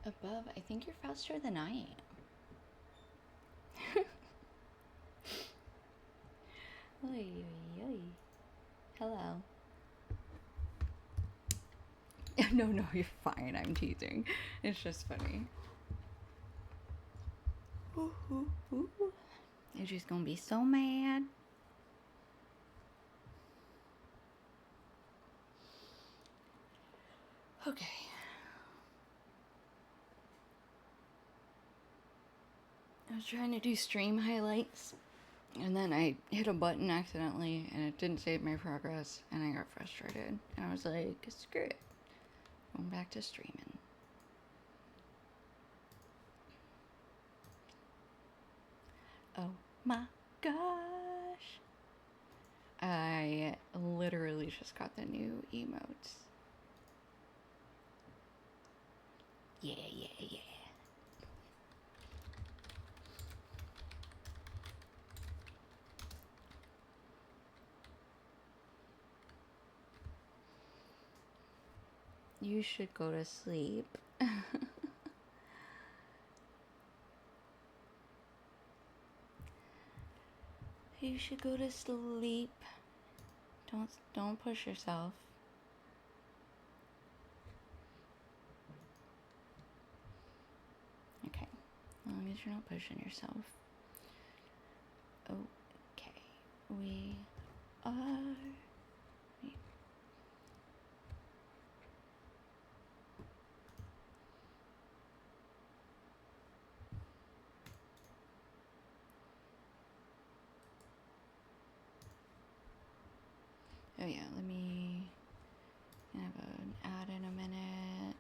Above, I think you're faster than I am. Oy, oy, oy. Hello. No, you're fine. I'm teasing. It's just funny. Ooh, ooh, ooh. You're just gonna be so mad. Okay. I was trying to do stream highlights, and then I hit a button accidentally, and it didn't save my progress, and I got frustrated. And I was like, screw it. Going back to streaming. Oh my gosh. I literally just got the new emotes. Yeah. You should go to sleep. You should go to sleep. Don't push yourself. Okay. As long as you're not pushing yourself. Okay. We are. Oh yeah, let me have an ad in a minute.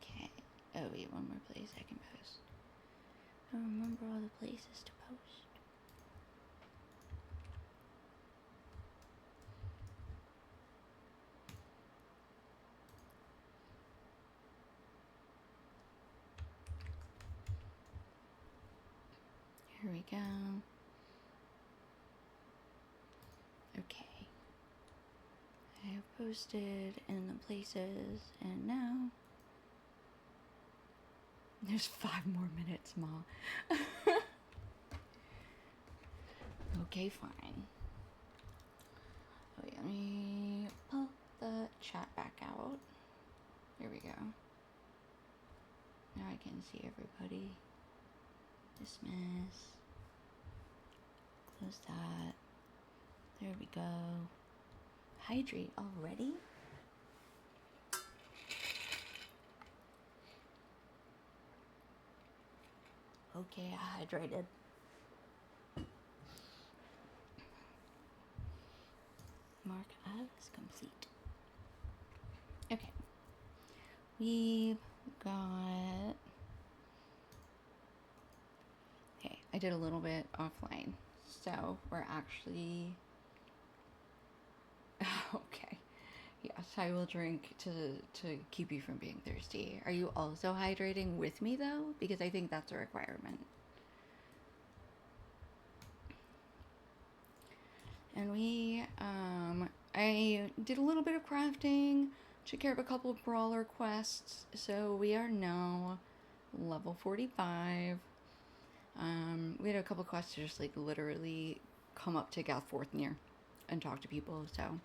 Okay. Oh wait, one more place I can post. I don't remember all the places to post. Here we go. Okay. I have posted in the places, and now there's 5 more minutes, Ma. Okay, fine. Oh yeah, let me pull the chat back out. There we go. Now I can see everybody. Dismiss. Close that. There we go. Hydrate already? Okay, I hydrated. Mark as complete. Okay. We've got... Okay, I did a little bit offline. So, we're actually... Okay. Yes, I will drink to keep you from being thirsty. Are you also hydrating with me, though? Because I think that's a requirement. And I did a little bit of crafting, took care of a couple of brawler quests, so we are now level 45. We had a couple quests to just, like, literally come up to Galforthnear and talk to people, so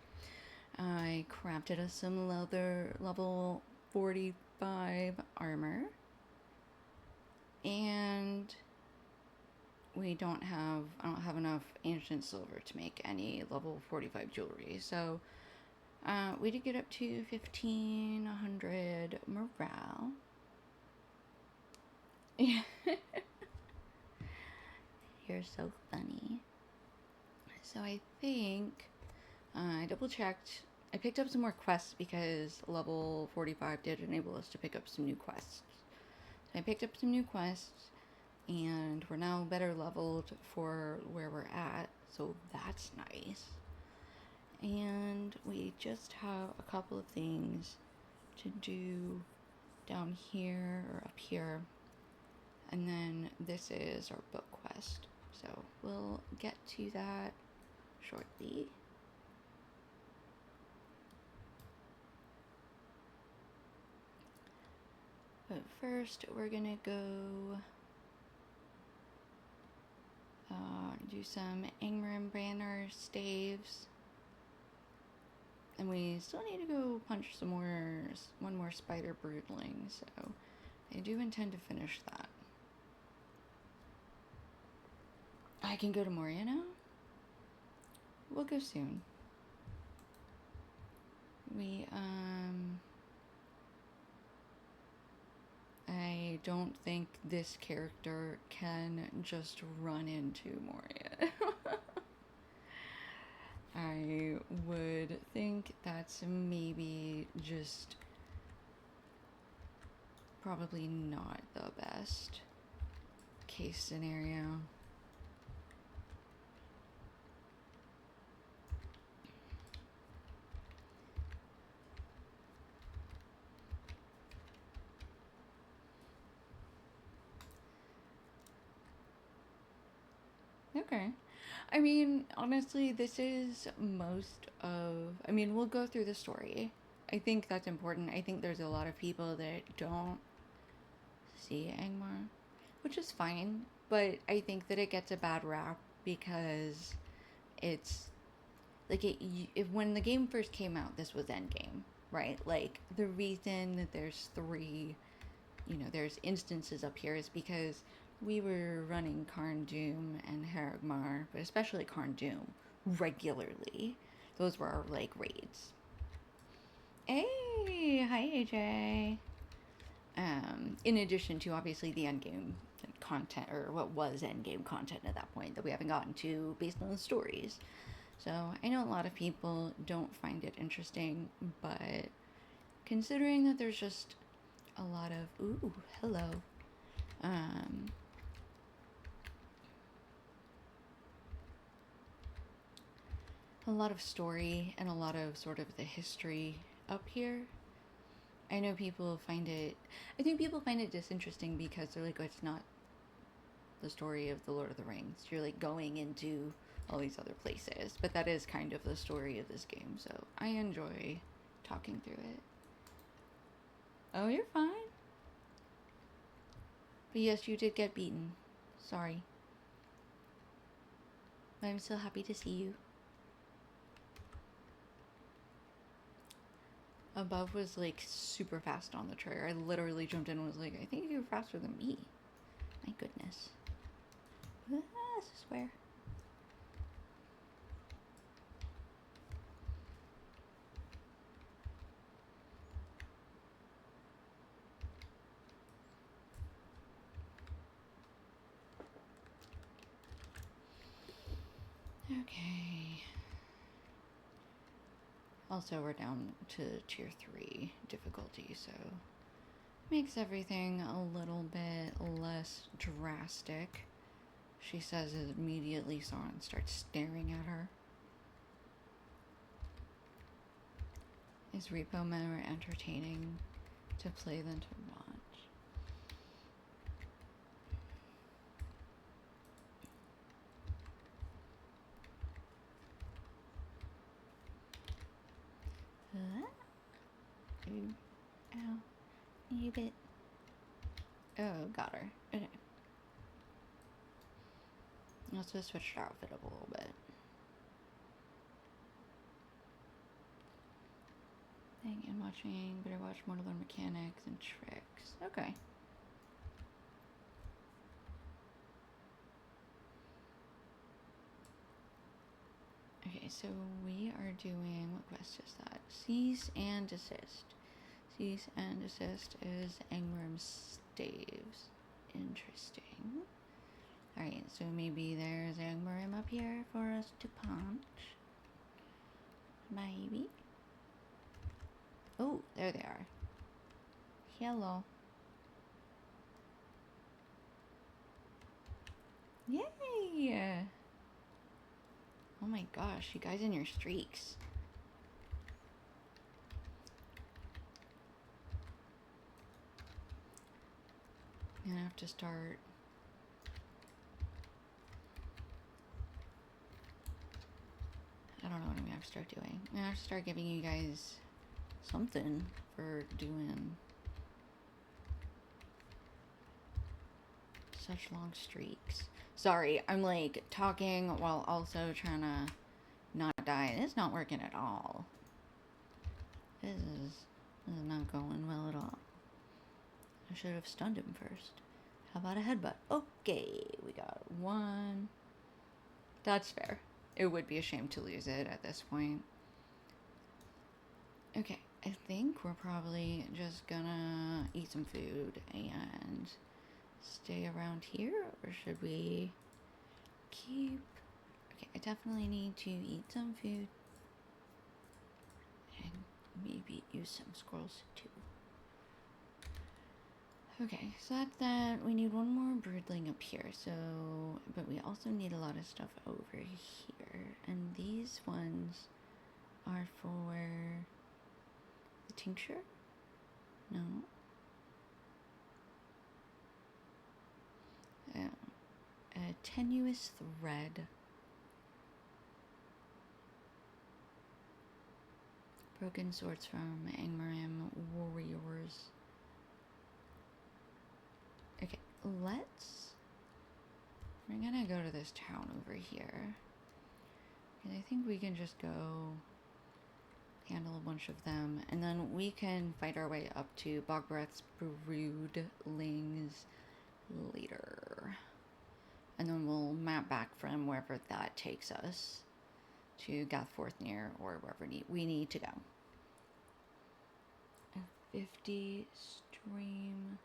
I crafted us some level 45 armor, and I don't have enough ancient silver to make any level 45 jewelry, so we did get up to 1500 morale. Yeah. You're so funny. So I think I double checked. I picked up some more quests because level 45 did enable us to pick up some new quests. I picked up some new quests, and we're now better leveled for where we're at, so that's nice. And we just have a couple of things to do down here or up here, and then this is our book quest, so we'll get to that shortly. But first, we're gonna go do some Angmar Banner staves. And we still need to go punch one more spider broodling, so I do intend to finish that. I can go to Moria now? We'll go soon. I don't think this character can just run into Moria. I would think that's maybe just probably not the best case scenario. Okay. I mean, honestly, this is we'll go through the story. I think that's important. I think there's a lot of people that don't see Angmar, which is fine, but I think that it gets a bad rap because it's like when the game first came out, this was Endgame, right? Like the reason that there's there's instances up here is because we were running Karn Doom and Haragmar, but especially Karn Doom, regularly. Those were our, raids. Hey! Hi, AJ! In addition to, obviously, the endgame content, or what was endgame content at that point, that we haven't gotten to based on the stories. So, I know a lot of people don't find it interesting, but considering that there's just a lot of... Ooh, hello. A lot of story and a lot of sort of the history up here. I know people find it... I think people find it disinteresting because they're like, oh, it's not the story of the Lord of the Rings. You're, going into all these other places. But that is kind of the story of this game, so I enjoy talking through it. Oh, you're fine. But yes, you did get beaten. Sorry. But I'm still happy to see you. Above was super fast on the trigger. I literally jumped in and was like, I think you're faster than me. My goodness. Ah, I swear. Okay. Also, we're down to tier 3 difficulty, so makes everything a little bit less drastic. She says it immediately Sauron starts staring at her. Is Repo more entertaining to play than to watch? Ooh. Ow. You bit. Oh, got her. Okay. Also switched our outfit up a little bit. Thing and watching, better watch more to learn mechanics and tricks. Okay. Okay, so we are doing, what quest is that? Cease and desist. Cease and desist is Angram's staves. Interesting. Alright, so maybe there's Angmarim up here for us to punch. Maybe. Oh, there they are. Hello. Yay! Oh my gosh, you guys and your streaks. I'm gonna have to start. I don't know what I'm gonna have to start doing. I'm gonna have to start giving you guys something for doing such long streaks. Sorry, I'm like talking while also trying to not die. It's not working at all. This is not going well at all. I should have stunned him first. How about a headbutt? Okay, we got one. That's fair. It would be a shame to lose it at this point. Okay, I think we're probably just gonna eat some food and stay around here, or should we keep... Okay, I definitely need to eat some food and maybe use some scrolls too. Okay, so that's that. We need one more broodling up here, so... But we also need a lot of stuff over here. And these ones are for... the tincture? No. A tenuous thread. Broken swords from Angmaram warriors. Okay, we're gonna go to this town over here. And I think we can just go handle a bunch of them. And then we can fight our way up to Bogbreath's broodlings later. And then we'll map back from wherever that takes us to Gathforthnear or wherever we need to go. A 50 stream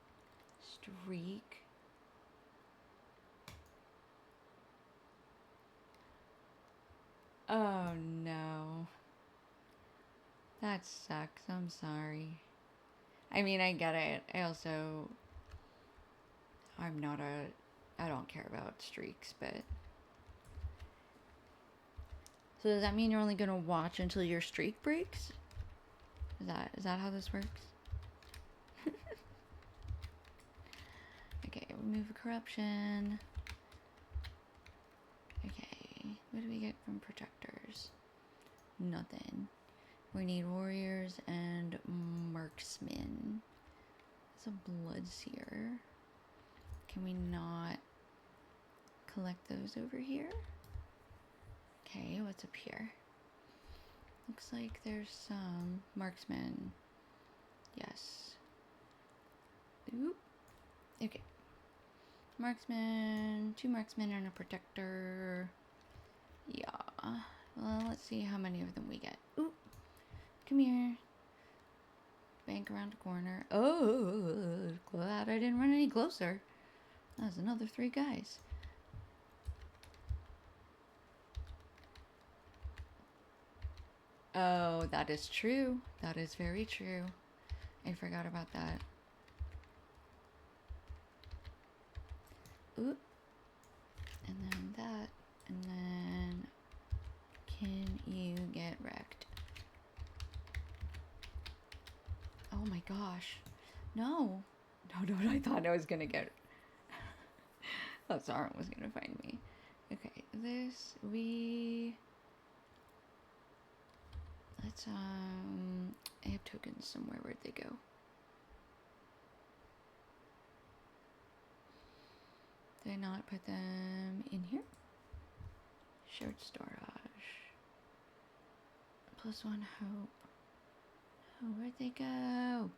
streak. Oh no. That sucks. I'm sorry. I mean, I get it. I don't care about streaks, but... So does that mean you're only gonna watch until your streak breaks? Is that how this works? Okay, remove corruption. Okay, what do we get from protectors? Nothing. We need warriors and marksmen. There's a bloodseer. Can we not collect those over here? Okay, what's up here? Looks like there's some marksmen. Yes. Oop. Okay. Marksman, 2 marksmen and a protector. Yeah. Well, let's see how many of them we get. Oop. Come here. Bank around the corner. Oh, glad I didn't run any closer. That's another 3 guys. Oh, that is true. That is very true. I forgot about that. Oop. And then that. And then... Can you get wrecked? Oh my gosh. No. No, I thought I was gonna get... I thought Sauron was gonna find me. Okay, this, let's, I have tokens somewhere. Where'd they go? Did I not put them in here? Shared storage. +1 hope. Oh, where'd they go?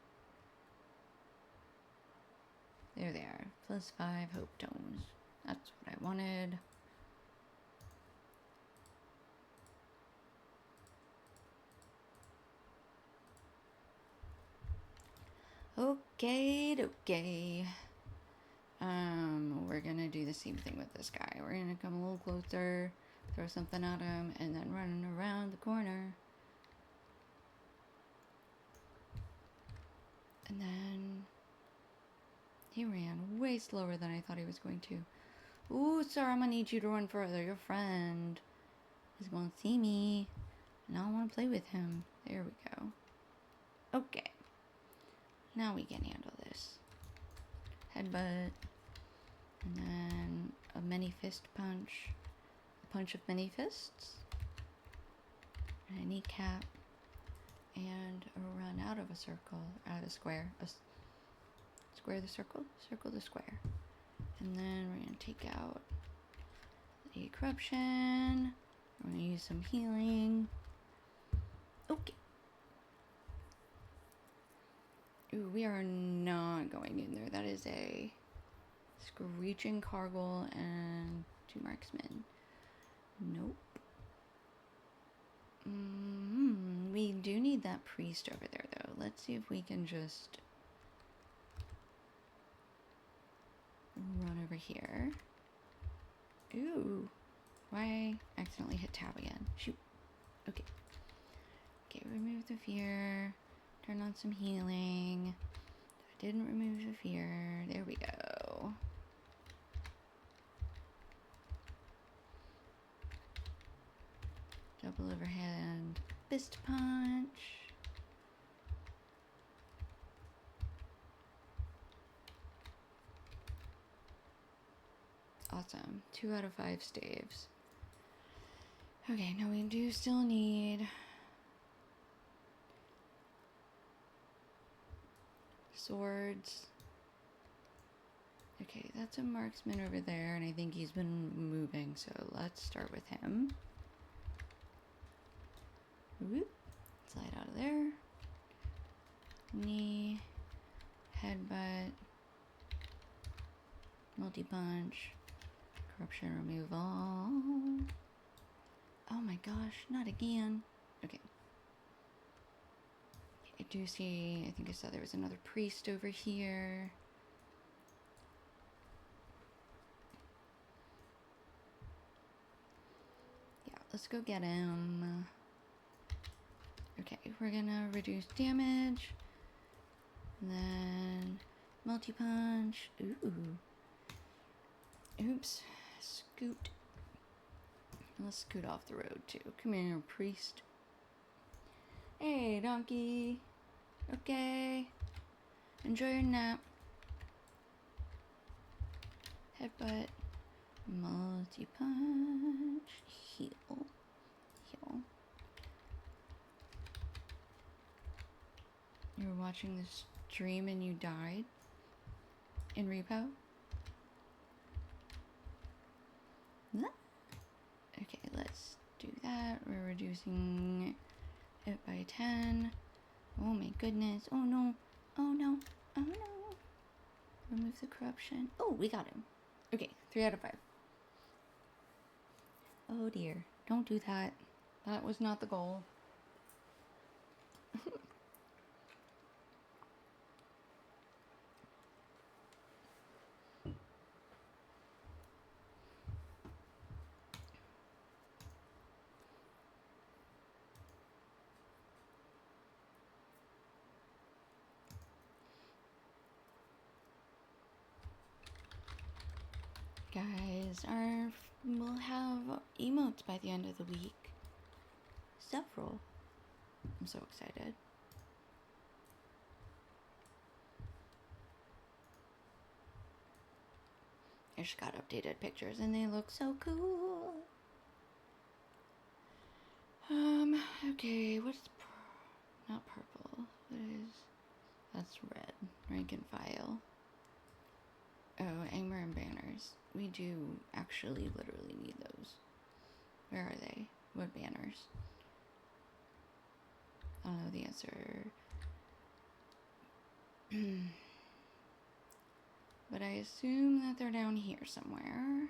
There they are. +5 hope tones. That's what I wanted. Okay. We're gonna do the same thing with this guy. We're gonna come a little closer, throw something at him, and then run around the corner. And then he ran way slower than I thought he was going to. Ooh, sorry, I'm gonna need you to run further. Your friend is gonna see me, and I wanna play with him. There we go. Okay. Now we can handle this. Headbutt. And then a mini fist punch. A punch of many fists. And a kneecap. And a run out of a circle. Out of a square. Square the circle. Circle the square. And then we're going to take out the corruption. We're going to use some healing. Okay. Ooh, we are not going in there. That is a screeching cargle and 2 marksmen. Nope. We do need that priest over there, though. Let's see if we can just run over here. Ooh. Why I accidentally hit tab again? Shoot. Okay. Okay, remove the fear. Turn on some healing. I didn't remove the fear. There we go. Double overhand fist punch. Awesome. 2 out of 5 staves. Okay, now we do still need swords. Okay, that's a marksman over there, and I think he's been moving, so let's start with him. Whoop. Slide out of there. Knee. Headbutt. Multi-punch. Corruption removal. Oh my gosh, not again. Okay. I do see, I think I saw there was another priest over here. Yeah, let's go get him. Okay, we're gonna reduce damage. And then multi-punch. Ooh. Oops. Scoot. Let's scoot off the road too. Come here, priest. Hey, donkey. Okay. Enjoy your nap. Headbutt. Multi-punch. Heal. Heal. You were watching this stream and you died? In repo? Okay, let's do that. We're reducing it by 10. Oh my goodness. Oh no. Oh no. Oh no. Remove the corruption. Oh, we got him. Okay, 3 out of 5. Oh dear. Don't do that. That was not the goal. Guys, we'll have emotes by the end of the week. Several. I'm so excited. I just got updated pictures and they look so cool. Okay, what's not purple? What is that's red. Rank and file. Oh, Angler and banners. We do actually literally need those. Where are they? What banners? I don't know the answer. But I assume that they're down here somewhere.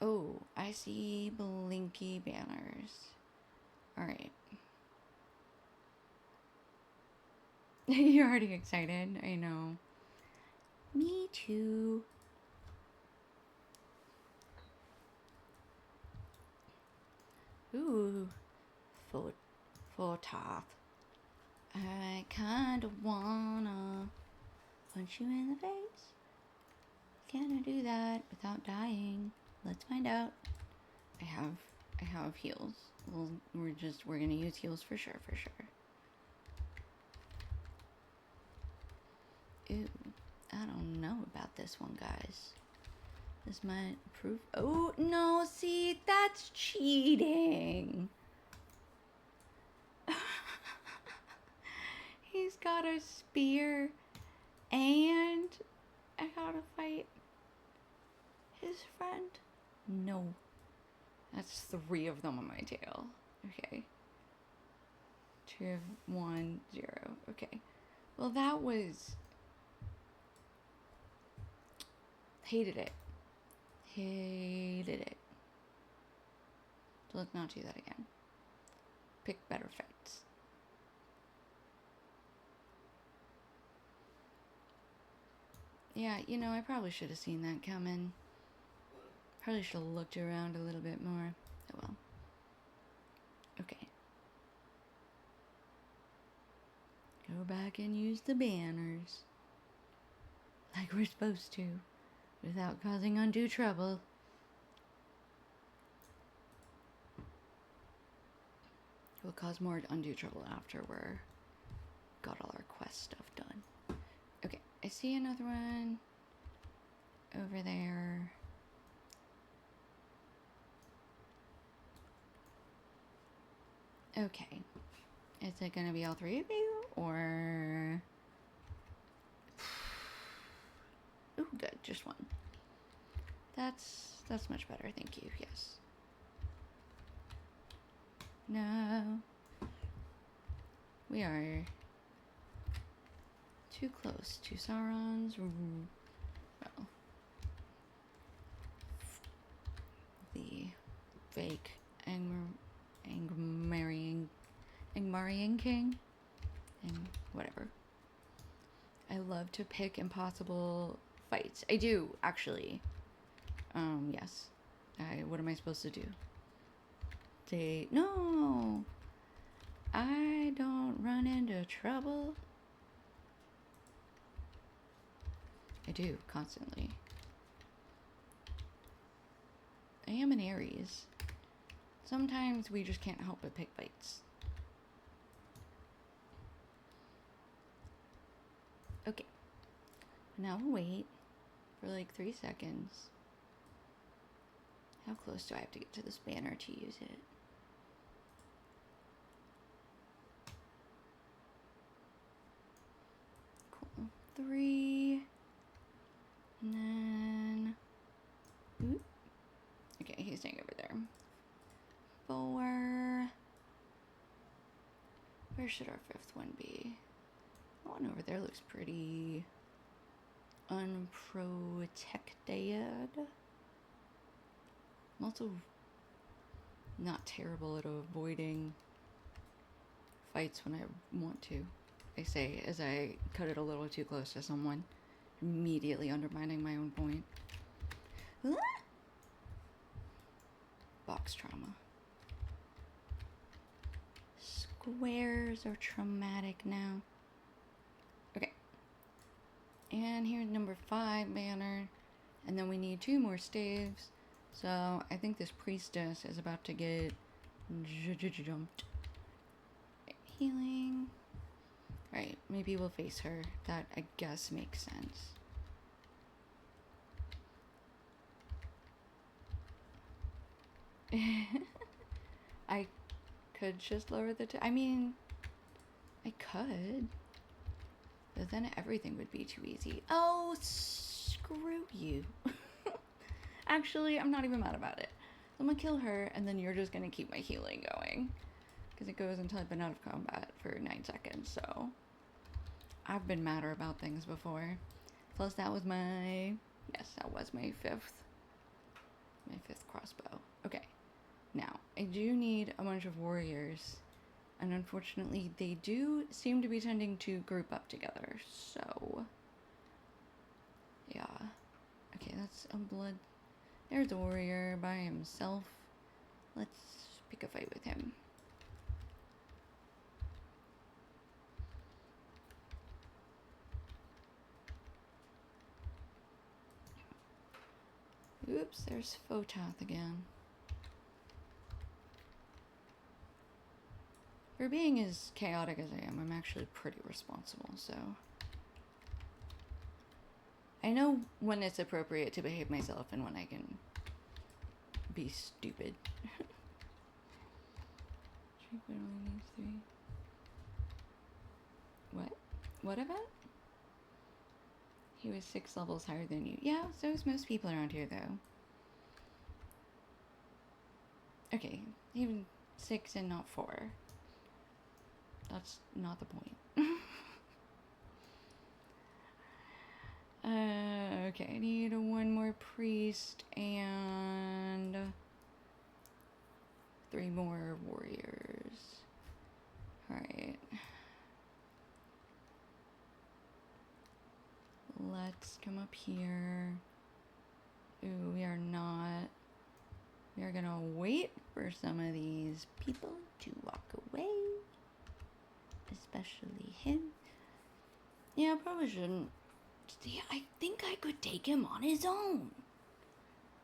Oh, I see blinky banners. Alright. You're already excited, I know. Me too. Ooh. Phototh. I kinda wanna punch you in the face. can I do that without dying? Let's find out. I have heals. Well, we're gonna use heals for sure, Ooh, I don't know about this one, guys. This might prove. Oh no! See, that's cheating. He's got a spear, and I gotta fight his friend. No, that's 3 of them on my tail. Okay. 2, 1, 0. Okay. Well, that was. Hated it. So let's not do that again. Pick better fights. Yeah, I probably should have seen that coming. Probably should have looked around a little bit more. Oh well. Okay. Go back and use the banners. Like we're supposed to. Without causing undue trouble. We'll cause more undue trouble after we're got all our quest stuff done. Okay, I see another one over there. Okay. Is it gonna be all 3 of you, or... Ooh, good, just 1. That's much better, thank you, yes. No. We are too close to Sauron's. Well, the fake Angmarian king, and whatever. I love to pick impossible fights. I do, actually. Yes. What am I supposed to do? No! I don't run into trouble. I do, constantly. I am an Aries. Sometimes we just can't help but pick fights. Okay. Now we'll wait for like 3 seconds. How close do I have to get to this banner to use it? Cool. 3. And then... Ooh. Okay, he's staying over there. 4. Where should our 5th one be? That one over there looks pretty unprotected. I'm also not terrible at avoiding fights when I want to. I say as I cut it a little too close to someone, immediately undermining my own point. Box trauma. Squares are traumatic now. Okay. And here's number 5 banner. And then we need 2 more staves. So I think this priestess is about to get jumped. Healing. Right, maybe we'll face her. That, I guess, makes sense. I could just lower the... I mean, I could. But then everything would be too easy. Oh, screw you. Actually, I'm not even mad about it. I'm gonna kill her, and then you're just gonna keep my healing going. Because it goes until I've been out of combat for 9 seconds, so... I've been madder about things before. Plus, that was my... Yes, that was my 5th. My 5th crossbow. Okay. Now, I do need a bunch of warriors. And unfortunately, they do seem to be tending to group up together, so... Yeah. Okay, that's a blood... There's a warrior by himself. Let's pick a fight with him. Oops, there's Phototh again. For being as chaotic as I am, I'm actually pretty responsible, so... I know when it's appropriate to behave myself and when I can be stupid. Only needs 3. What? What about? He was 6 levels higher than you. Yeah, so is most people around here, though. Okay, even 6 and not 4. That's not the point. Okay, I need 1 more priest and 3 more warriors. Alright. Let's come up here. Ooh, we are not. We are gonna wait for some of these people to walk away. Especially him. Yeah, probably shouldn't. See, I think I could take him on his own.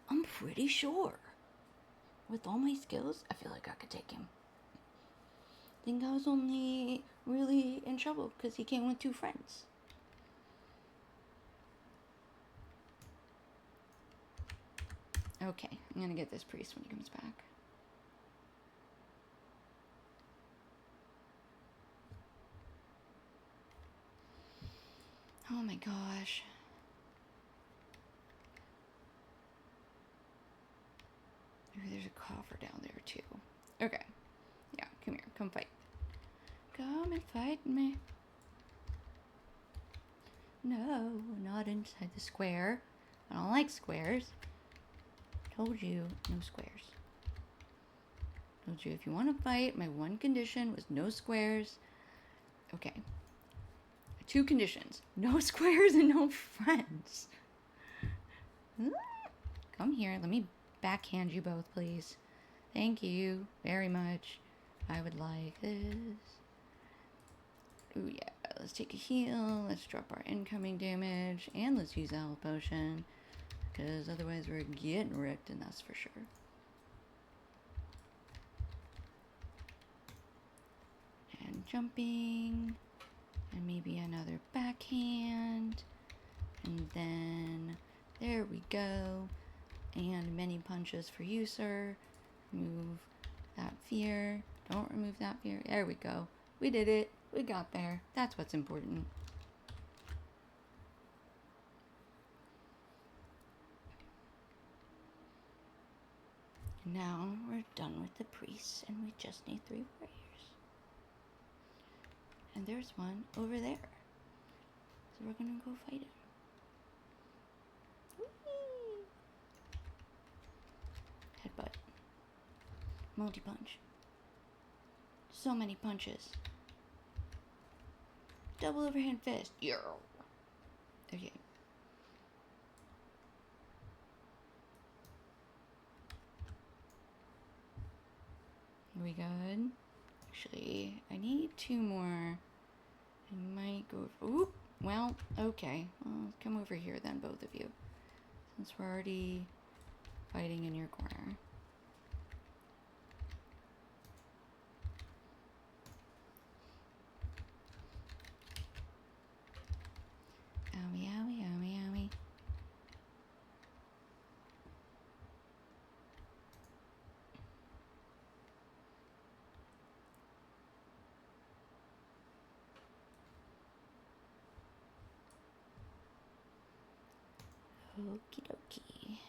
I'm pretty sure. With all my skills, I feel like I could take him. I think I was only really in trouble because he came with 2 friends. Okay, I'm gonna get this priest when he comes back. Oh my gosh. Ooh, there's a coffer down there too. Okay. Yeah, come here. Come fight. Come and fight me. No, not inside the square. I don't like squares. Told you, no squares. Told you if you want to fight, my one condition was no squares. Okay. 2 conditions. No squares and no friends. Come here. Let me backhand you both, please. Thank you very much. I would like this. Ooh, yeah. Let's take a heal. Let's drop our incoming damage. And let's use a health potion. Because otherwise we're getting wrecked, and that's for sure. And jumping. And maybe another backhand. And then there we go. And many punches for you, sir. Remove that fear. Don't remove that fear. There we go. We did it. We got there. That's what's important. Now we're done with the priests and we just need 3 warriors. And there's one over there. So we're gonna go fight him. Whee! Headbutt. Multi-punch. So many punches. Double overhand fist. Yo. Okay. Are we good? Actually, I need 2 more. I might go... Oop! Well, okay. Well, come over here then, both of you. Since we're already fighting in your corner. Owie, owie, owie, owie. Okie dokie.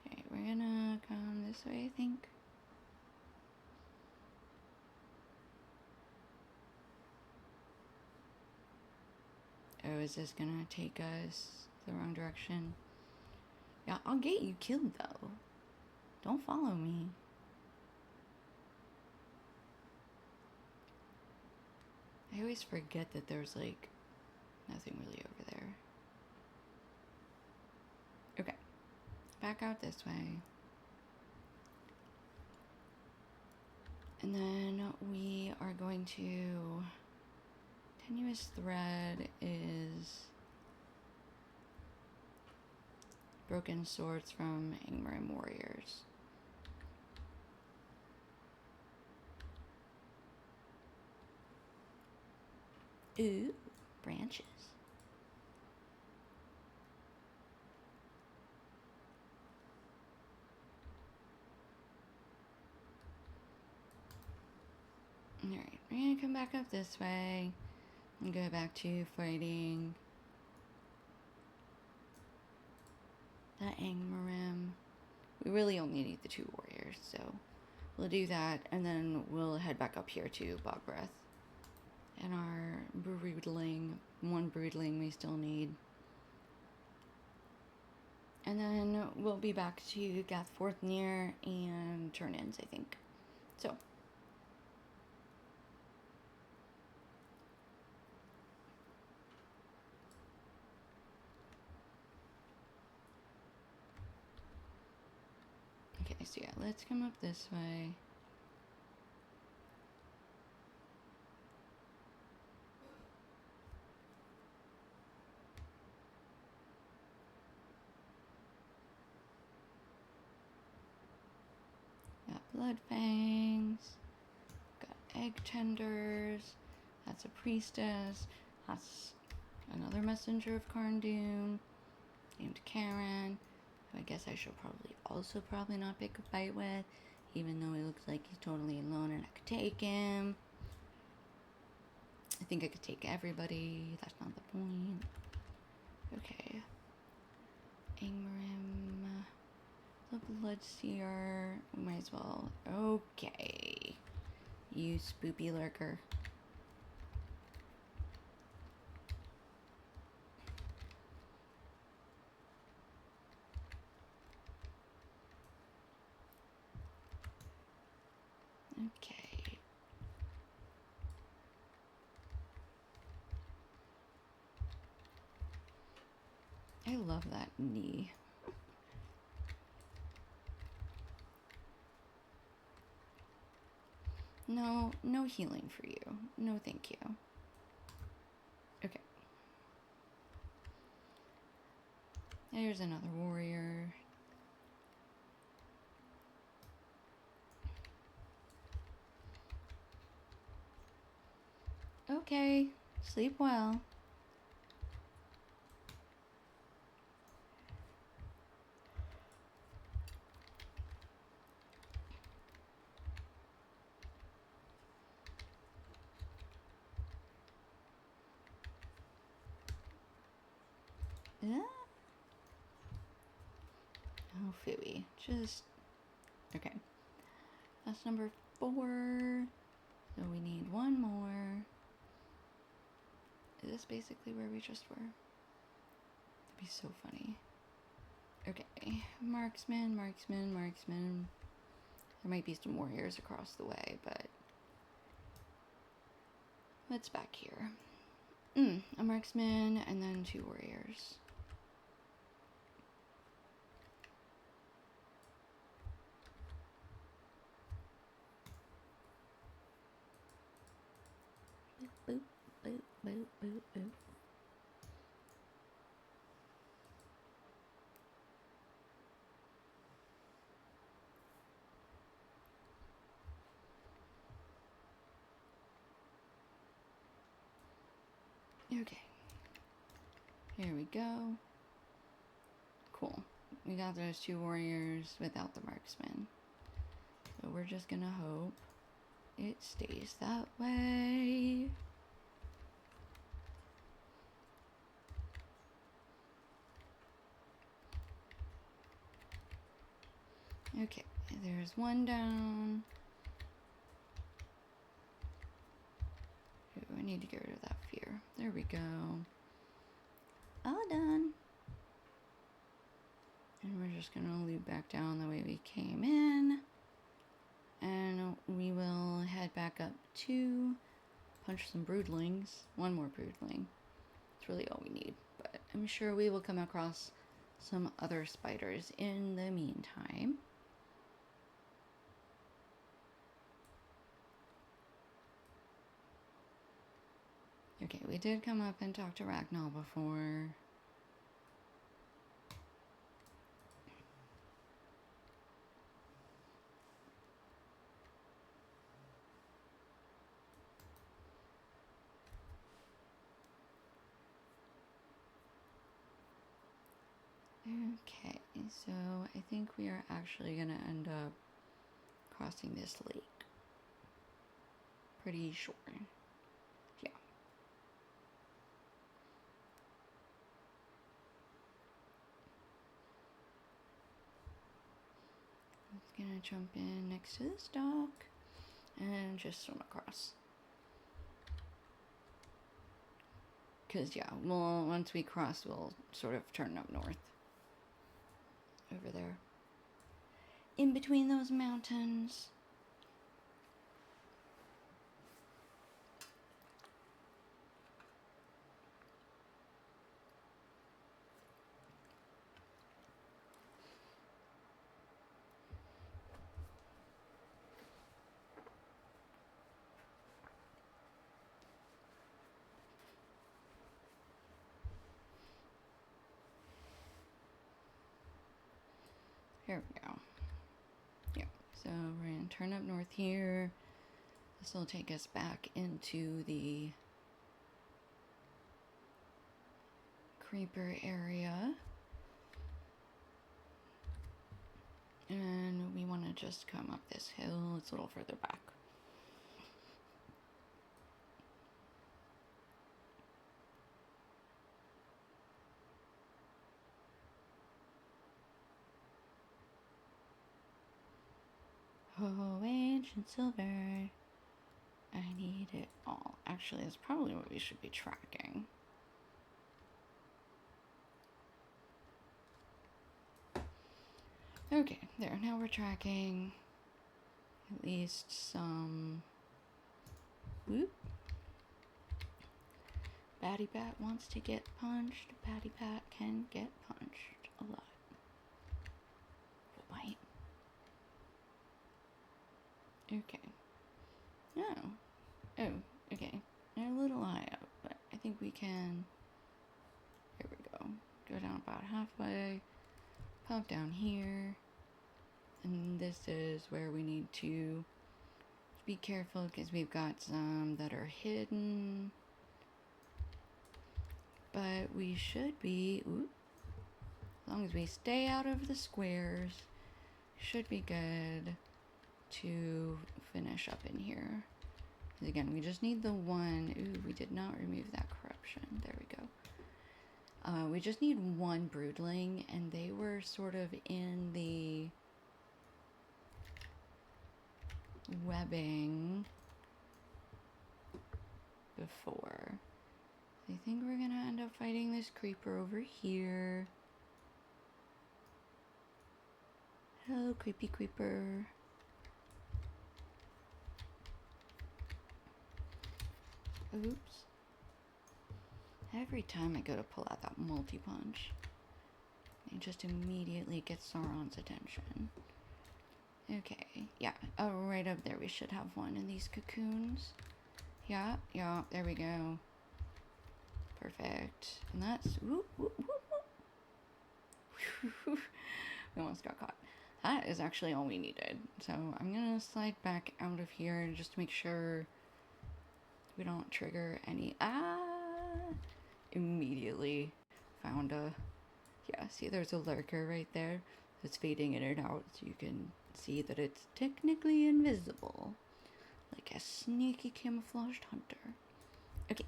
Okay, we're gonna come this way, I think. Oh, is this gonna take us the wrong direction? Yeah, I'll get you killed though. Don't follow me. I always forget that there's like nothing really over there. Okay. Back out this way. And then we are going to... Tenuous thread is broken swords from Angmar warriors. Ooh, branches. Alright, we're gonna come back up this way and go back to fighting that Angmarim. We really only need the 2 warriors, so we'll do that, and then we'll head back up here to Bogreth. And our broodling, 1 broodling we still need. And then we'll be back to Gathforthnear and turn-ins, I think. So. Okay, so yeah, let's come up this way. Got blood fangs. Got egg tenders. That's a priestess. That's another messenger of Karndoon named Karen. Who I guess I should probably not pick a fight with, even though he looks like he's totally alone and I could take him. I think I could take everybody. That's not the point. Okay. Angmarim. The Bloodseer. We might as well. Okay. You spoopy lurker. Okay. I love that knee. No healing for you. No thank you. Okay. There's another warrior. Okay. Sleep well. Yeah. Oh, phooey. Just... Okay. That's number 4. So we need 1 more. Is this basically where we just were? That'd be so funny. Okay. Marksman. There might be some warriors across the way, but... What's back here? A marksman and then 2 warriors. Boop, boop, boop, boop, boop. Okay. Here we go. Cool. We got those 2 warriors without the marksman. So we're just gonna hope it stays that way. Okay, there's 1 down. Ooh, I need to get rid of that fear. There we go. All done. And we're just gonna loop back down the way we came in. And we will head back up to punch some broodlings. 1 more broodling. It's really all we need. But I'm sure we will come across some other spiders in the meantime. Okay, we did come up and talk to Ragnar before. Okay, so I think we are actually gonna end up crossing this lake. Pretty sure. Yeah. I'm gonna jump in next to this dock and just swim across. Because, yeah, well, once we cross, we'll sort of turn up north. Over there. In between those mountains. Here we go. Yeah, so we're going to turn up north here. This will take us back into the creeper area. And we want to just come up this hill. It's a little further back. Oh, ancient silver. I need it all. Actually, that's probably what we should be tracking. Okay, there. Now we're tracking at least some. Whoop. Batty Bat wants to get punched. Batty Bat can get punched a lot. Bite. Okay. Oh. Oh, okay. They're a little high up, but I think we can. Here we go. Go down about halfway. Pop down here. And this is where we need to be careful because we've got some that are hidden. But we should be, as long as we stay out of the squares, should be good to finish up in here. Again, we just need the one. Ooh, we did not remove that corruption. There we go. We just need one broodling, and they were sort of in the webbing before. I think we're gonna end up fighting this creeper over here. Hello, creepy creeper. Oops. Every time I go to pull out that multi-punch, it just immediately gets Sauron's attention. Okay, yeah. Oh, right up there we should have one in these cocoons. Yeah, there we go. Perfect. And that's... Whoop, whoop, whoop, whoop. We almost got caught. That is actually all we needed. So I'm gonna slide back out of here just to make sure we don't trigger any... Immediately found a... Yeah, see there's a lurker right there that's fading in and out, so you can see that it's technically invisible. Like a sneaky camouflaged hunter. Okay,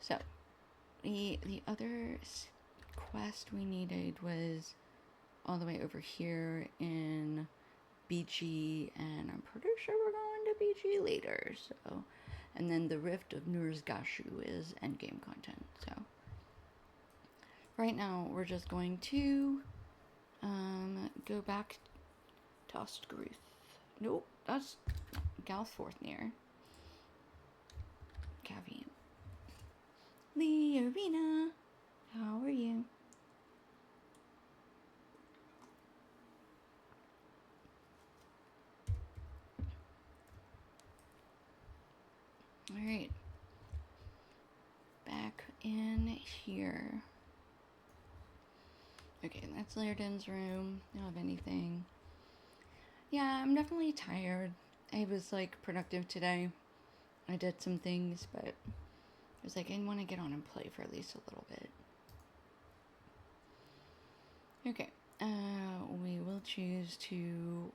so the other quest we needed was all the way over here in BG, and I'm pretty sure we're going to BG later, so... And then the Rift of Nurzgashu is endgame content, so... Right now, we're just going to go back to Ostgruth. Nope, that's Galforthnier. Cavian. The arena. How are you? Alright. back in here. Okay, that's Lairden's room. I don't have anything. Yeah, I'm definitely tired. I was like productive today. I did some things, but I was like, I want to get on and play for at least a little bit. Okay, we will choose to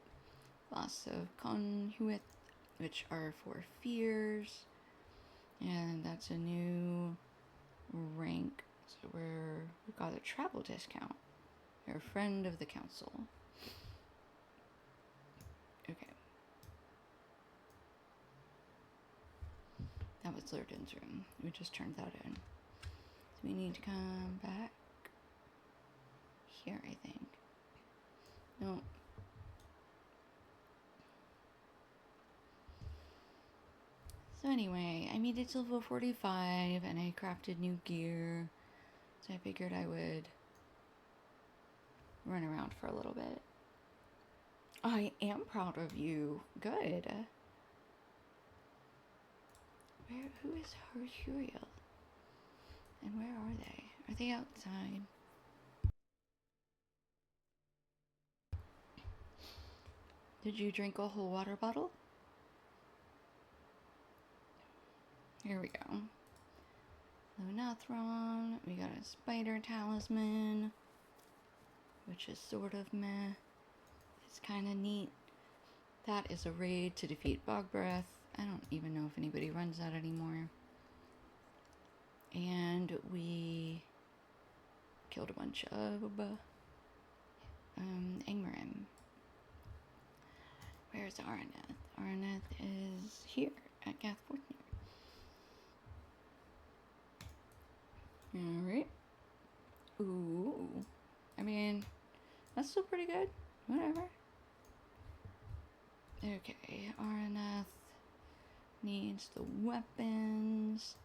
Loss of Conhuith, which are for fears, and that's a new rank. So we got a travel discount. You're a friend of the council. Okay. That was Lurden's room. We just turned that in. So we need to come back here, I think. No. So anyway, I made it to level 45 and I crafted new gear. So I figured I would run around for a little bit. I am proud of you. Good. Who is Hercurial? And where are they? Are they outside? Did you drink a whole water bottle? Here we go. Lunathron. We got a spider talisman, which is sort of meh. It's kind of neat. That is a raid to defeat Bog Breath. I don't even know if anybody runs that anymore. And we killed a bunch of Angmarim. Where's Araneth? Araneth is here at Gathfortnir. Alright. Ooh. I mean, that's still pretty good. Whatever. Okay, Araneth needs the weapons.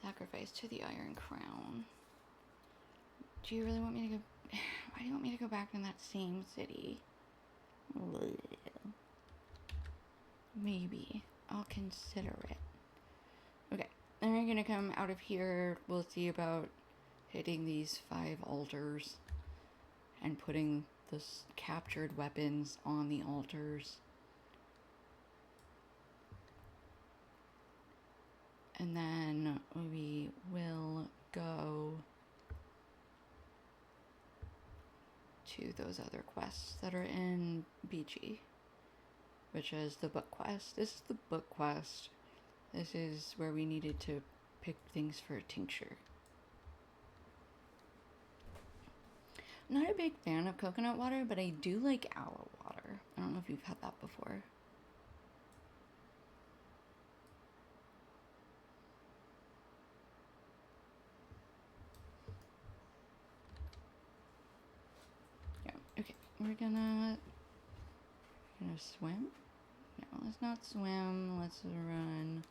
Sacrifice to the Iron Crown. Do you really want me to go? Why do you want me to go back in that same city? Maybe. I'll consider it. Okay. Then we're gonna come out of here. We'll see about hitting these 5 altars and putting the captured weapons on the altars. And then we will go to those other quests that are in BG, which is the book quest. This is the book quest. This is where we needed to pick things for a tincture. I'm not a big fan of coconut water, but I do like aloe water. I don't know if you've had that before. Yeah, okay. We're gonna swim? No, let's not swim. Let's run.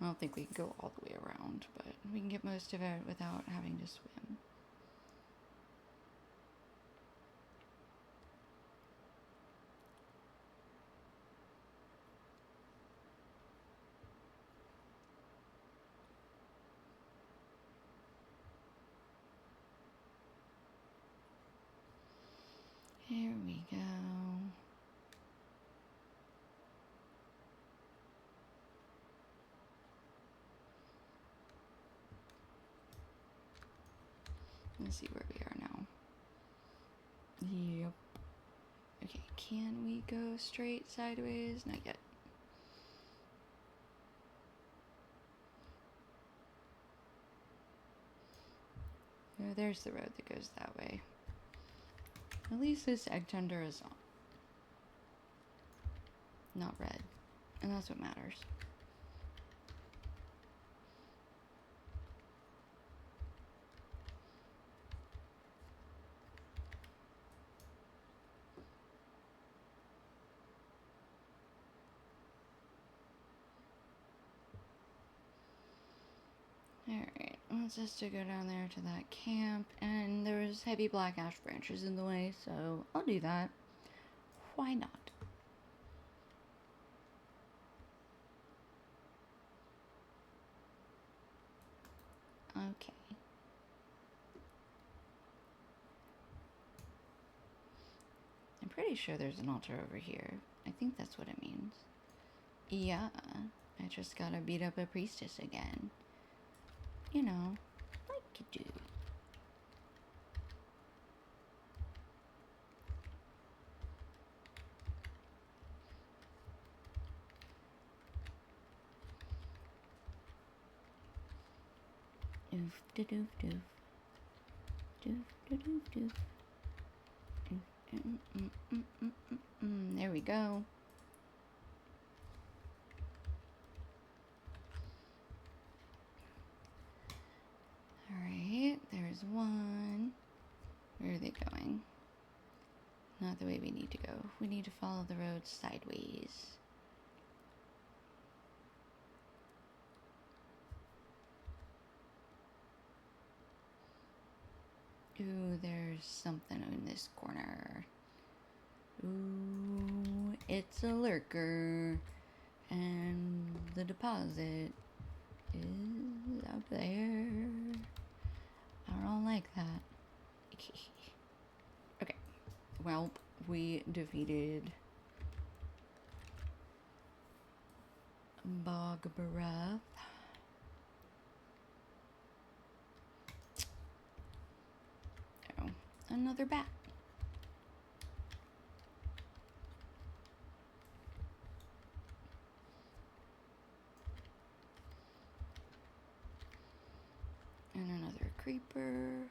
I don't think we can go all the way around, but we can get most of it without having to swim. Here we go. Let's see where we are now. Yep. Okay, can we go straight sideways? Not yet. Oh, there's the road that goes that way. At least this egg tender is not red. And that's what matters. Alright, let's just go down there to that camp. And there's heavy black ash branches in the way, so I'll do that. Why not? pretty sure there's an altar over here. I think that's what it means. Yeah, I just gotta beat up a priestess again. You know, like you do. Doof da doof doof. Doof da doof doof. There we go. Alright, there's one. Where are they going? Not the way we need to go. We need to follow the road sideways. Ooh, there's something in this corner. Ooh, it's a lurker. And the deposit is up there. I don't like that. Okay. Well, we defeated Bog Breath. Oh, another bat. And another creeper.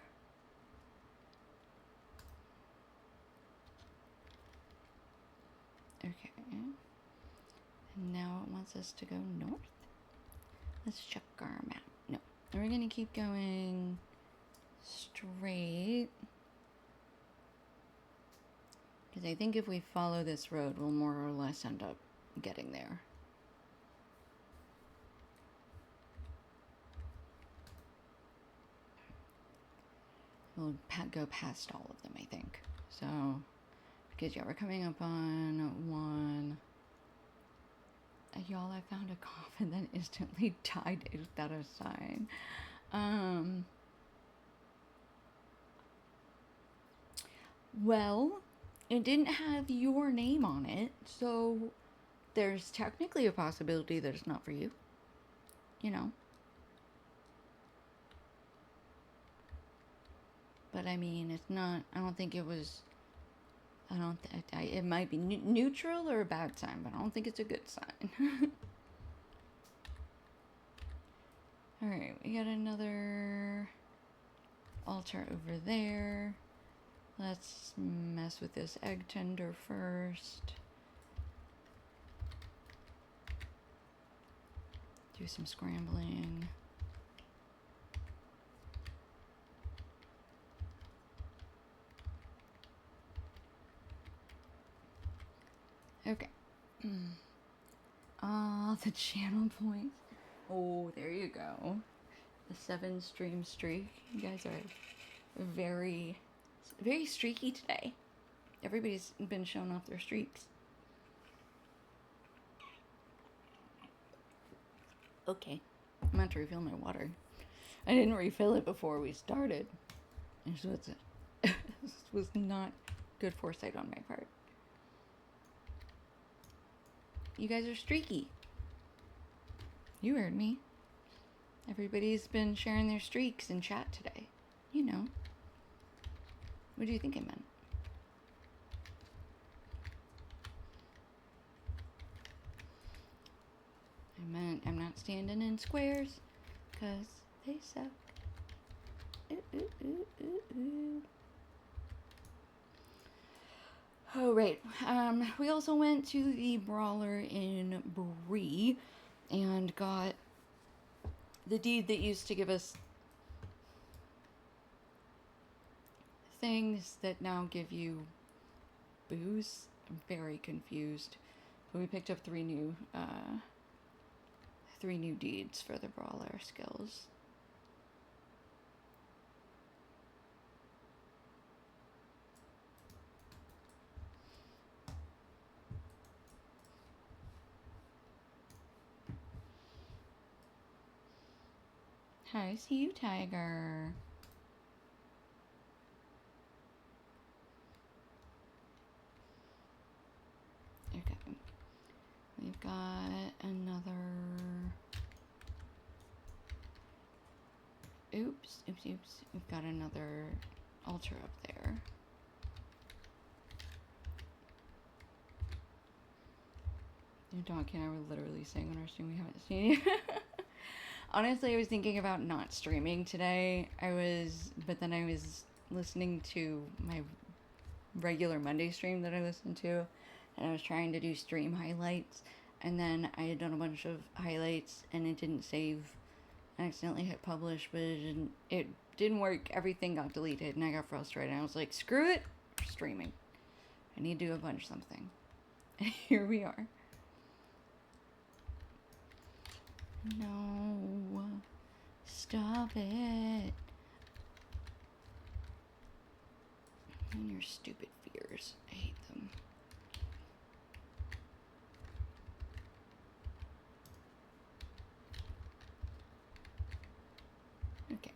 Okay. And now it wants us to go north. Let's check our map. No. And we're gonna keep going straight. Because I think if we follow this road, we'll more or less end up getting there. We'll go past all of them, I think. So, because yeah, we're coming up on one. Y'all, I found a coffin that instantly died. Is that a sign? Well, it didn't have your name on it, so there's technically a possibility that it's not for you. You know. But I mean, it's not. I don't think it was. I don't. It might be neutral or a bad sign, but I don't think it's a good sign. All right, we got another altar over there. Let's mess with this egg tender first. Do some scrambling. Okay. The channel points. Oh, there you go. The 7 stream streak. You guys are very, very streaky today. Everybody's been showing off their streaks. Okay. I'm about to refill my water. I didn't refill it before we started. This was not good foresight on my part. You guys are streaky. You heard me. Everybody's been sharing their streaks in chat today. You know. What do you think I meant? I meant I'm not standing in squares, 'cause they suck. Ooh, ooh, ooh, ooh, ooh. Oh, right. We also went to the Brawler in Bree and got the deed that used to give us things that now give you booze. I'm very confused. But we picked up 3 new deeds for the Brawler skills. Hi, see you, Tiger. Okay. We've got another... Oops. We've got another altar up there. Donkey and I were literally saying on our stream we haven't seen you. Honestly, I was thinking about not streaming today. But then I was listening to my regular Monday stream that I listen to, and I was trying to do stream highlights, and then I had done a bunch of highlights and it didn't save. I accidentally hit publish, but it didn't work. Everything got deleted, and I got frustrated. I was like, screw it, we're streaming. I need to do a bunch of something. And here we are. No. Stop it. And your stupid fears. I hate them. Okay.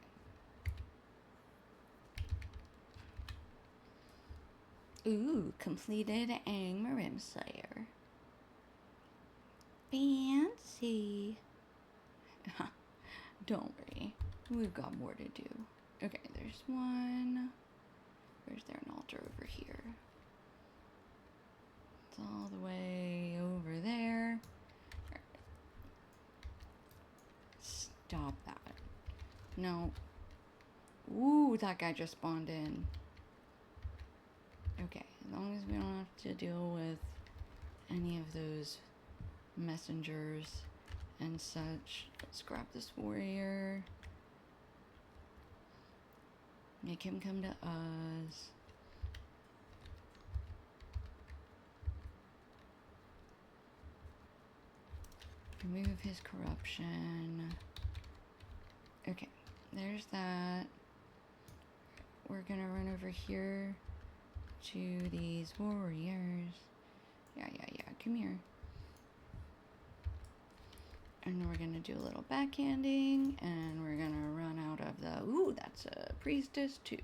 Ooh, completed Angmarim Slayer. Fancy. Don't worry. We've got more to do. Okay, there's one. Where's there an altar over here? It's all the way over there. Right. Stop that. No. Ooh, that guy just spawned in. Okay, as long as we don't have to deal with any of those messengers and such. Let's grab this warrior. Make him come to us. Remove his corruption. Okay, there's that. We're gonna run over here to these warriors. Yeah, come here. And we're gonna do a little backhanding, and we're gonna run out of the... Ooh, that's a priestess too.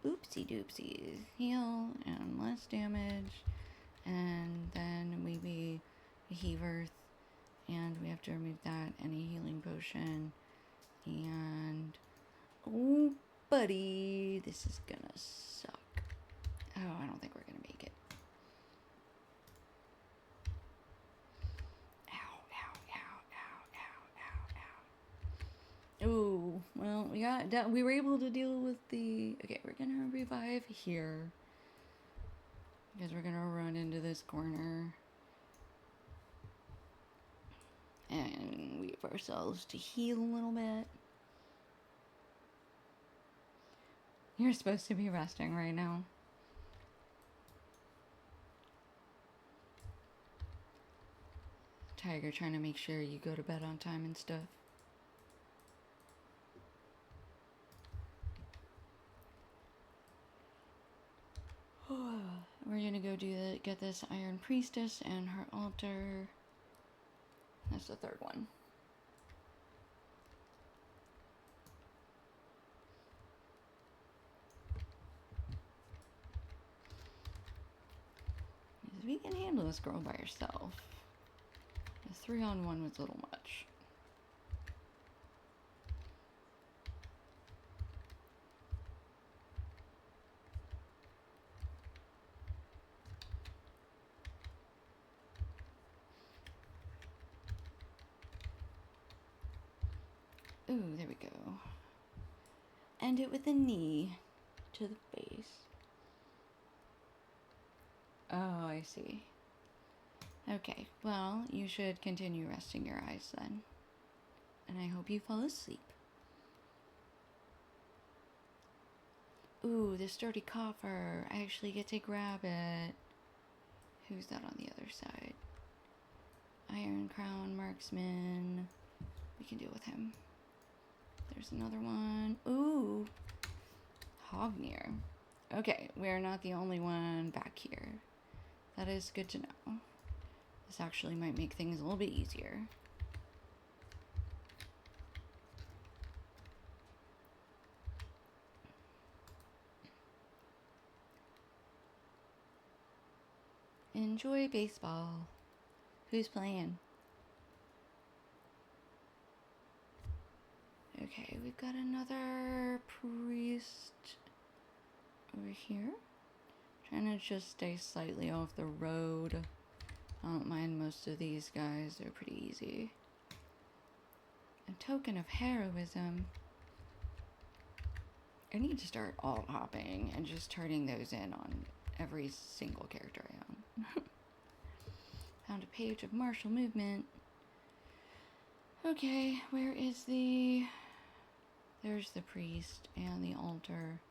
Oopsie doopsies. Heal and less damage. And then maybe a Heaverth. And we have to remove that and a healing potion. And... Oh, buddy. This is gonna suck. Oh, I don't think we're gonna make it. Oh, well, we were able to deal with the... Okay, we're gonna revive here. Because we're gonna run into this corner. And weave ourselves to heal a little bit. You're supposed to be resting right now. Tiger trying to make sure you go to bed on time and stuff. We're gonna go get this Iron Priestess and her altar. That's the third one. Because we can handle this girl by herself. The 3-on-1 was a little much. Ooh, there we go. End it with a knee to the face. Oh, I see. Okay, well, you should continue resting your eyes then. And I hope you fall asleep. Ooh, this dirty coffer. I actually get to grab it. Who's that on the other side? Iron Crown Marksman. We can deal with him. There's another one. Ooh. Hognir. Okay, we're not the only one back here. That is good to know. This actually might make things a little bit easier. Enjoy baseball. Who's playing? Okay, we've got another priest over here. Trying to just stay slightly off the road. I don't mind most of these guys, they're pretty easy. A token of heroism. I need to start alt hopping and just turning those in on every single character I own. Found a page of martial movement. Okay, where is the... There's the priest and the altar.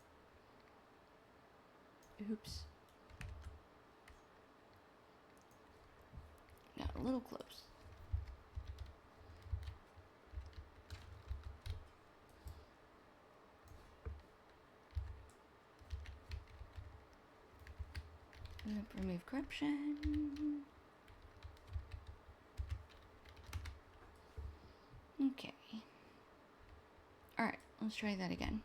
Oops. Got a little close. Remove corruption. Okay. Alright, let's try that again.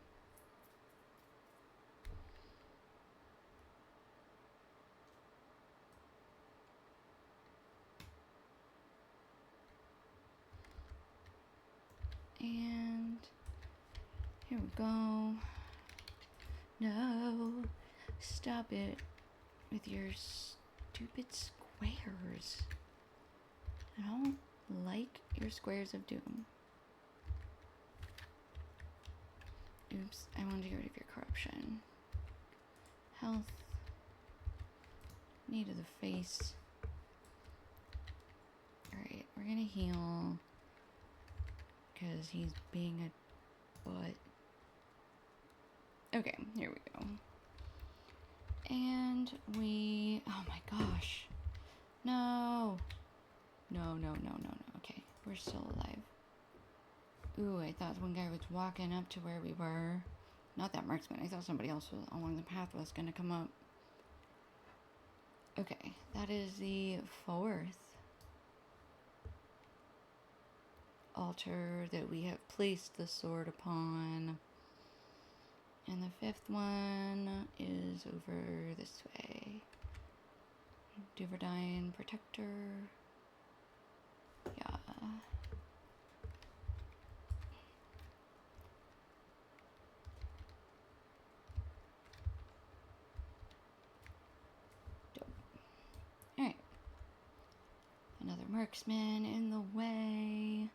And here we go. No, stop it with your stupid squares. I don't like your squares of doom. Oops, I wanted to get rid of your corruption. Health. Knee to the face. Alright, we're gonna heal. Because he's being a butt. Okay, here we go. And we... Oh my gosh. No. No. Okay, we're still alive. Ooh, I thought one guy was walking up to where we were. Not that marksman. I thought somebody else was along the path was going to come up. Okay, that is the 4th altar that we have placed the sword upon. And the 5th one is over this way. Duverdine Protector. Yeah. Dope. Alright. Another marksman in the way.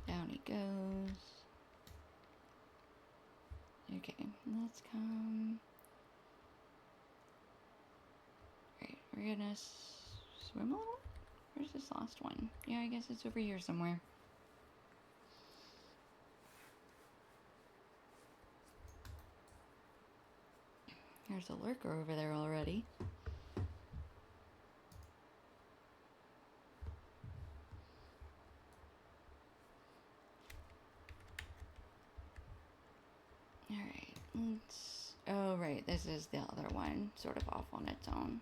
Down he goes. Okay, let's come. Alright, we're gonna swim a little? Where's this last one? Yeah, I guess it's over here somewhere. There's a lurker over there already. Alright, let's... Oh, right, this is the other one, sort of off on its own.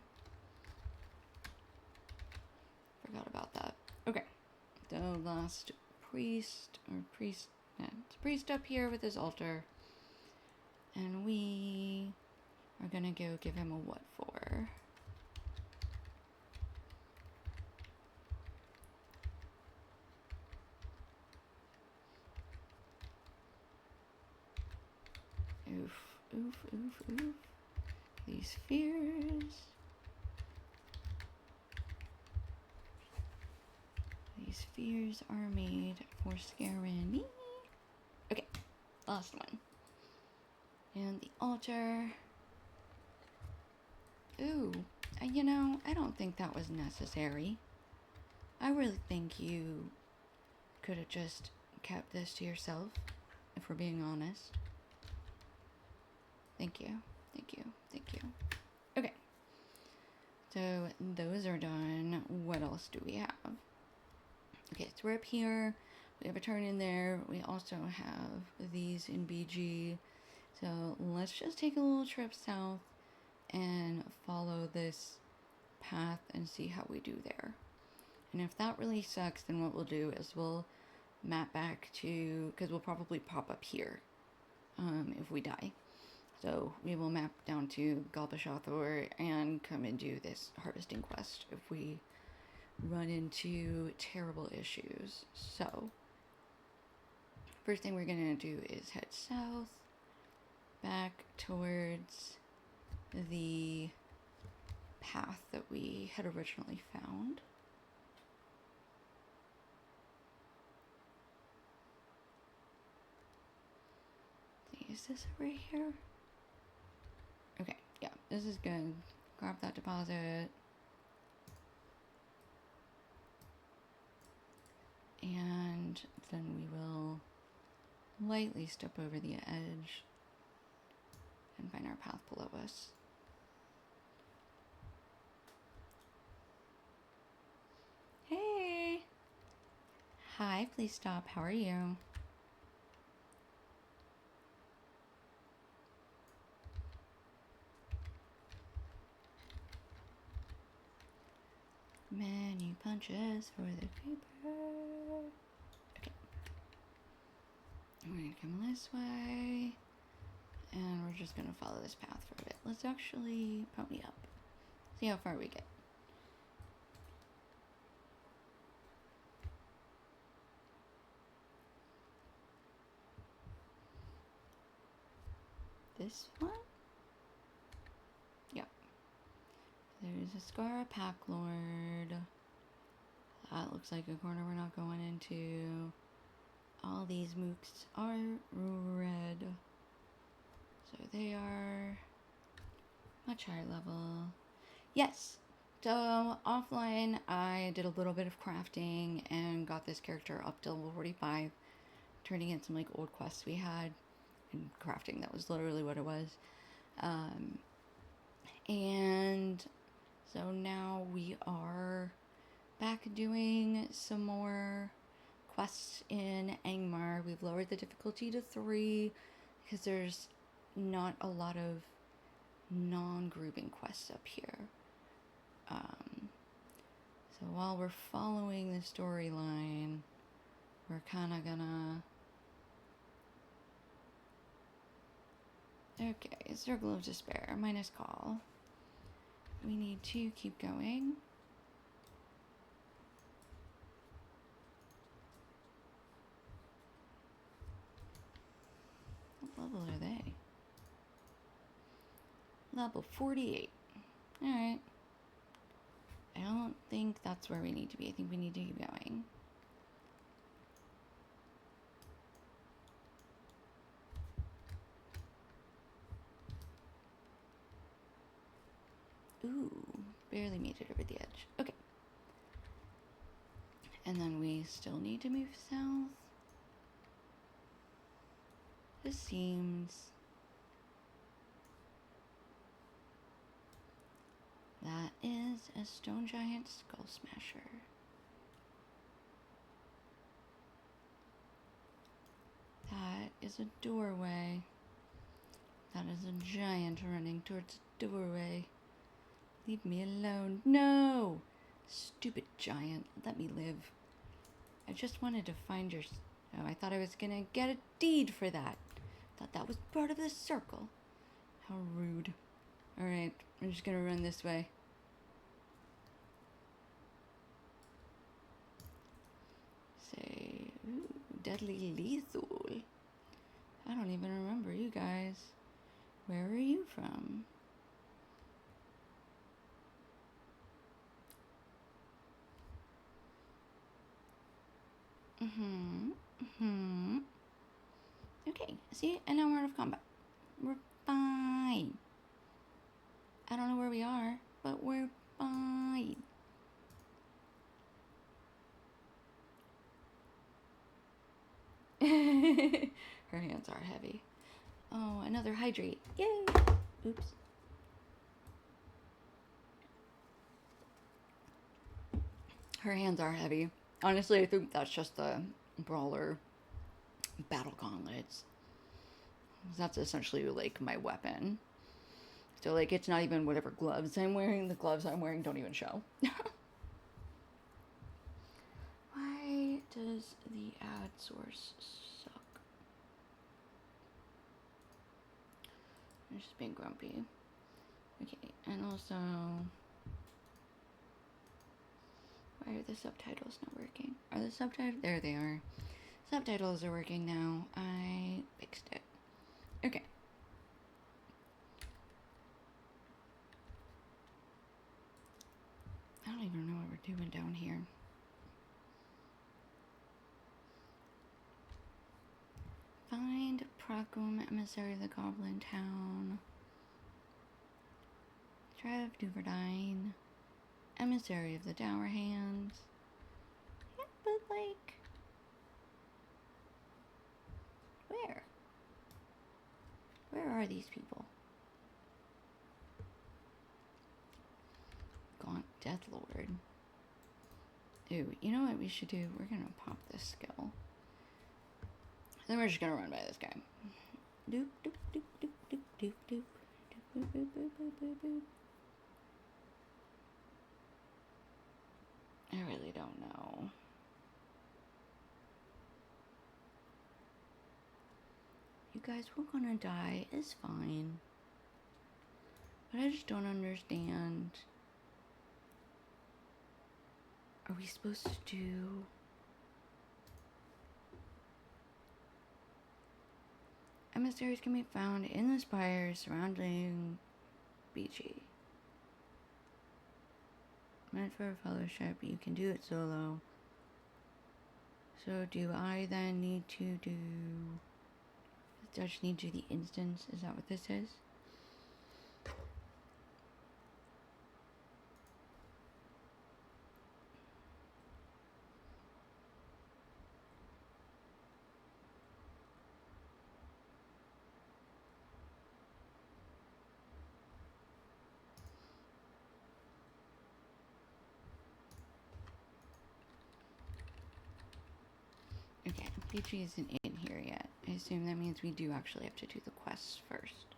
Forgot about that. Okay, the last priest, or priest... Yeah, it's a priest up here with his altar. And we are gonna go give him a what for. Oof. These fears. These fears are made for scaring me. Okay, last one. And the altar. Ooh, you know, I don't think that was necessary. I really think you could have just kept this to yourself, if we're being honest. Thank you. Okay. So those are done. What else do we have? Okay, so we're up here. We have a turn in there. We also have these in BG. So let's just take a little trip south and follow this path and see how we do there. And if that really sucks, then what we'll do is we'll map back to, because we'll probably pop up here if we die. So we will map down to Galbashathor and come and do this harvesting quest if we run into terrible issues. So first thing we're going to do is head south, back towards the path that we had originally found. Is this right here? Okay, yeah, this is good. Grab that deposit. And then we will lightly step over the edge and find our path below us. Hey! Hi, please stop. How are you? Menu punches for the creeper. Okay. We're gonna come this way. And we're just gonna follow this path for a bit. Let's actually pony up. See how far we get. This one? Yep. There's a Scara Pack Lord. That looks like a corner we're not going into. All these mooks are red. So they are much higher level. Yes. So offline I did a little bit of crafting and got this character up to level 45. Turning in some like old quests we had and crafting. That was literally what it was. And so now we are back doing some more quests in Angmar. We've lowered the difficulty to 3 because there's not a lot of non-grouping quests up here. So while we're following the storyline, we're kind of gonna... Okay, Circle of Despair, minus call. We need to keep going. What level are they? Level 48. Alright. I don't think that's where we need to be. I think we need to keep going. Ooh, barely made it over the edge. Okay. And then we still need to move south. This seems... That is a stone giant skull smasher. That is a doorway. That is a giant running towards a doorway. Leave me alone. No! Stupid giant. Let me live. I just wanted to find your... Oh, I thought I was gonna get a deed for that. Thought that was part of the circle. How rude. Alright, I'm just gonna run this way. Say, ooh, deadly lethal. I don't even remember you guys. Where are you from? Okay, see, and now we're out of combat. We're fine. I don't know where we are, but we're fine. Her hands are heavy. Oh, another hydrate. Yay! Oops. Her hands are heavy. Honestly, I think that's just the brawler battle gauntlets. That's essentially like my weapon. So like it's not even whatever gloves I'm wearing. The gloves I'm wearing don't even show. does the ad source suck? I'm just being grumpy. Okay, and also, why are the subtitles not working? Are the subtitles? There they are. Subtitles are working now. I fixed it. Okay. I don't even know what we're doing down here. Find Procum, emissary of the Goblin Town. Trev Duverdine, emissary of the Dour Hands. Yeah, but like, where? Where are these people? Gaunt Deathlord. Ooh, you know what we should do? We're gonna pop this skill. Then we're just gonna run by this guy. Doop, doop, doop, doop, doop, doop, doop. Doop, boop, boop, boop, boop, boop, boop. I really don't know. You guys, we're gonna die. It's fine. But I just don't understand. Are we supposed to do... Emissaries can be found in the spires surrounding BG. Meant for a fellowship, you can do it solo. So do I then need to do... Does I just need to do the instance? Is that what this is? Okay, BG isn't in here yet. I assume that means we do actually have to do the quests first.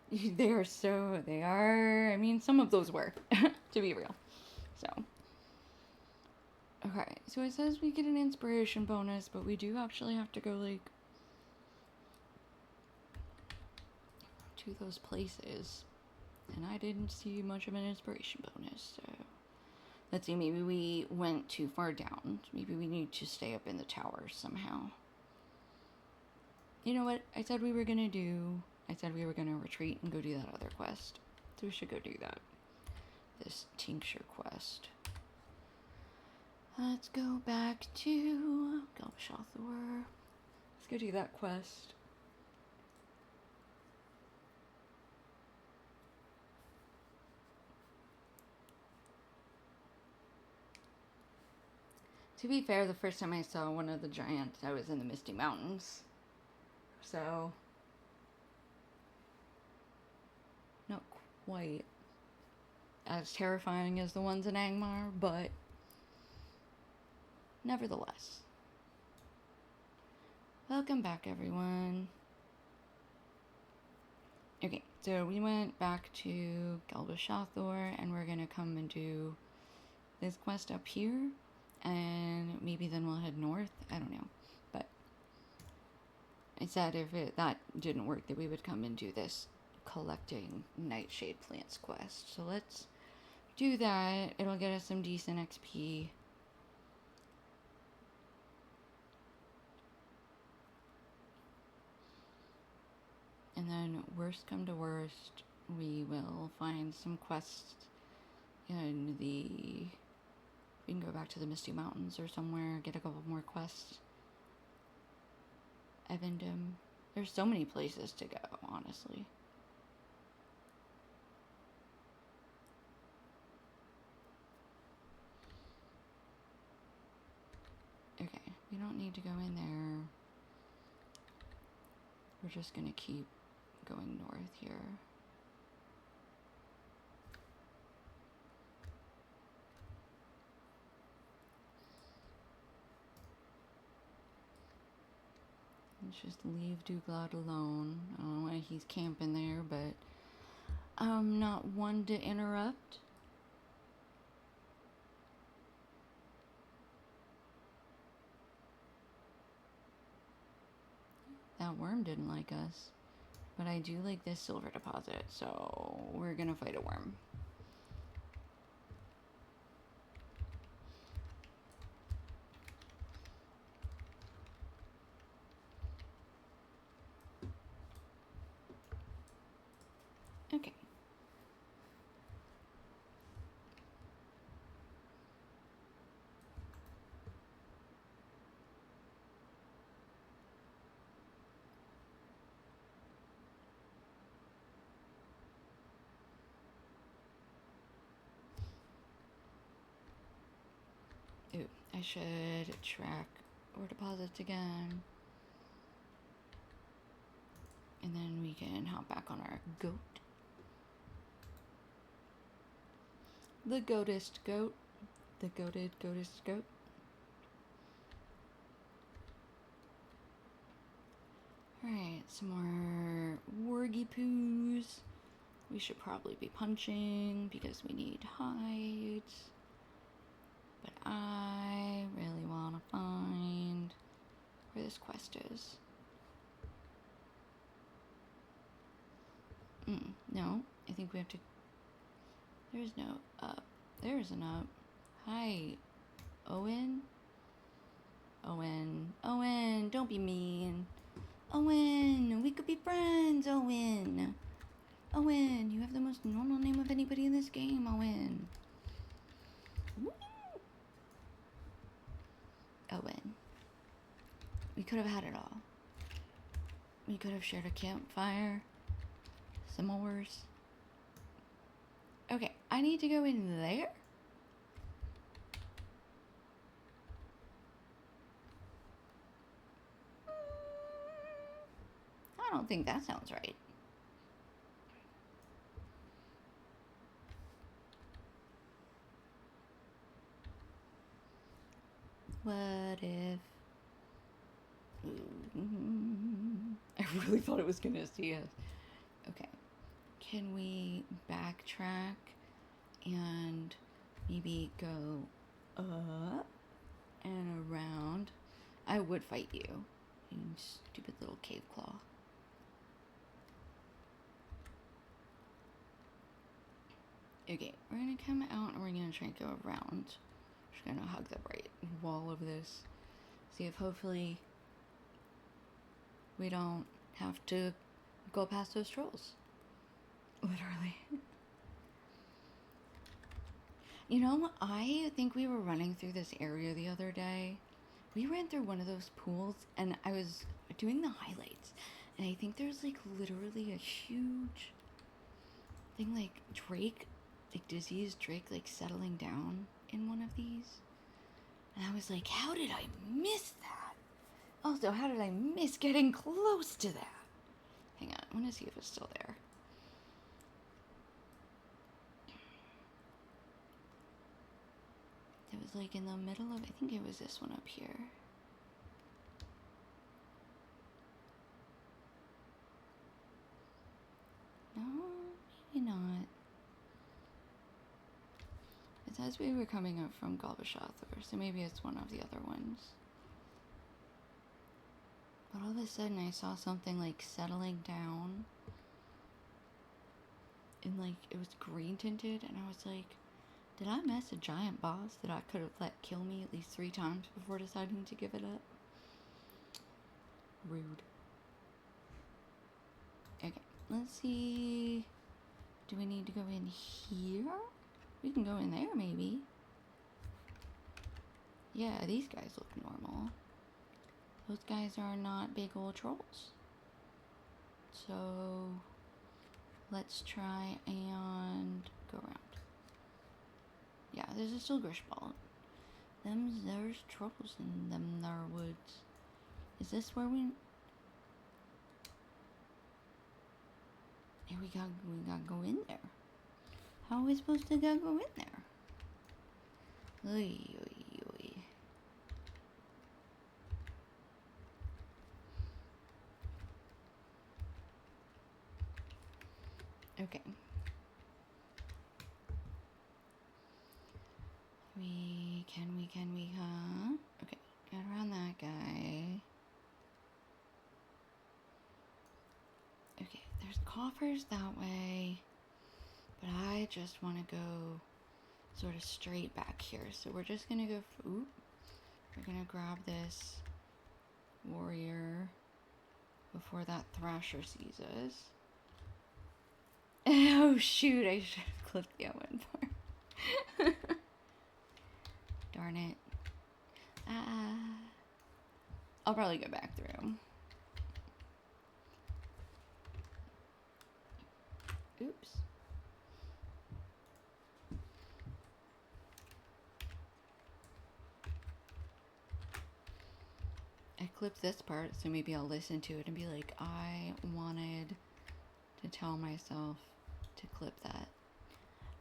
They are, I mean, some of those were, to be real. So. Okay, so it says we get an inspiration bonus, but we do actually have to go, like, to those places. And I didn't see much of an inspiration bonus, so... Let's see, maybe we went too far down. Maybe we need to stay up in the towers somehow. You know what I said we were gonna do? I said we were gonna retreat and go do that other quest. So we should go do that. This tincture quest. Let's go back to Galbashathor. Let's go do that quest. To be fair, the first time I saw one of the giants, I was in the Misty Mountains. So, not quite as terrifying as the ones in Angmar, but nevertheless. Welcome back, everyone. Okay, so we went back to Galbashathor, and we're gonna come and do this quest up here, and maybe then we'll head north. I don't know, but I said if that didn't work, that we would come and do this collecting nightshade plants quest. So let's do that. It'll get us some decent XP. And then, worst come to worst, we will find some quests in the... We can go back to the Misty Mountains or somewhere, get a couple more quests. Evendom. There's so many places to go, honestly. Okay, we don't need to go in there. We're just gonna keep going north here. Let's just leave Douglad alone. I don't know why he's camping there, but I'm not one to interrupt. that worm didn't like us. But I do like this silver deposit, so we're gonna fight a worm. Okay. Ooh, I should track ore deposits again. And then we can hop back on our goat. The goatest goat. The goatest goat. Alright, some more wargy poos. We should probably be punching because we need hides. But I really want to find where this quest is. No, I think we have to... There's no up. There's an up. Hi, Owen? Owen, don't be mean. Owen, we could be friends, Owen. Owen, you have the most normal name of anybody in this game, Owen. Woo. Owen. We could have had it all. We could have shared a campfire. Some s'mores. Okay, I need to go in there. I don't think that sounds right. What if... I really thought it was gonna see us. Okay. Can we backtrack and maybe go up and around? I would fight you, you stupid little cave claw. Okay, we're gonna come out and we're gonna try and go around. Just gonna hug the right wall of this. See if hopefully we don't have to go past those trolls. Literally. You know, I think we were running through this area the other day. We ran through one of those pools and I was doing the highlights. And I think there's like literally a huge thing like Drake, like diseased Drake, like settling down in one of these. And I was like, how did I miss that? Also, how did I miss getting close to that? Hang on, I want to see if it's still there. It was like in the middle of, I think it was this one up here. No, maybe not. It says we were coming up from Galbashathor, so maybe it's one of the other ones. But all of a sudden I saw something like settling down. And like, it was green tinted, and I was like, did I miss a giant boss that I could have let kill me at least 3 times before deciding to give it up? Rude. Okay, let's see. Do we need to go in here? We can go in there, maybe. Yeah, these guys look normal. Those guys are not big old trolls. So, let's try and go around. Yeah, there's a Silgrish ball. There's trolls in them there woods. Is this where we... Yeah, we gotta go in there. How are we supposed to go in there? Oy, oy, oy. Okay. Can we, huh? Okay, get around that guy. coffer's that way, but I just want to go sort of straight back here. So we're just gonna go, we're gonna grab this warrior before that thrasher sees us. Oh shoot, I should have clicked the L1 part. Darn it. I'll probably go back through. Oops. I clipped this part, so maybe I'll listen to it and be like, I wanted to tell myself to clip that.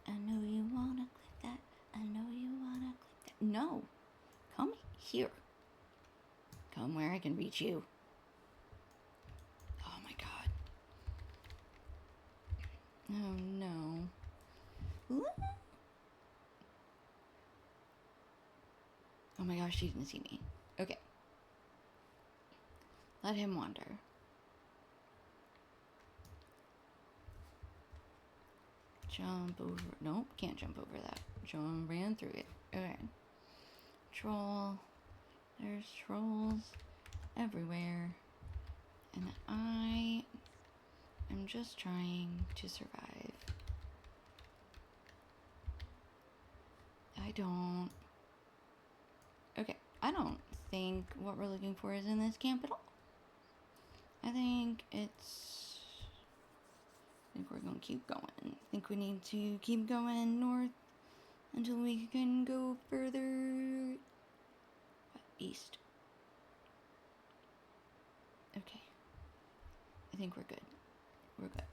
I know you wanna clip that. I know you wanna clip that. No. Come here. Come where I can reach you. Oh my god. Oh no. Oh my gosh, she didn't see me. Okay. Let him wander. Jump over. Nope, can't jump over that. John ran through it. Okay. Troll. There's trolls everywhere. And I am just trying to survive. I don't think what we're looking for is in this camp at all. I think we're gonna keep going. I think we need to keep going north until we can go further east. Okay. I think we're good. We're good.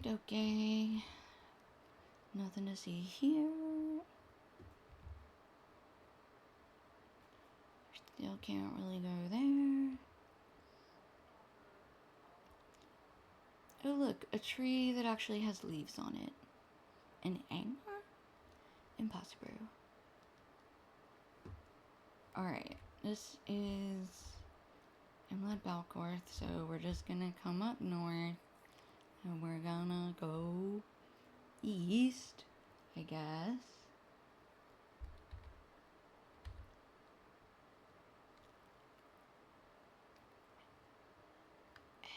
Okay. Nothing to see here. Still can't really go there. Oh look, a tree that actually has leaves on it. An angler? Impossible. Alright, this is Imlad Balcorth, so we're just gonna come up north and we're gonna go east, I guess.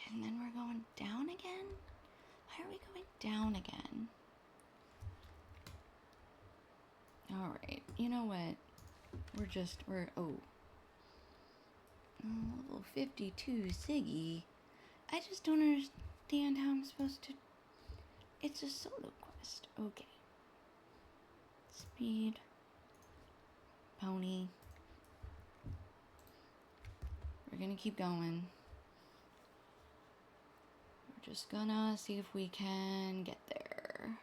And then we're going down again? Why are we going down again? Alright, you know what? Level 52 Siggy. I just don't understand how I'm supposed to. It's a solo quest. Okay. Speed. Pony. We're gonna keep going. We're just gonna see if we can get there.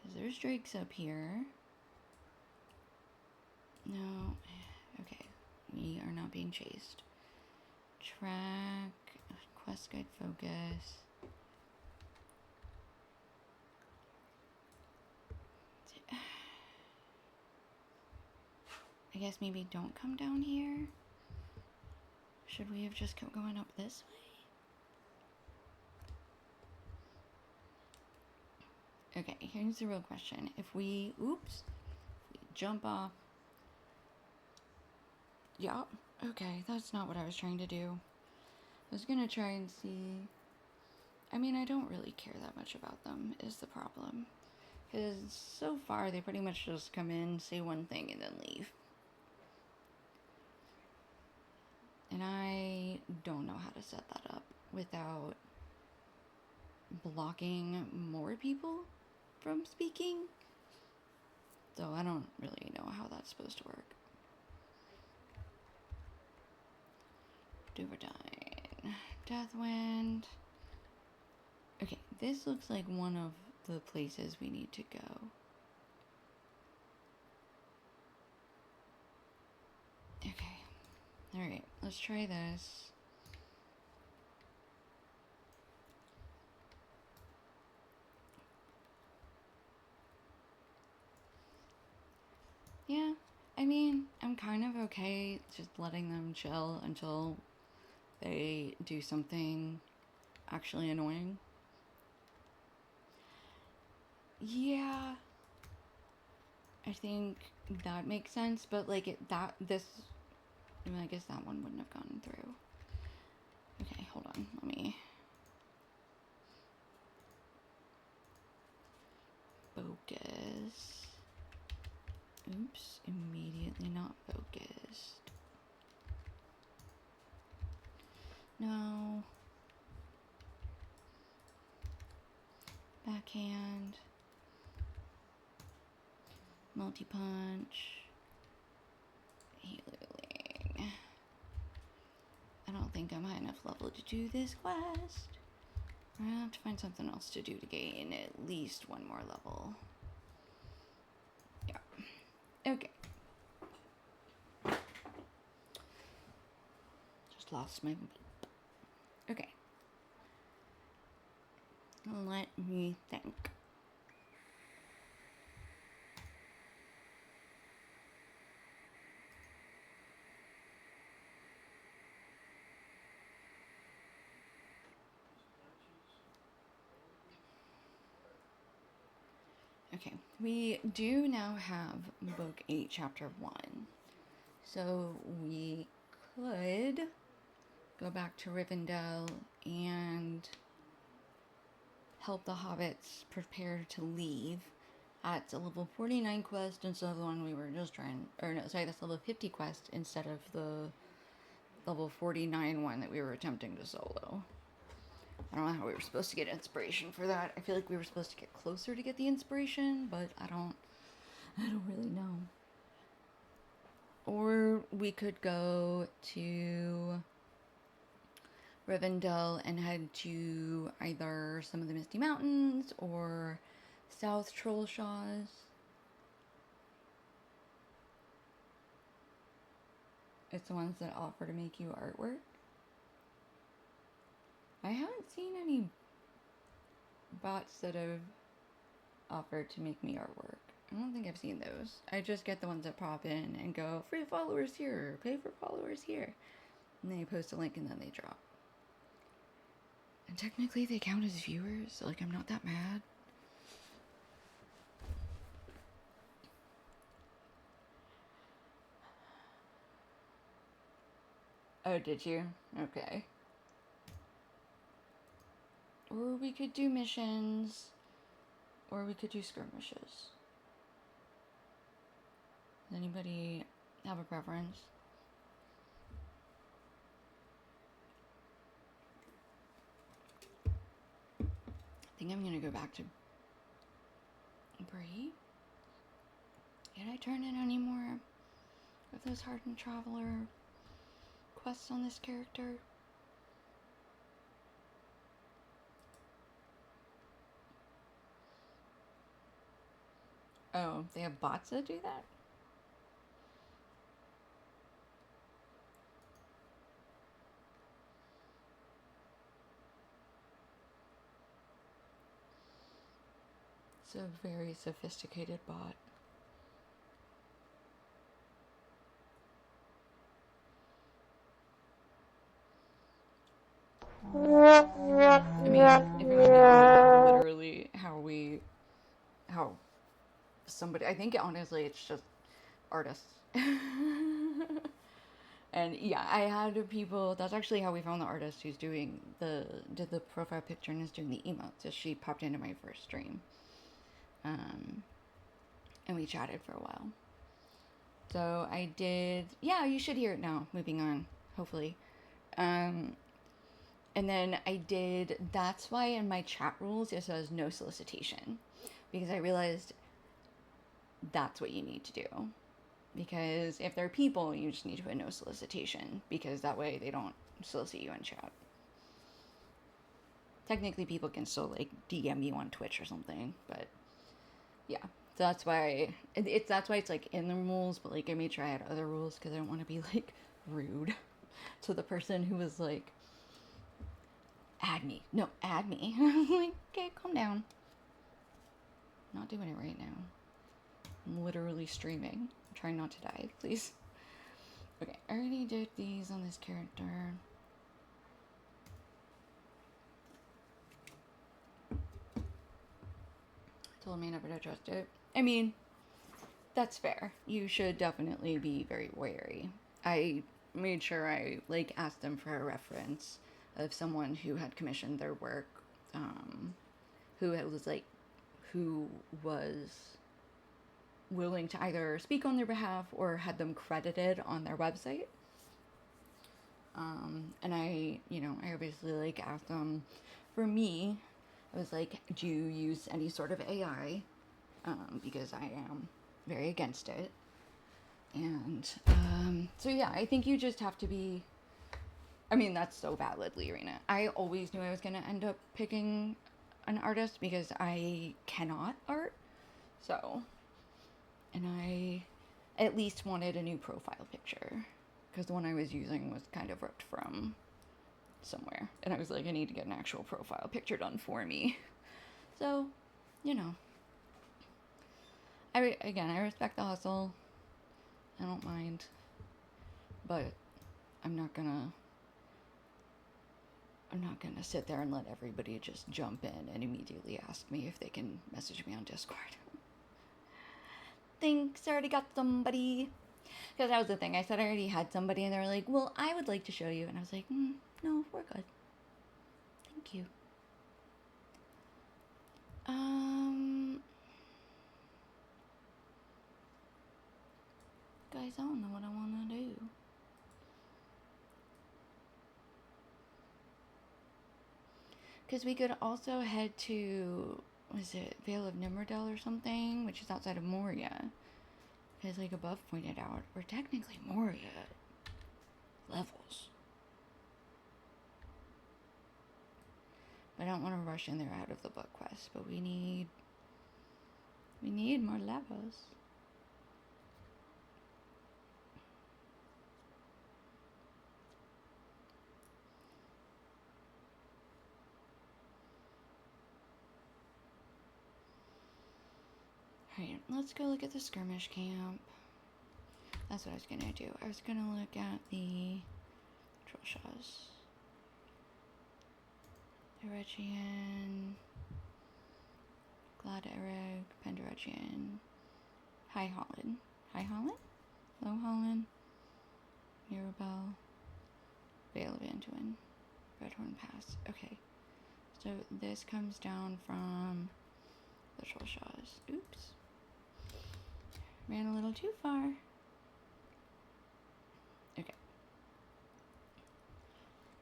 Because there's drakes up here. No. Okay. We are not being chased. Track. Quest guide focus. I guess maybe don't come down here. Should we have just kept going up this way? Okay, here's the real question. If we jump off. Yeah, okay, that's not what I was trying to do. I was gonna try and see. I mean, I don't really care that much about them, is the problem. Because so far, they pretty much just come in, say one thing, and then leave. And I don't know how to set that up without blocking more people from speaking. So I don't really know how that's supposed to work. Duverdine. Deathwind. Okay, this looks like one of the places we need to go. Okay. Alright, let's try this. Yeah, I mean, I'm kind of okay just letting them chill until they do something actually annoying. Yeah, I think that makes sense, but like I mean, I guess that one wouldn't have gone through. Okay, hold on, let me focus. Oops, immediately not focused. No. Backhand. Multi-punch. Healing. I don't think I'm high enough level to do this quest. I have to find something else to do to gain at least one more level. Yeah. Okay. Just lost my... Okay. Let me think. Okay, we do now have Book 8, Chapter 1. So we could go back to Rivendell and help the hobbits prepare to leave. It's a level 49 quest instead of the one we were just trying, or no, sorry, that's level 50 quest instead of the level 49 one that we were attempting to solo. I don't know how we were supposed to get inspiration for that. I feel like we were supposed to get closer to get the inspiration, but I don't really know. Or we could go to Rivendell and head to either some of the Misty Mountains or South Trollshaws. It's the ones that offer to make you artwork. I haven't seen any bots that have offered to make me artwork. I don't think I've seen those. I just get the ones that pop in and go, free followers here, pay for followers here. And they post a link and then they drop. And technically they count as viewers, so like I'm not that mad. Oh, did you? Okay. Or we could do missions, or we could do skirmishes. Does anybody have a preference? I think I'm gonna go back to Bree. Did I turn in any more of those Hardened Traveler quests on this character? Oh, they have bots that do that? It's a very sophisticated bot. I mean, if you want to be honest, that's literally how somebody, I think honestly it's just artists. And yeah, I had people, that's actually how we found the artist who's did the profile picture and is doing the emotes. So she popped into my first stream. And we chatted for a while. So I did, yeah, you should hear it now, moving on, hopefully. And then I did, that's why in my chat rules it says no solicitation. Because I realized that's what you need to do. Because if they're people, you just need to put no solicitation. Because that way they don't solicit you in chat. Technically people can still like DM you on Twitch or something. But yeah. So that's why it's like in the rules. But like I made sure I had other rules. Because I don't want to be like rude to the person who was like, add me. No, add me. I'm like, okay, calm down. Not doing it right now. I'm literally streaming. I'm trying not to die, please. Okay, I already did these on this character. Told me never to trust it. I mean, that's fair. You should definitely be very wary. I made sure I asked them for a reference of someone who had commissioned their work, who was willing to either speak on their behalf or had them credited on their website. And I obviously asked them. For me, I was like, do you use any sort of AI? Because I am very against it. And so yeah, I think you just have to be. I mean, that's so valid, Lorena. I always knew I was going to end up picking an artist because I cannot art. So, and I at least wanted a new profile picture because the one I was using was kind of ripped from somewhere. And I was like, I need to get an actual profile picture done for me. So, I respect the hustle. I don't mind. But I'm not gonna sit there and let everybody just jump in and immediately ask me if they can message me on Discord. Thanks, I already got somebody. Because that was the thing. I said I already had somebody, and they were like, well, I would like to show you. And I was like, no, we're good. Thank you. Guys, I don't know what I want to do. Because we could also head to, was it Vale of Nimrodel or something? Which is outside of Moria. Because above pointed out, we're technically Moria levels. But I don't want to rush in there out of the book quest. But we need more levels. Alright, let's go look at the skirmish camp. That's what I was gonna do. I was gonna look at the Trollshaws. Eregian, Glad Eric, Penderegian, High Holland. High Holland? Low Holland, Mirabelle, Vale of Anduin, Redhorn Pass. Okay. So this comes down from the Trollshaws. Oops. Ran a little too far. Okay.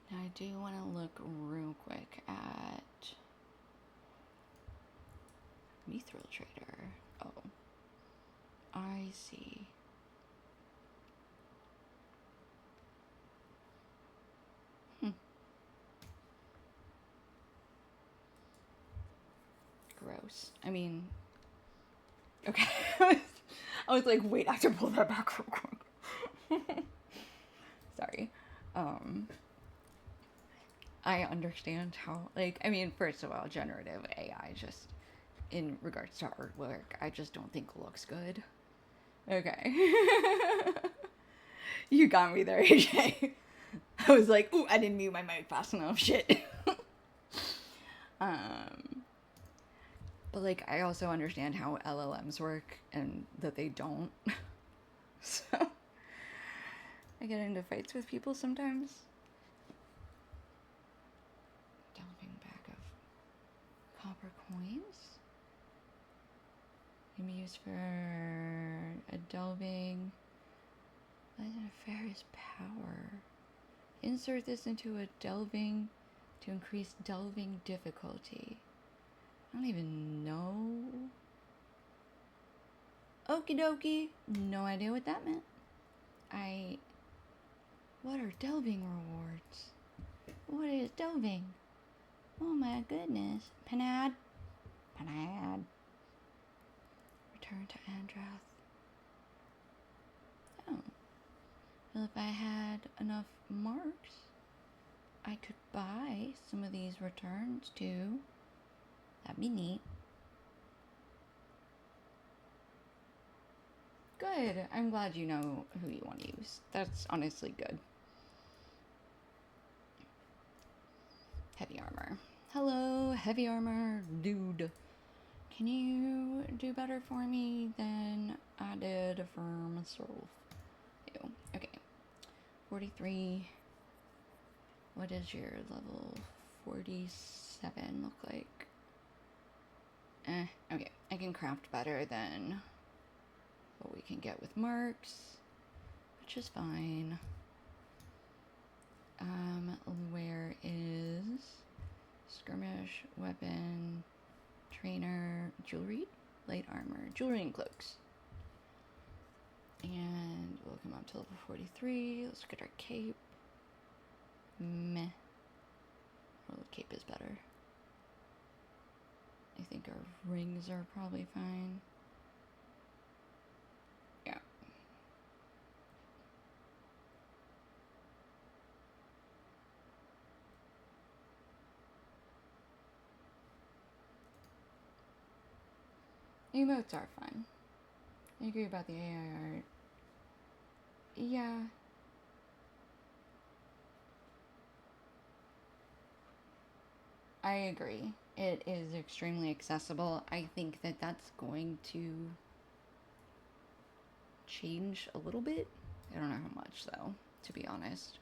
Now I do want to look real quick at Mithril Trader. Oh. I see. Gross. I mean, okay. I was like, wait, I have to pull that back real quick. Sorry. I understand how, first of all, generative AI just, in regards to artwork, I just don't think looks good. Okay. You got me there, AJ. I was like, ooh, I didn't mute my mic fast enough. Shit. But I also understand how LLMs work and that they don't. So I get into fights with people sometimes. Delving back of copper coins. Can be used for a delving. Legend of Ferris power. Insert this into a delving to increase delving difficulty. I don't even know. Okie dokie. No idea what that meant. What are delving rewards? What is delving? Oh my goodness. Panad. Return to Andrath. Oh. Well, if I had enough marks, I could buy some of these returns too. That'd be neat. Good. I'm glad you know who you want to use. That's honestly good. Heavy armor. Hello, heavy armor dude. Can you do better for me than I did for myself? Ew. Okay. 43. What does your level 47 look like? Okay. I can craft better than what we can get with marks, which is fine. Where is skirmish, weapon, trainer, jewelry, light armor, jewelry and cloaks. And we'll come up to level 43. Let's get our cape. Meh. Well, the cape is better. I think our rings are probably fine. Yeah. Emotes are fun. I agree about the AI art. Yeah. I agree. It is extremely accessible. I think that that's going to change a little bit. I don't know how much, though, to be honest.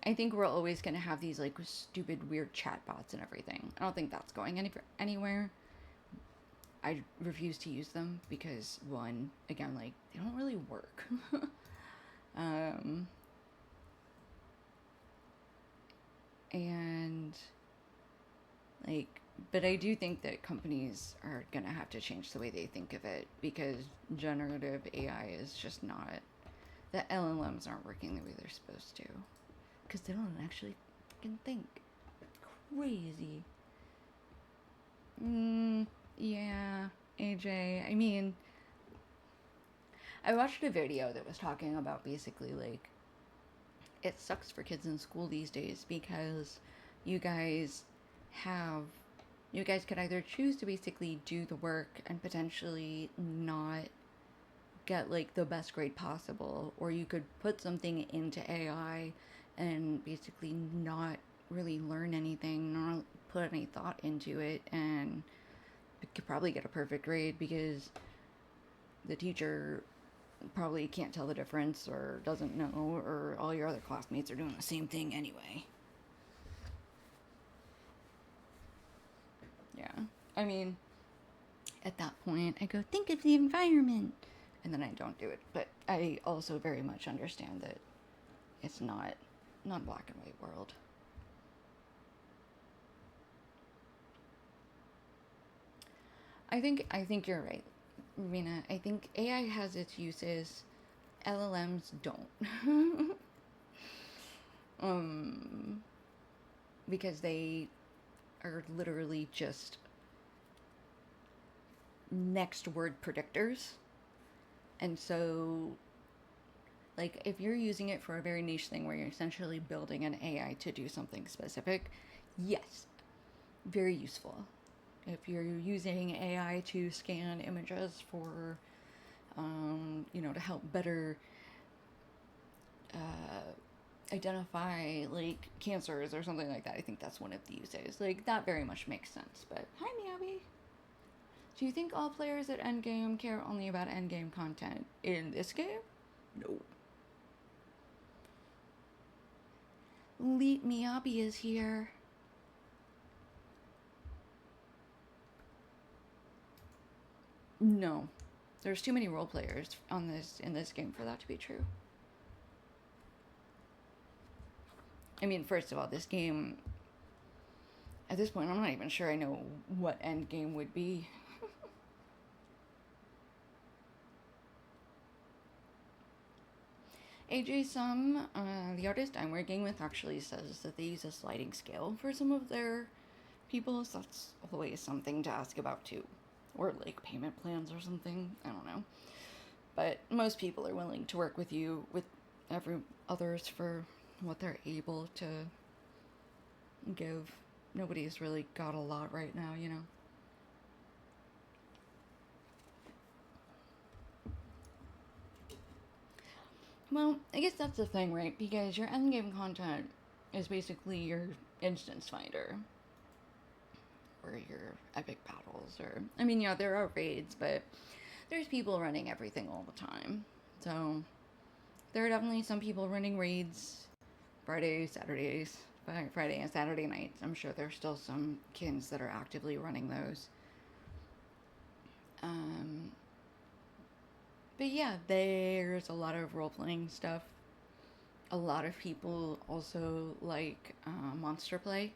I think we're always going to have these, like, stupid, weird chatbots and everything. I don't think that's going anywhere. I refuse to use them because, one, again, like, they don't really work. And, like, but I do think that companies are going to have to change the way they think of it because generative AI is just not, the LLMs aren't working the way they're supposed to because they don't actually fucking think. Crazy. Yeah, AJ. I mean, I watched a video that was talking about basically like it sucks for kids in school these days because you guys could either choose to basically do the work and potentially not get like the best grade possible, or you could put something into AI and basically not really learn anything, not put any thought into it, and you could probably get a perfect grade because the teacher probably can't tell the difference or doesn't know, or all your other classmates are doing the same thing anyway. Yeah. I mean, at that point, I go, think of the environment. And then I don't do it. But I also very much understand that it's not black and white world. I think you're right, Rena. I think AI has its uses. LLMs don't. Because they are literally just next word predictors. And so, like, if you're using it for a very niche thing where you're essentially building an AI to do something specific, yes, very useful. If you're using AI to scan images for, to help better identify, like, cancers or something like that, I think that's one of the uses. Like, that very much makes sense. But, hi, Miyabi. Do you think all players at Endgame care only about Endgame content? In this game? No. Leet Miyabi is here. No. There's too many role players in this game for that to be true. I mean, first of all, this game, at this point, I'm not even sure I know what Endgame would be. AJ Sum, the artist I'm working with, actually says that they use a sliding scale for some of their people, so that's always something to ask about too. Or like payment plans or something, I don't know. But most people are willing to work with you, with others for what they're able to give. Nobody's really got a lot right now, you know. Well, I guess that's the thing, right? Because your endgame content is basically your instance finder or your epic battles, or I mean, yeah, there are raids, but there's people running everything all the time. So there are definitely some people running raids Fridays, Saturdays, Friday and Saturday nights. I'm sure there's still some kins that are actively running those. Um, but yeah, there's a lot of role playing stuff. A lot of people also like monster play.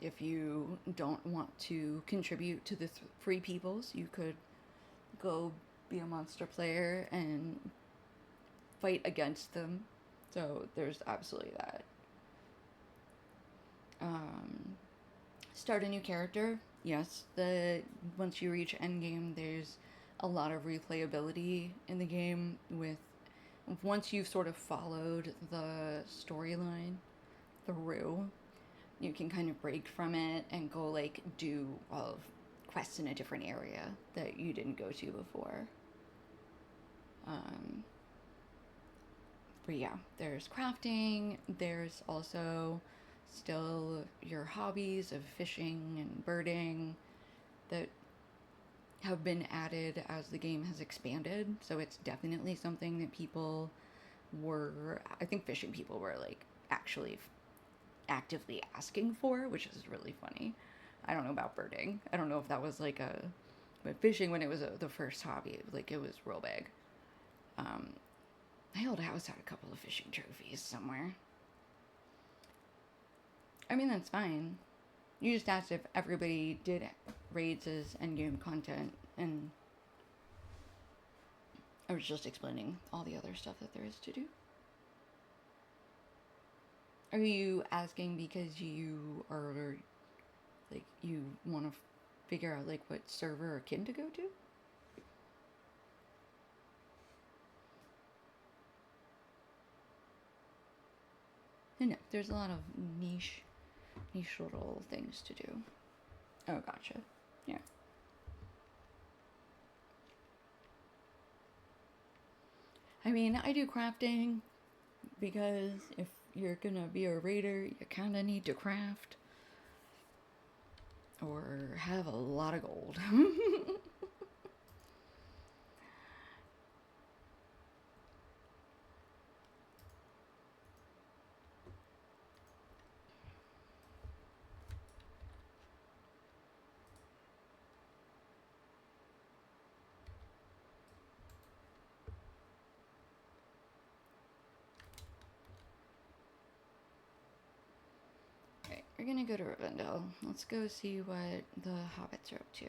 If you don't want to contribute to the free peoples, you could go be a monster player and fight against them. So there's absolutely that. Um, Start a new character. Yes, the once you reach endgame, there's a lot of replayability in the game. With once you've sort of followed the storyline through, you can kind of break from it and go like do all of quests in a different area that you didn't go to before. Um, but yeah, there's crafting. There's also still your hobbies of fishing and birding that have been added as the game has expanded. So it's definitely something that people were, I think fishing people were like actually actively asking for, which is really funny. I don't know about birding. I don't know if that was like a, but fishing when it was the first hobby, like it was real big. Um, my old house had a couple of fishing trophies somewhere. I mean, that's fine. You just asked if everybody did raids as endgame content, and I was just explaining all the other stuff that there is to do. Are you asking because you are like you want to figure out like what server or kin to go to? No, there's a lot of niche little things to do. Oh, gotcha. Yeah. I mean, I do crafting because if you're gonna be a raider, you kind of need to craft or have a lot of gold. Right, we're gonna go to Rivendell. Let's go see what the hobbits are up to.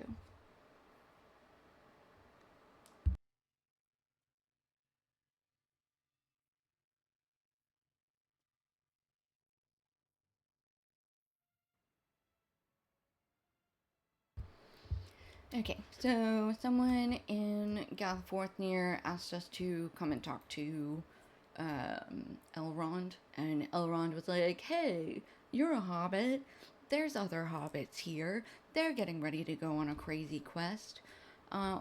Okay, so someone in Galforthnier asked us to come and talk to Elrond, and Elrond was like, "Hey, you're a hobbit. There's other hobbits here. They're getting ready to go on a crazy quest.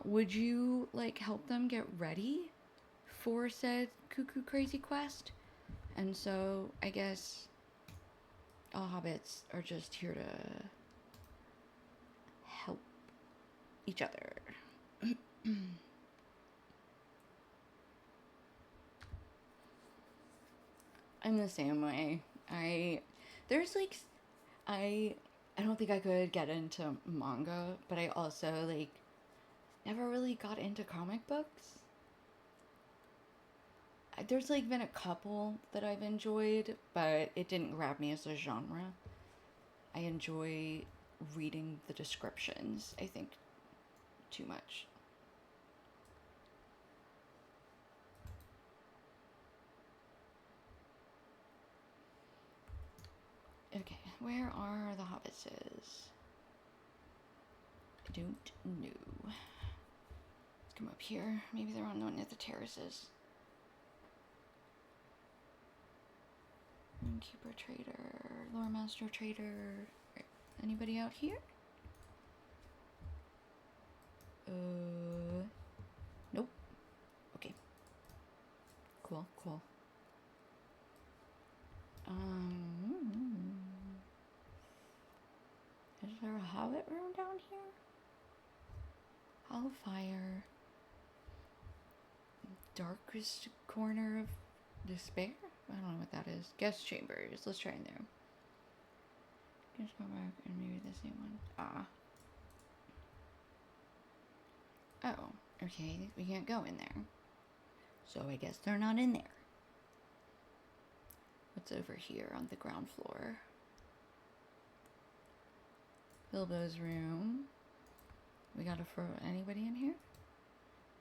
Would you like help them get ready for said cuckoo crazy quest?" And so I guess all hobbits are just here to help each other. I'm the same way. I there's like I I don't think I could get into manga, but I also like never really got into comic books. There's like been a couple that I've enjoyed, but it didn't grab me as a genre. I enjoy reading the descriptions, I think, too much. Okay, where are the hobbitses? I don't know. Let's come up here. Maybe they're on one of the terraces. Keeper trader, lore master trader. Anybody out here? Nope. Okay. Cool. cool. Is there a hobbit room down here? Hollow fire. Darkest corner of despair? I don't know what that is. Guest chambers. Let's try in there. Let's go back and maybe the same one. Oh, okay. We can't go in there. So I guess they're not in there. What's over here on the ground floor? Bilbo's room. We got anybody in here?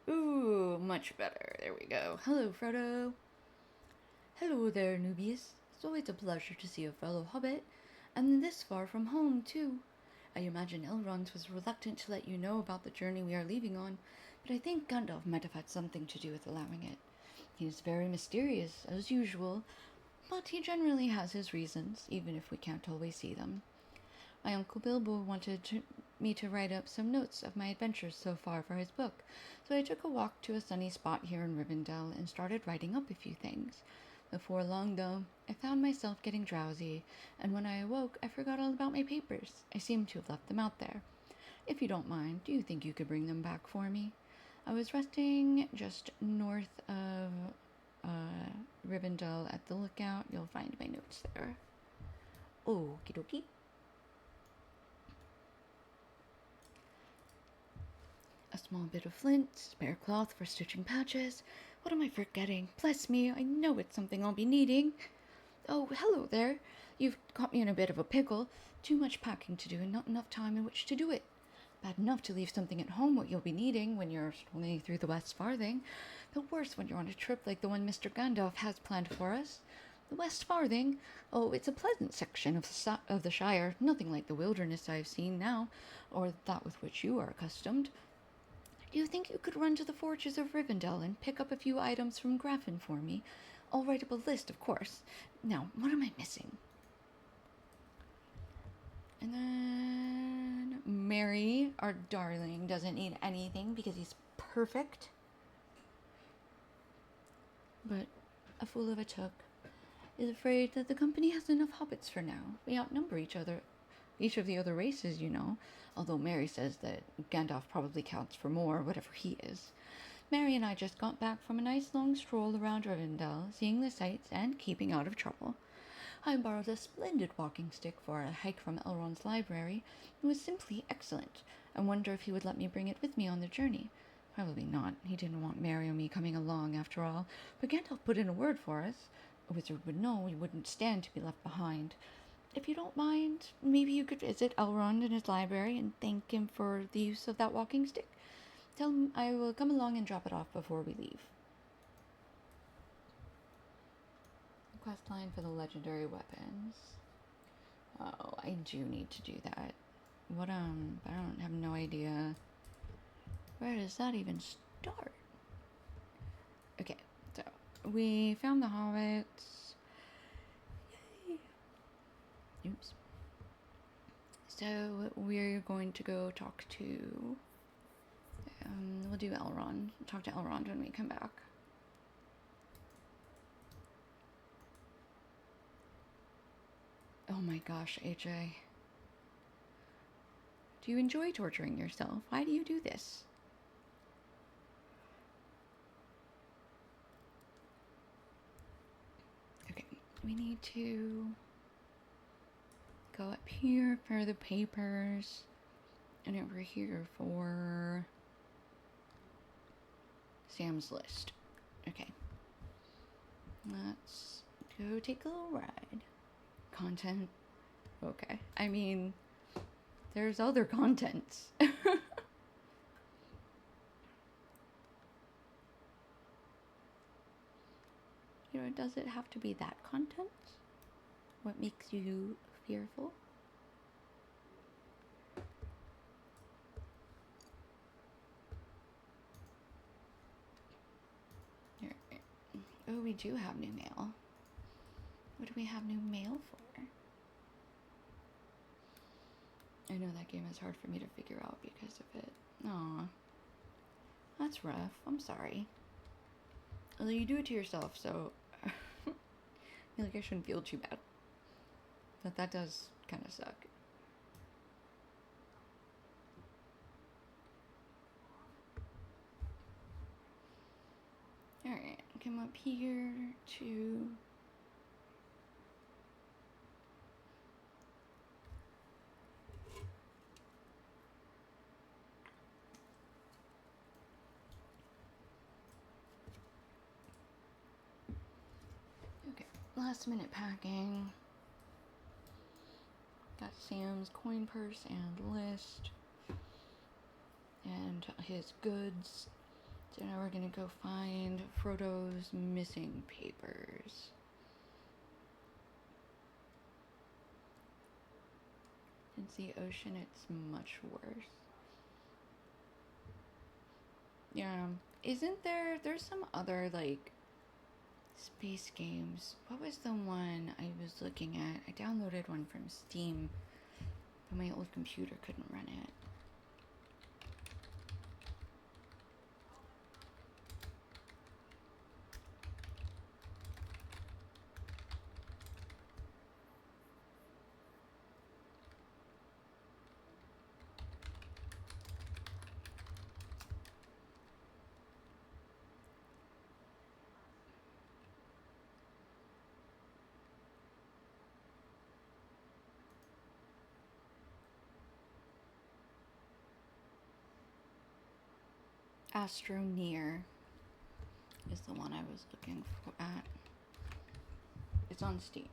Ooh, much better. There we go. Hello, Frodo. Hello there, newbies. It's always a pleasure to see a fellow hobbit, and this far from home, too. I imagine Elrond was reluctant to let you know about the journey we are leaving on, but I think Gandalf might have had something to do with allowing it. He is very mysterious, as usual, but he generally has his reasons, even if we can't always see them. My Uncle Bilbo wanted me to write up some notes of my adventures so far for his book, so I took a walk to a sunny spot here in Rivendell and started writing up a few things. Before long, though, I found myself getting drowsy, and when I awoke, I forgot all about my papers. I seem to have left them out there. If you don't mind, do you think you could bring them back for me? I was resting just north of Rivendell at the lookout. You'll find my notes there. Okie dokie. A small bit of flint, spare cloth for stitching patches. What am I forgetting? Bless me, I know it's something I'll be needing. Oh, hello there. You've caught me in a bit of a pickle. Too much packing to do and not enough time in which to do it. Bad enough to leave something at home what you'll be needing when you're strolling through the West Farthing. The worse when you're on a trip like the one Mr. Gandalf has planned for us. The West Farthing? Oh, it's a pleasant section of the Shire, nothing like the wilderness I've seen now, or that with which you are accustomed. Do you think you could run to the forges of Rivendell and pick up a few items from Graffin for me? I'll write up a list, of course. Now, what am I missing? And then Merry, our darling, doesn't need anything because he's perfect. But a fool of a took is afraid that the company has enough hobbits for now. We outnumber each of the other races, you know, although Merry says that Gandalf probably counts for more, whatever he is. Merry and I just got back from a nice long stroll around Rivendell, seeing the sights and keeping out of trouble. I borrowed a splendid walking stick for a hike from Elrond's library. It was simply excellent. I wonder if he would let me bring it with me on the journey. Probably not. He didn't want Merry or me coming along, after all, but Gandalf put in a word for us. A wizard would know we wouldn't stand to be left behind. If you don't mind, maybe you could visit Elrond in his library and thank him for the use of that walking stick. Tell him I will come along and drop it off before we leave. Quest line for the legendary weapons. Oh, I do need to do that. What, I don't have no idea. Where does that even start? Okay, so we found the hobbits. Yay! Oops. So we're going to go talk to, we'll do Elrond. Talk to Elrond when we come back. Oh my gosh, AJ. Do you enjoy torturing yourself? Why do you do this? Okay, we need to go up here for the papers and over here for Sam's list. Okay. Let's go take a little ride. Content. Okay. I mean, there's other contents. You know, does it have to be that content? What makes you fearful? Here. Oh, we do have new mail. What do we have new mail for? I know that game is hard for me to figure out because of it. Aw. That's rough. I'm sorry. Although you do it to yourself, so I feel like I shouldn't feel too bad. But that does kind of suck. Alright, come up here to... Okay, last minute packing. Got Sam's coin purse and list. And his goods. So now we're gonna go find Frodo's missing papers. It's the ocean, it's much worse. Yeah. Isn't there's some other, like, space games. What was the one I was looking at? I downloaded one from Steam, but my old computer couldn't run it. Astroneer is the one I was looking at. It's on Steam.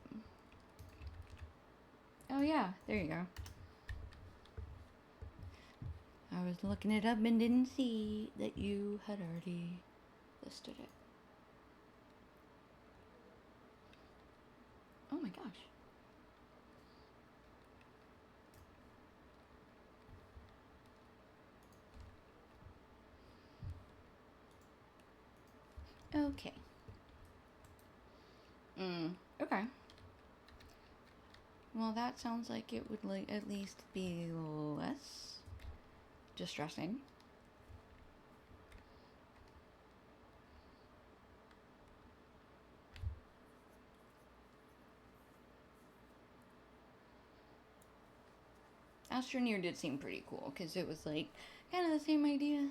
Oh yeah, there you go. I was looking it up and didn't see that you had already listed it. Oh my gosh. Okay. Okay. Well, that sounds like it would like at least be less distressing. Astroneer did seem pretty cool because it was like kind of the same idea.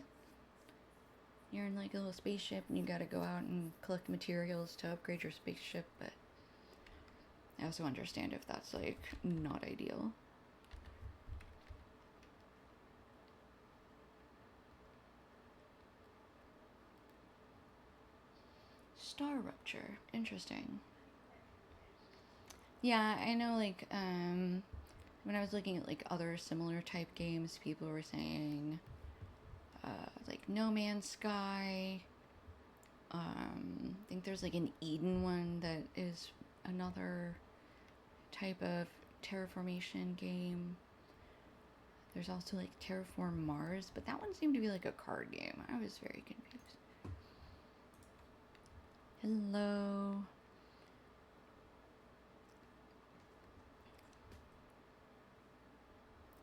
You're in like a little spaceship and you gotta go out and collect materials to upgrade your spaceship, but I also understand if that's like not ideal. Star Rupture. Interesting. Yeah, I know like when I was looking at like other similar type games, people were saying like No Man's Sky. I think there's like an Eden one that is another type of terraformation game. There's also like Terraform Mars, but that one seemed to be like a card game. I was very confused. Hello.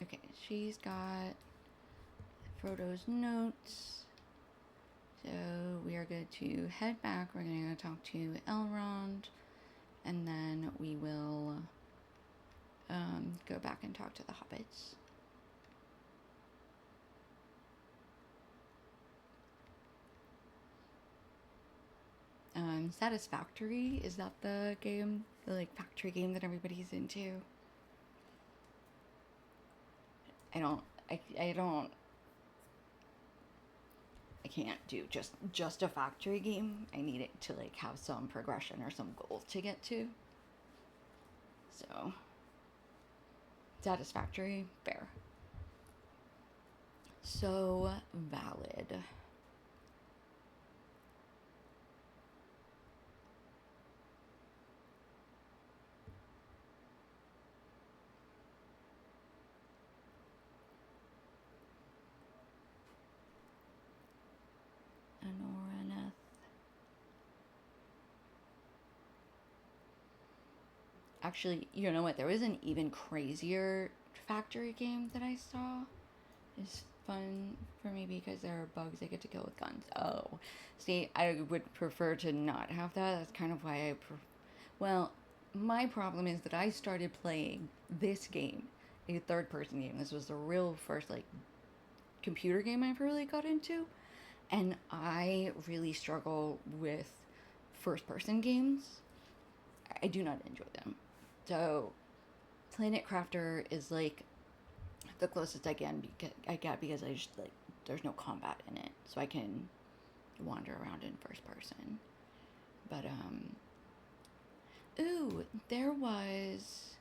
Okay, she's got Frodo's notes. So we are going to head back. We're going to talk to Elrond, and then we will go back and talk to the hobbits. Satisfactory, is that the game? The like factory game that everybody's into? I can't do just a factory game. I need it to like have some progression or some goal to get to. So Satisfactory, fair. So valid. Anoraneth. Actually, you know what? There was an even crazier factory game that I saw. Is fun for me because there are bugs I get to kill with guns. Oh, see, I would prefer to not have that. That's kind of why well, my problem is that I started playing this game, a third person game. This was the real first, like, computer game I ever really got into. And I really struggle with first person games. I do not enjoy them. So, Planet Crafter is like the closest I get because I just like there's no combat in it, so I can wander around in first person. But ooh, there was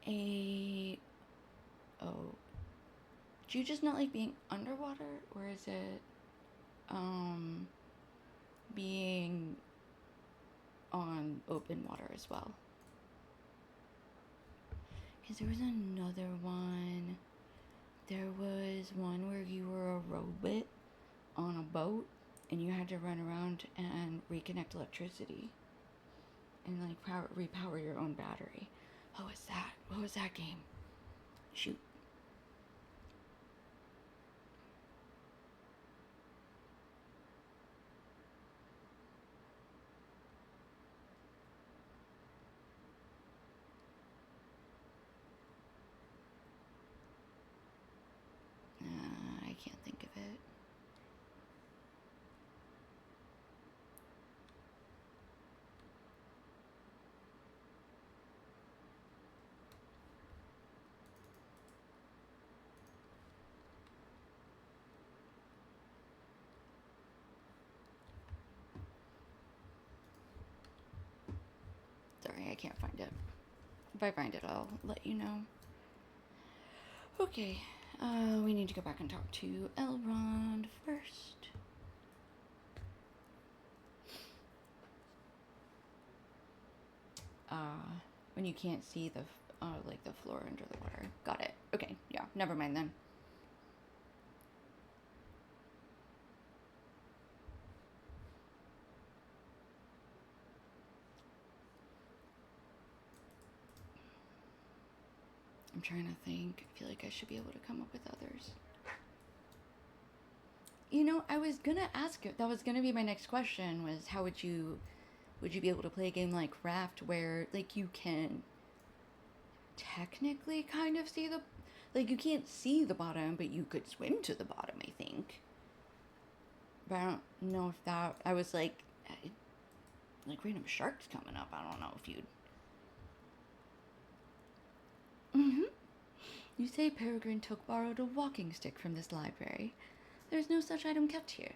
a oh, do you just not like being underwater, or is it being on open water as well? Because there was another one. There was one where you were a robot on a boat and you had to run around and reconnect electricity and like repower your own battery. What was that? What was that game? Shoot. I can't think of it. Sorry, I can't find it. If I find it, I'll let you know. Okay, we need to go back and talk to Elrond first. When you can't see the, like the floor under the water. Got it. Okay, yeah, never mind then. I'm trying to think. I feel like I should be able to come up with others. You know, I was gonna ask it. That was gonna be my next question. Was how would you be able to play a game like Raft where like you can technically kind of see the, like you can't see the bottom, but you could swim to the bottom. I think. But I don't know if that. I was like random sharks coming up. I don't know if you'd. Mm-hmm. You say Peregrine took borrowed a walking stick from this library. There is no such item kept here.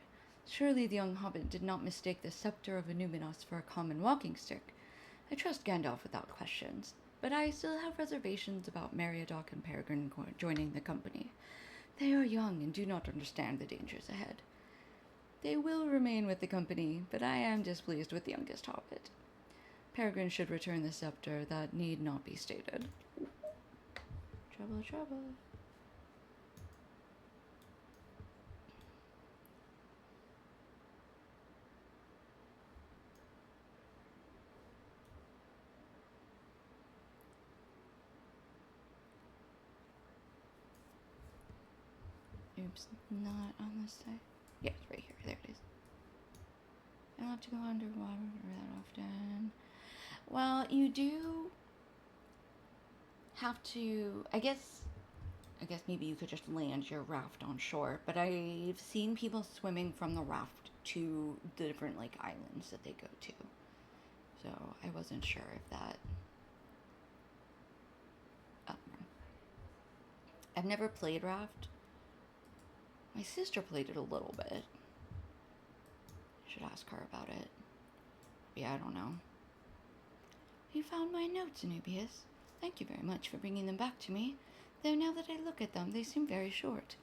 Surely the young hobbit did not mistake the scepter of Anubis for a common walking stick. I trust Gandalf without questions, but I still have reservations about Meriadoc and Peregrine joining the company. They are young and do not understand the dangers ahead. They will remain with the company, but I am displeased with the youngest hobbit. Peregrine should return the scepter, that need not be stated. Trouble, trouble. Oops, not on this side. Yes, right here. There it is. I don't have to go underwater that often. Well, you do have to. I guess maybe you could just land your raft on shore. But I've seen people swimming from the raft to the different like islands that they go to. So I wasn't sure if that. I've never played raft. My sister played it a little bit. I should ask her about it. Yeah, I don't know. You found my notes, Anubius. Thank you very much for bringing them back to me. Though now that I look at them, they seem very short.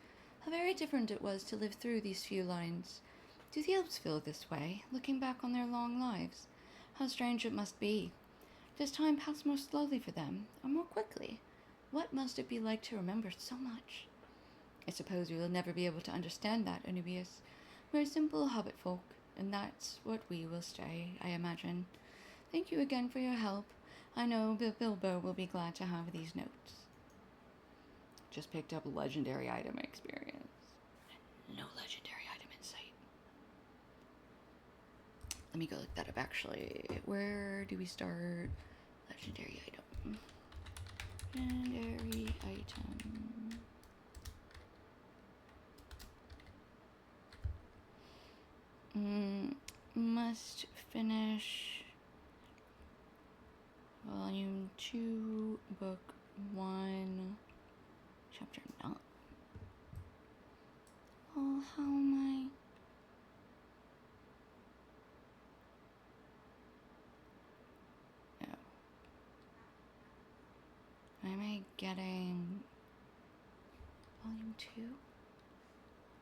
How very different it was to live through these few lines. Do the elves feel this way, looking back on their long lives? How strange it must be. Does time pass more slowly for them, or more quickly? What must it be like to remember so much? I suppose we will never be able to understand that, Anubius. We're simple hobbit folk, and that's what we will stay, I imagine. Thank you again for your help. I know Bilbo will be glad to have these notes. Just picked up legendary item experience. Let me go look that up actually. Where do we start? Legendary item. Legendary item. Must finish Volume 2, Book 1, Chapter 9. Oh, how am I? Oh. Am I getting Volume 2?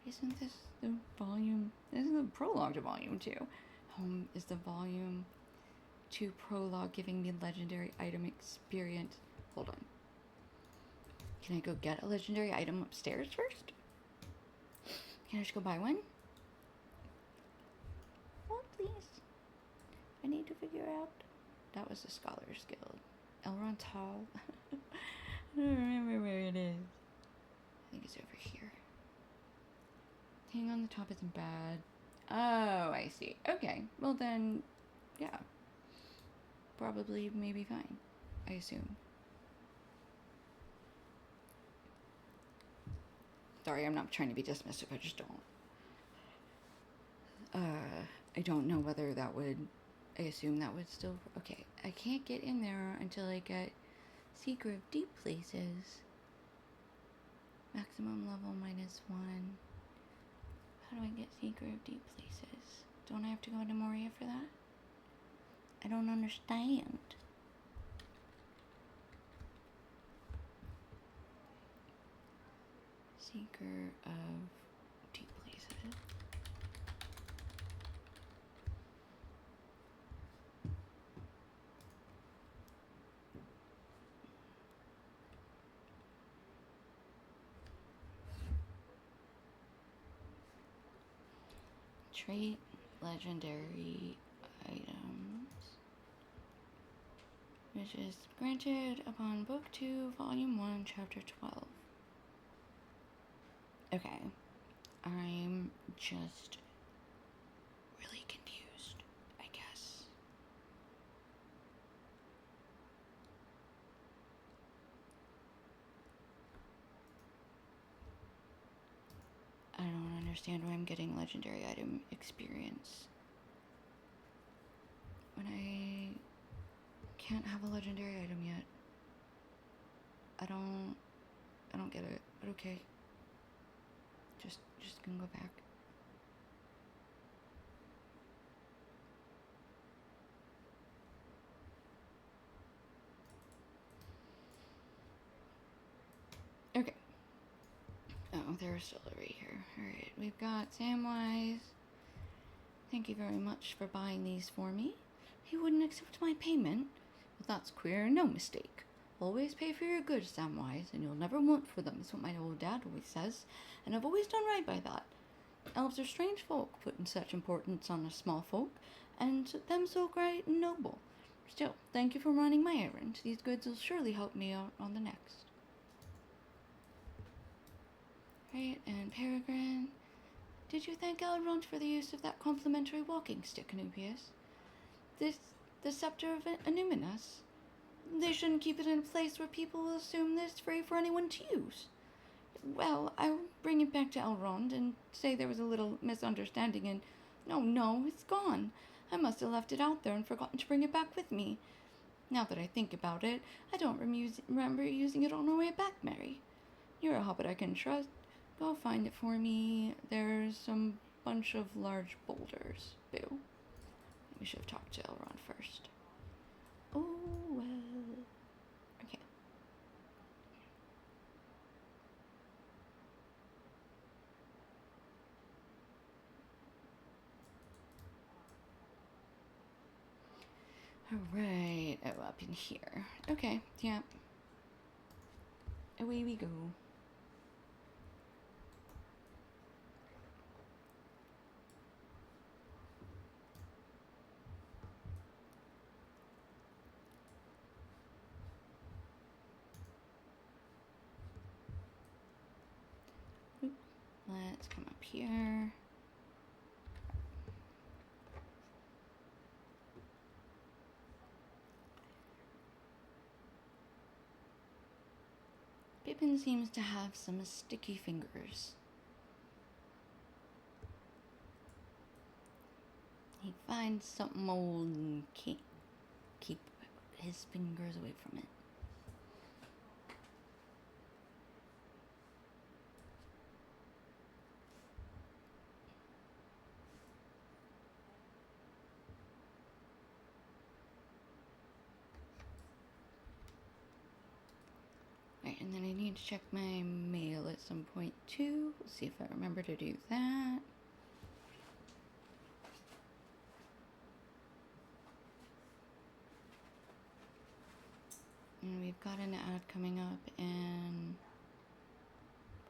Isn't this the volume? This is the prologue to Volume 2. Home is the Volume 2 prologue giving me legendary item experience. Hold on. Can I go get a legendary item upstairs first? Can I just go buy one? Oh, please. I need to figure out. That was the Scholars Guild. Elrond's Hall. I don't remember where it is. I think it's over here. Hanging on the top isn't bad. Oh, I see. Okay. Well then, yeah. Probably maybe fine. I assume. Sorry, I'm not trying to be dismissive. I just don't. I don't know whether that would... I assume that would still... Okay, I can't get in there until I get Seeker of Deep Places. Maximum level -1. How do I get Seeker of Deep Places? Don't I have to go to Moria for that? I don't understand. Seeker of Deep Places. Trait legendary items, which is granted upon Book 2, Volume 1, Chapter 12. Okay, I'm just really confused, I guess. I don't understand why I'm getting legendary item experience when I can't have a legendary item yet. I don't get it, but okay. Just gonna go back. Okay. Oh, they're still over here. Alright, we've got Samwise. Thank you very much for buying these for me. He wouldn't accept my payment. Well, that's queer, no mistake. Always pay for your goods, Samwise, and you'll never want for them, is what my old dad always says, and I've always done right by that. Elves are strange folk, putting such importance on a small folk, and them so great and noble. Still, thank you for running my errand. These goods will surely help me out on the next. Right, and Peregrine. Did you thank Elrond for the use of that complimentary walking stick, Anubius? The scepter of Annuminas? They shouldn't keep it in a place where people will assume that it's free for anyone to use. Well, I'll bring it back to Elrond and say there was a little misunderstanding and... No, it's gone. I must have left it out there and forgotten to bring it back with me. Now that I think about it, I don't remember using it on our way back, Mary. You're a hobbit I can trust. Go find it for me. There's some bunch of large boulders. Boo. We should have talked to Elrond first. Oh, well. Okay. Alright. Oh, up in here. Okay, yeah. Away we go. Let's come up here. Pippin seems to have some sticky fingers. He finds something old and can't keep his fingers away from it. Right, and then I need to check my mail at some point too. We'll see if I remember to do that. And we've got an ad coming up in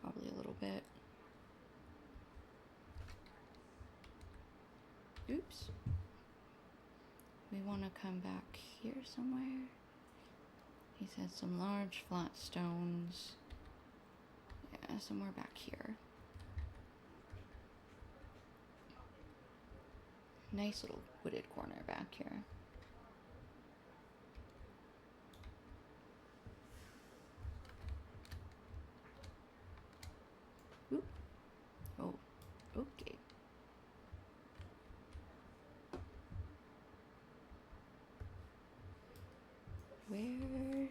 probably a little bit. Oops. We want to come back here somewhere. He said some large flat stones. Yeah, somewhere back here. Nice little wooded corner back here. Oop. Oh, okay. Where?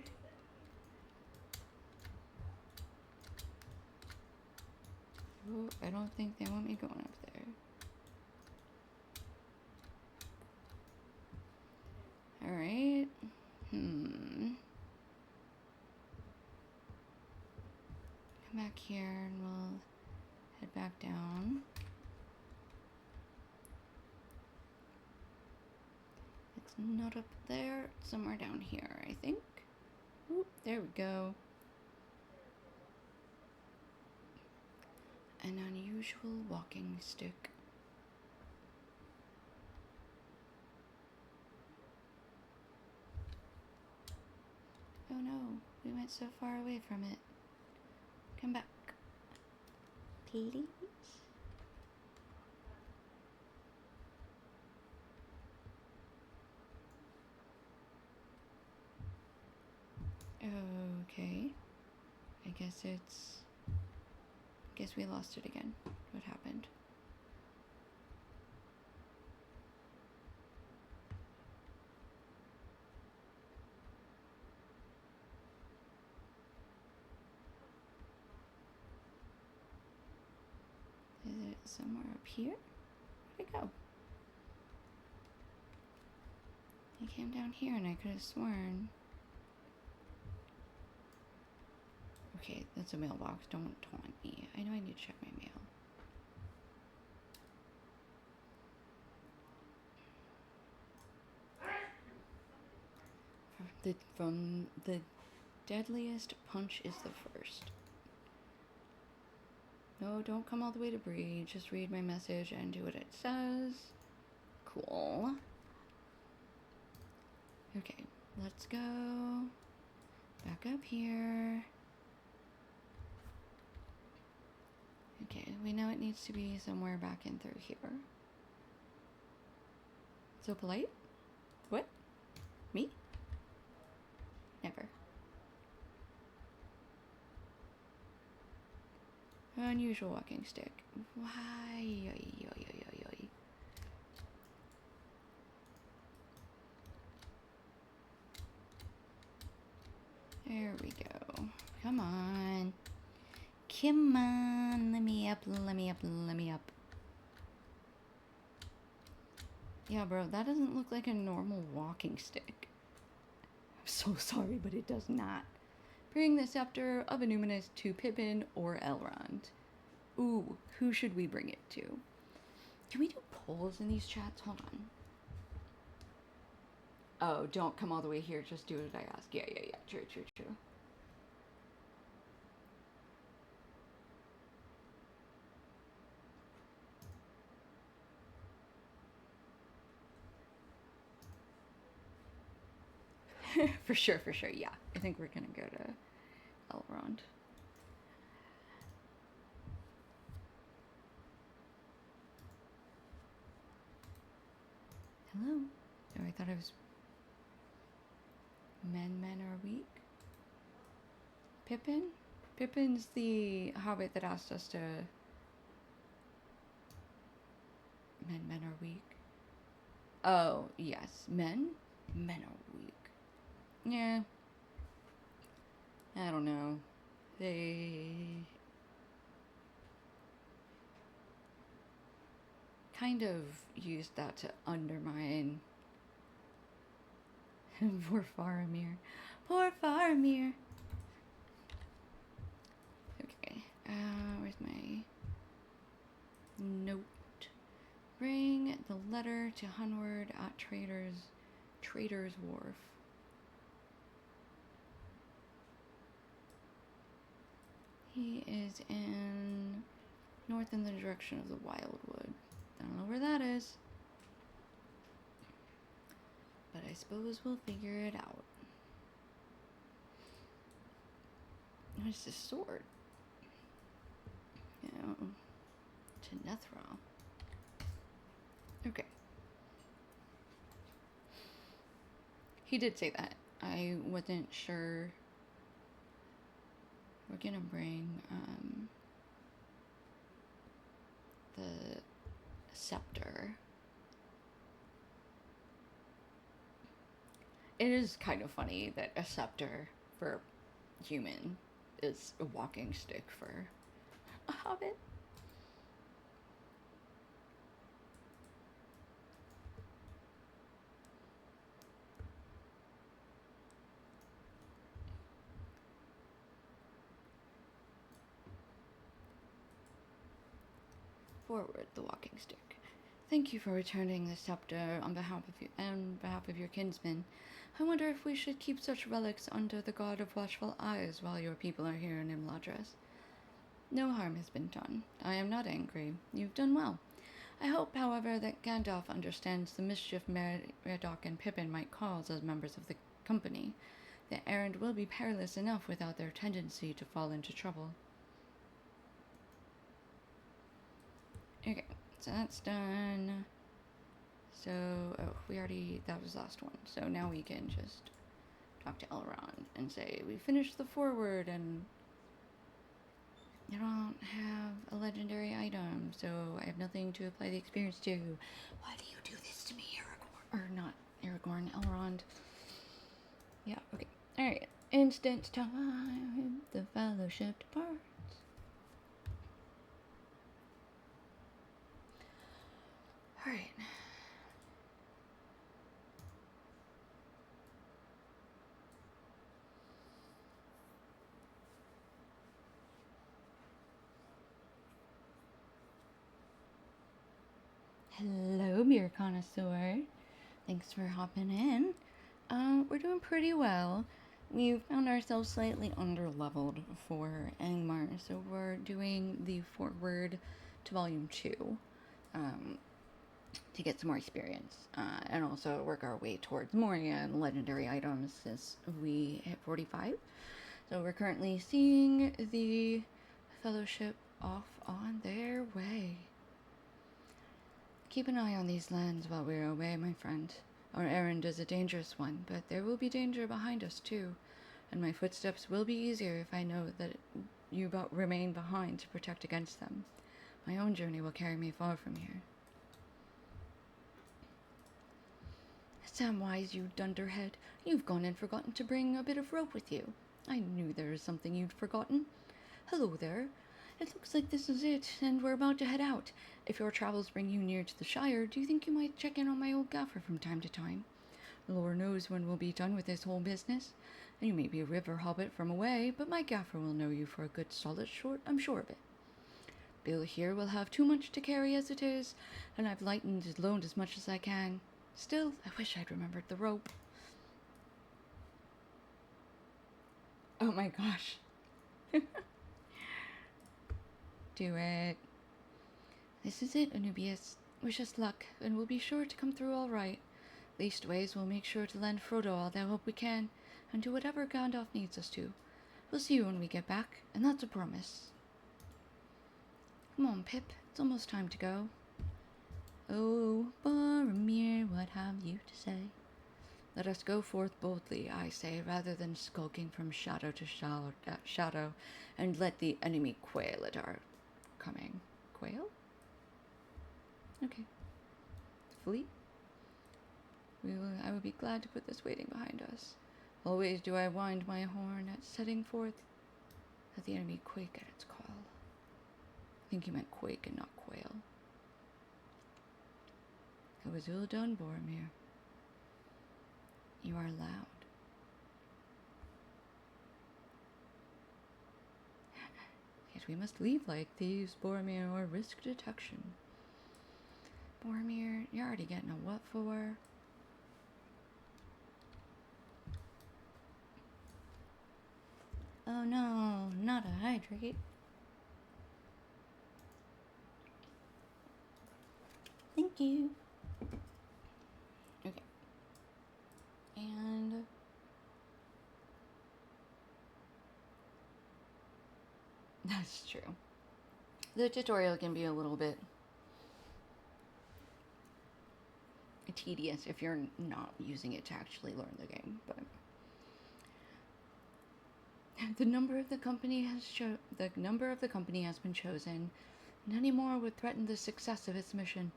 Oh, I don't think they want me going up there. Alright. Come back here and we'll head back down. It's not up there. It's somewhere down here, I think. Oop, there we go. An unusual walking stick. Oh no, we went so far away from it. Come back. Please? Okay. I guess we lost it again. What happened? Is it somewhere up here? Where'd it go? It came down here and I could have sworn. Okay, that's a mailbox. Don't taunt me. I know I need to check my mail. From the deadliest, punch is the first. No, don't come all the way to breed. Just read my message and do what it says. Cool. Okay, let's go back up here. Okay, we know it needs to be somewhere back in through here. So polite? What? Me? Never. Unusual walking stick. Why? Oy, oy, oy, oy, oy. There we go. Come on. Come on. Let me up, let me up, let me up. Yeah, bro, that doesn't look like a normal walking stick. I'm so sorry, but it does not. Bring the scepter of Illuminus to Pippin or Elrond. Ooh, who should we bring it to? Can we do polls in these chats? Hold on. Oh, don't come all the way here. Just do what I ask. Yeah. True. For sure. Yeah, I think we're gonna go to Elrond. Hello. Oh, I thought I was... Men are weak. Pippin? Pippin's the hobbit that asked us to... Men are weak. Oh, yes. Men are weak. Yeah. I don't know. They... kind of used that to undermine... Poor Faramir. Poor Faramir! Okay. Where's my... note? Bring the letter to Hunward at Trader's Wharf. He is north in the direction of the Wildwood. I don't know where that is. But I suppose we'll figure it out. What is this sword? To Nethra. Okay. He did say that. I wasn't sure. We're gonna bring the scepter. It is kind of funny that a scepter for human is a walking stick for a hobbit. Forward the walking stick. Thank you for returning the scepter on behalf of your kinsmen. I wonder if we should keep such relics under the guard of watchful eyes while your people are here in Imladris. No harm has been done. I am not angry. You've done well. I hope, however, that Gandalf understands the mischief Meriadoc and Pippin might cause as members of the company. The errand will be perilous enough without their tendency to fall into trouble. Okay, so that's done. So, that was the last one. So now we can just talk to Elrond and say, we finished the forward and you don't have a legendary item, so I have nothing to apply the experience to. Why do you do this to me, Aragorn? Or not Aragorn, Elrond. Yeah, okay. Alright, instant time. The Fellowship departs. Alright. Hello, beer connoisseur. Thanks for hopping in. We're doing pretty well. We found ourselves slightly under-leveled for Angmar, so we're doing the forward to Volume 2 to get some more experience, and also work our way towards Moria and legendary items as we hit 45. So we're currently seeing the Fellowship off on their way. Keep an eye on these lands while we're away, my friend. Our errand is a dangerous one, but there will be danger behind us, too. And my footsteps will be easier if I know that you remain behind to protect against them. My own journey will carry me far from here. Samwise, you dunderhead. You've gone and forgotten to bring a bit of rope with you. I knew there was something you'd forgotten. Hello there. It looks like this is it, and we're about to head out. If your travels bring you near to the Shire, do you think you might check in on my old gaffer from time to time? The Lord knows when we'll be done with this whole business. You may be a river hobbit from away, but my gaffer will know you for a good solid short, I'm sure of it. Bill here will have too much to carry as it is, and I've lightened his load as much as I can. Still, I wish I'd remembered the rope. Oh my gosh. Do it. This is it, Anubius. Wish us luck, and we'll be sure to come through all right. Leastways, we'll make sure to lend Frodo all the help we can, and do whatever Gandalf needs us to. We'll see you when we get back, and that's a promise. Come on, Pip. It's almost time to go. Oh, Boromir, what have you to say? Let us go forth boldly, I say, rather than skulking from shadow to shadow, and let the enemy quail at our coming. Quail? Okay. Flee? I would be glad to put this waiting behind us. Always do I wind my horn at setting forth, let the enemy quake at its call. I think you meant quake and not quail. It was ill done, Boromir. You are loud. Yet we must leave like thieves, Boromir, or risk detection. Boromir, you're already getting a what for? Oh no, not a hydrate. Thank you. Okay. And that's true. The tutorial can be a little bit tedious if you're not using it to actually learn the game, but the number of the company has been chosen, and any more would threaten the success of its mission.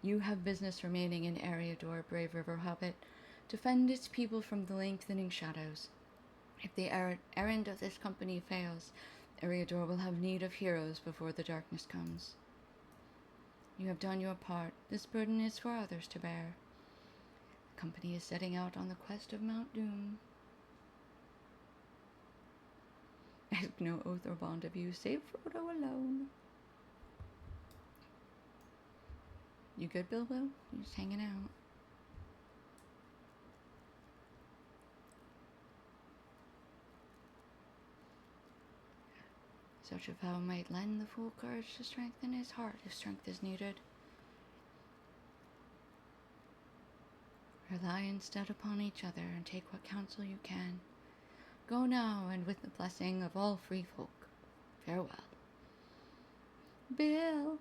You have business remaining in Eriador, brave river hobbit. Defend its people from the lengthening shadows. If the errand of this company fails, Eriador will have need of heroes before the darkness comes. You have done your part. This burden is for others to bear. The company is setting out on the quest of Mount Doom. Ask no oath or bond of you, save Frodo alone. You good, Bilbo? You just hanging out? Such a vow might lend the fool courage to strengthen his heart if strength is needed. Rely instead upon each other and take what counsel you can. Go now, and with the blessing of all free folk, farewell. Bill.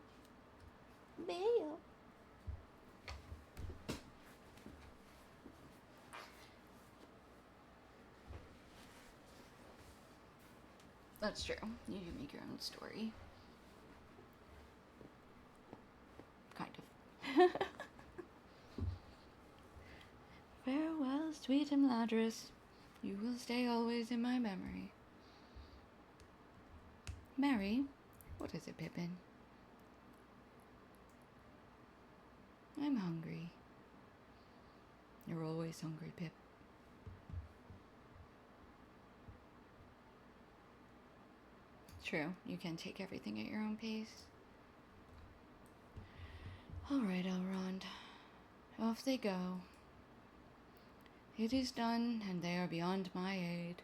That's true. You do make your own story. Kind of. Farewell, sweet Imladris. You will stay always in my memory. Mary? What is it, Pippin? I'm hungry. You're always hungry, Pip. True, you can take everything at your own pace. Alright, Elrond. Off they go. It is done, and they are beyond my aid.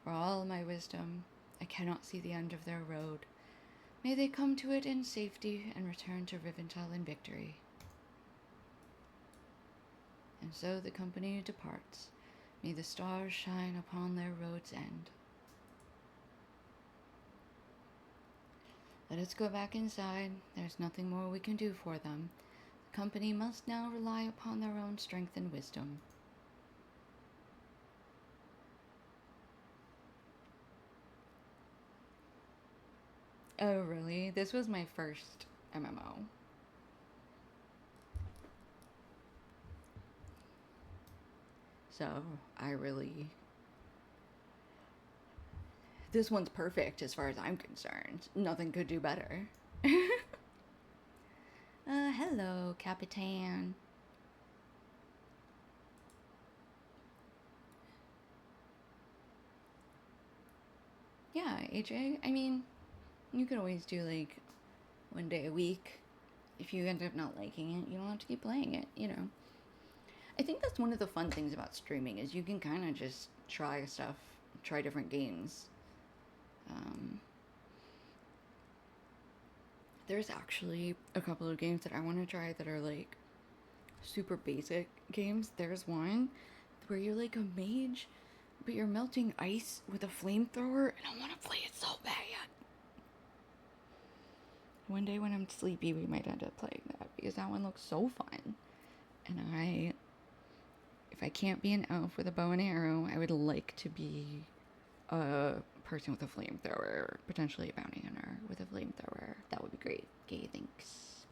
For all my wisdom, I cannot see the end of their road. May they come to it in safety and return to Rivendell in victory. And so the company departs. May the stars shine upon their road's end. Let us go back inside. There's nothing more we can do for them. The company must now rely upon their own strength and wisdom. Oh, really? This was my first MMO. So, this one's perfect as far as I'm concerned. Nothing could do better. Hello, Capitan. Yeah, AJ, I mean, you could always do, like, one day a week. If you end up not liking it, you don't have to keep playing it, you know. I think that's one of the fun things about streaming, is you can kind of just try stuff, try different games. There's actually a couple of games that I want to try that are, like, super basic games. There's one where you're, like, a mage, but you're melting ice with a flamethrower, and I want to play it so bad. One day when I'm sleepy, we might end up playing that, because that one looks so fun. And I if I can't be an elf with a bow and arrow, I would like to be a person with a flamethrower, potentially a bounty hunter with a flamethrower. That would be great. Okay, thanks.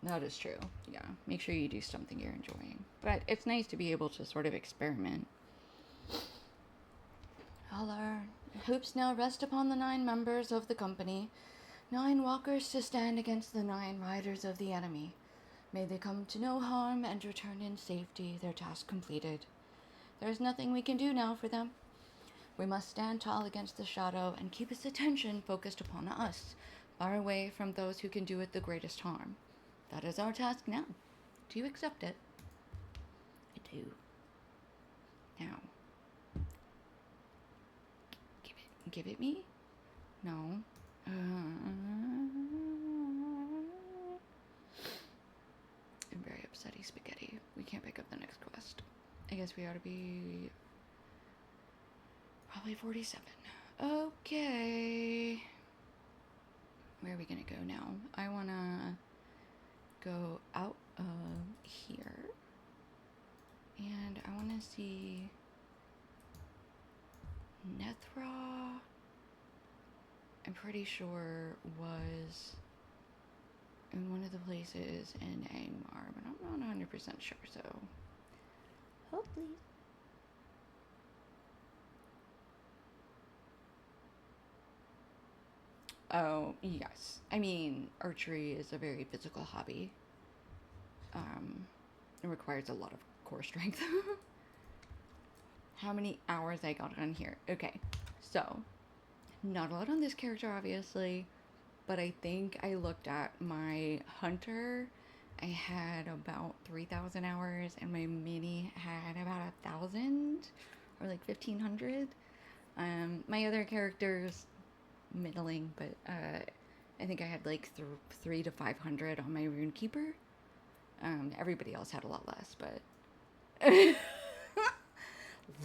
That is true. Yeah, make sure you do something you're enjoying. But it's nice to be able to sort of experiment. All our hopes now rest upon the 9 members of the company, 9 walkers to stand against the 9 riders of the enemy. May they come to no harm and return in safety, their task completed. There is nothing we can do now for them. We must stand tall against the shadow and keep its attention focused upon us, far away from those who can do it the greatest harm. That is our task now. Do you accept it? I do. Now. Give it me? No. I'm very upsetty spaghetti. We can't pick up the next quest. I guess we ought to be probably 47. Okay. Where are we gonna go now? I wanna go out of here. And I wanna see Nethra. I'm pretty sure was in one of the places in Angmar, but I'm not 100% sure, so hold please. Oh, yes. I mean, archery is a very physical hobby. It requires a lot of core strength. How many hours I got on here? Okay, so not a lot on this character, obviously, but I think I looked at my hunter. I had about 3,000 hours, and my mini had about 1,000 or like 1,500. My other characters, middling, but I think I had like 300 to 500 on my Runekeeper. Everybody else had a lot less, but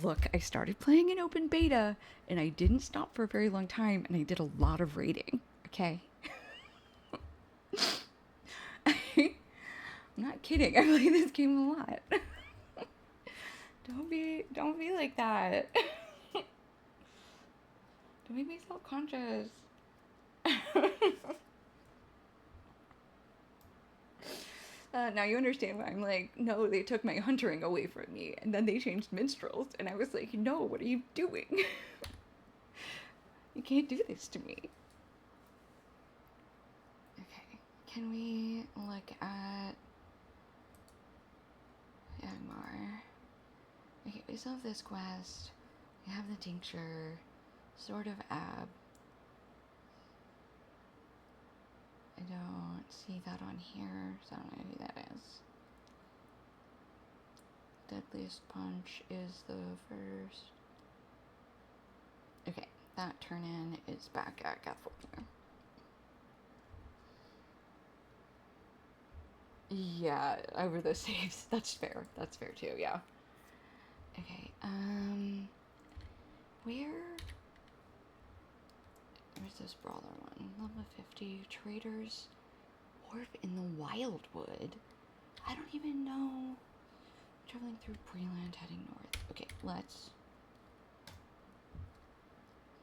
look, I started playing in open beta, and I didn't stop for a very long time, and I did a lot of raiding. Okay. I'm not kidding. I play this game a lot. Don't be like that. Don't make me self-conscious. Now you understand why I'm like, no, they took my huntering away from me, and then they changed minstrels, and I was like, no, what are you doing? You can't do this to me. Okay, can we look at Yagmar? Okay, we still have this quest. We have the tincture, sort of ab. I don't see that on here, so I don't know who that is. Deadliest Punch is the first. Okay, that turn-in is back at Gathfolkner. Yeah, over the saves. That's fair. That's fair too, yeah. Okay, where's this brawler one? Level 50, Traders Wharf in the Wildwood. I don't even know. Traveling through Breland, heading north. Okay, let's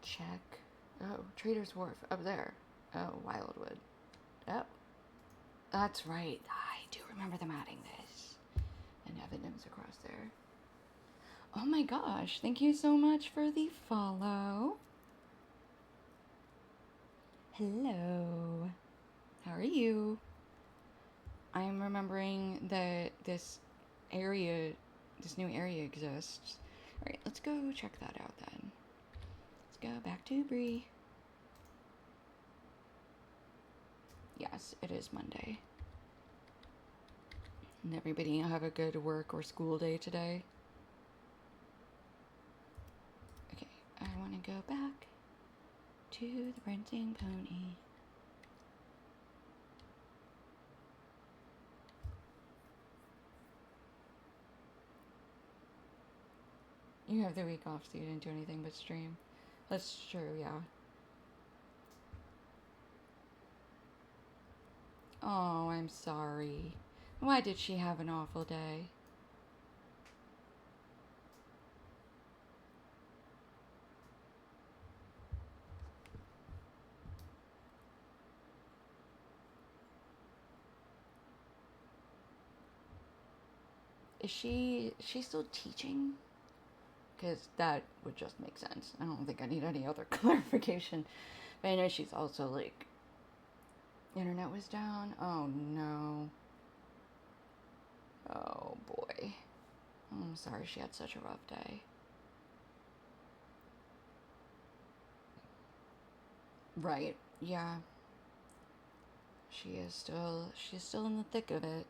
check. Oh, Traders Wharf, up there. Oh, Wildwood. Oh, that's right. I do remember them adding this. And evidence across there. Oh my gosh, thank you so much for the follow. Hello. How are you? I'm remembering that this new area exists. Alright, let's go check that out then. Let's go back to Bree. Yes, it is Monday. And everybody have a good work or school day today. Okay, I want to go back to the Prancing Pony. You have the week off, so you didn't do anything but stream. That's true, yeah. Oh, I'm sorry. Why did she have an awful day? Is she still teaching? Because that would just make sense. I don't think I need any other clarification. But I know she's also like, internet was down. Oh no. Oh boy. I'm sorry she had such a rough day. Right. Yeah. She's still in the thick of it.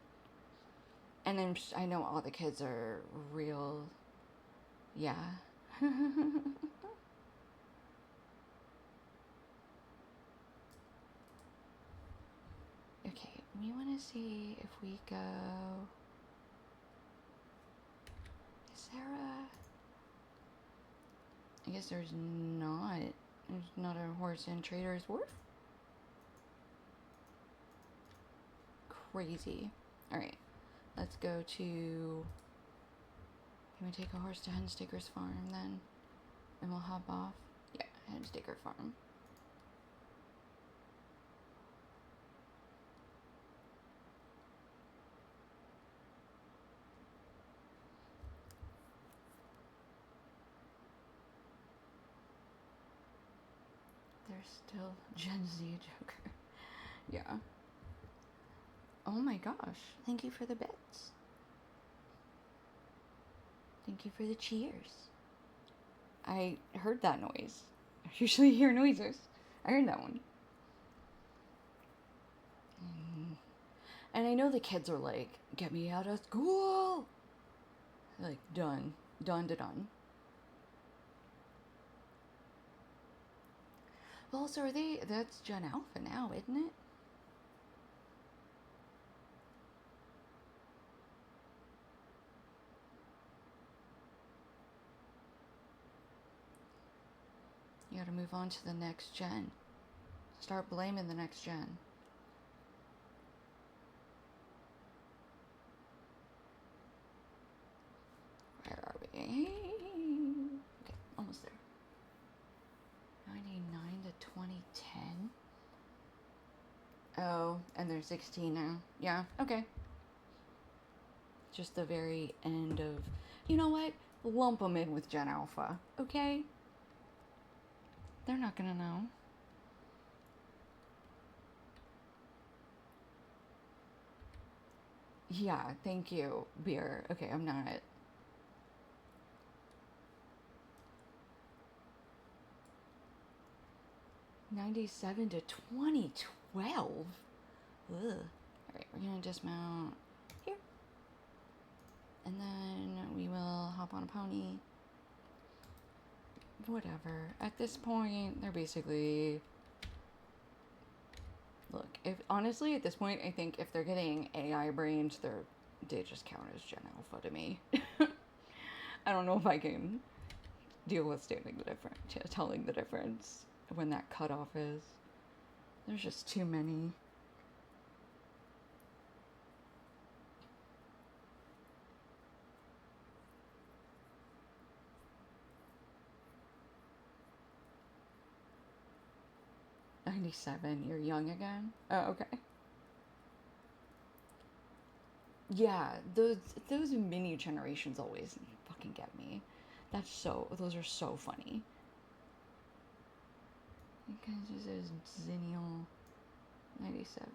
And I know all the kids are real. Yeah. Okay, we want to see if we go. Is there a. I guess there's not. There's not a horse in Trader's Wharf? Crazy. Alright, let's go to. Can we take a horse to Henstaker's Farm then? And we'll hop off? Yeah, Henstaker Farm. There's still Gen Z Joker. Yeah. Oh my gosh. Thank you for the bits. Thank you for the cheers. I heard that noise. I usually hear noises. I heard that one. And I know the kids are like, get me out of school. Like, done. Done to done. Well, so that's Gen Alpha now, isn't it? You gotta move on to the next gen. Start blaming the next gen. Where are we? Okay, almost there. 99 to 2010. Oh, and they're 16 now. Yeah, okay. Just the very end of... You know what? Lump them in with Gen Alpha, okay? They're not gonna know. Yeah, thank you, beer. Okay, I'm not. 97 to 2012? Ugh. Alright, we're gonna dismount here. And then we will hop on a pony. Whatever. At this point, they're basically... Look, if honestly, at this point, I think if they're getting AI brains, they just count as Gen Alpha to me. I don't know if I can deal with stating the difference, telling the difference when that cutoff is. There's just too many. '97, you're young again? Oh, okay. Yeah, those mini generations always fucking get me. Those are so funny. Because this is Zennial 97,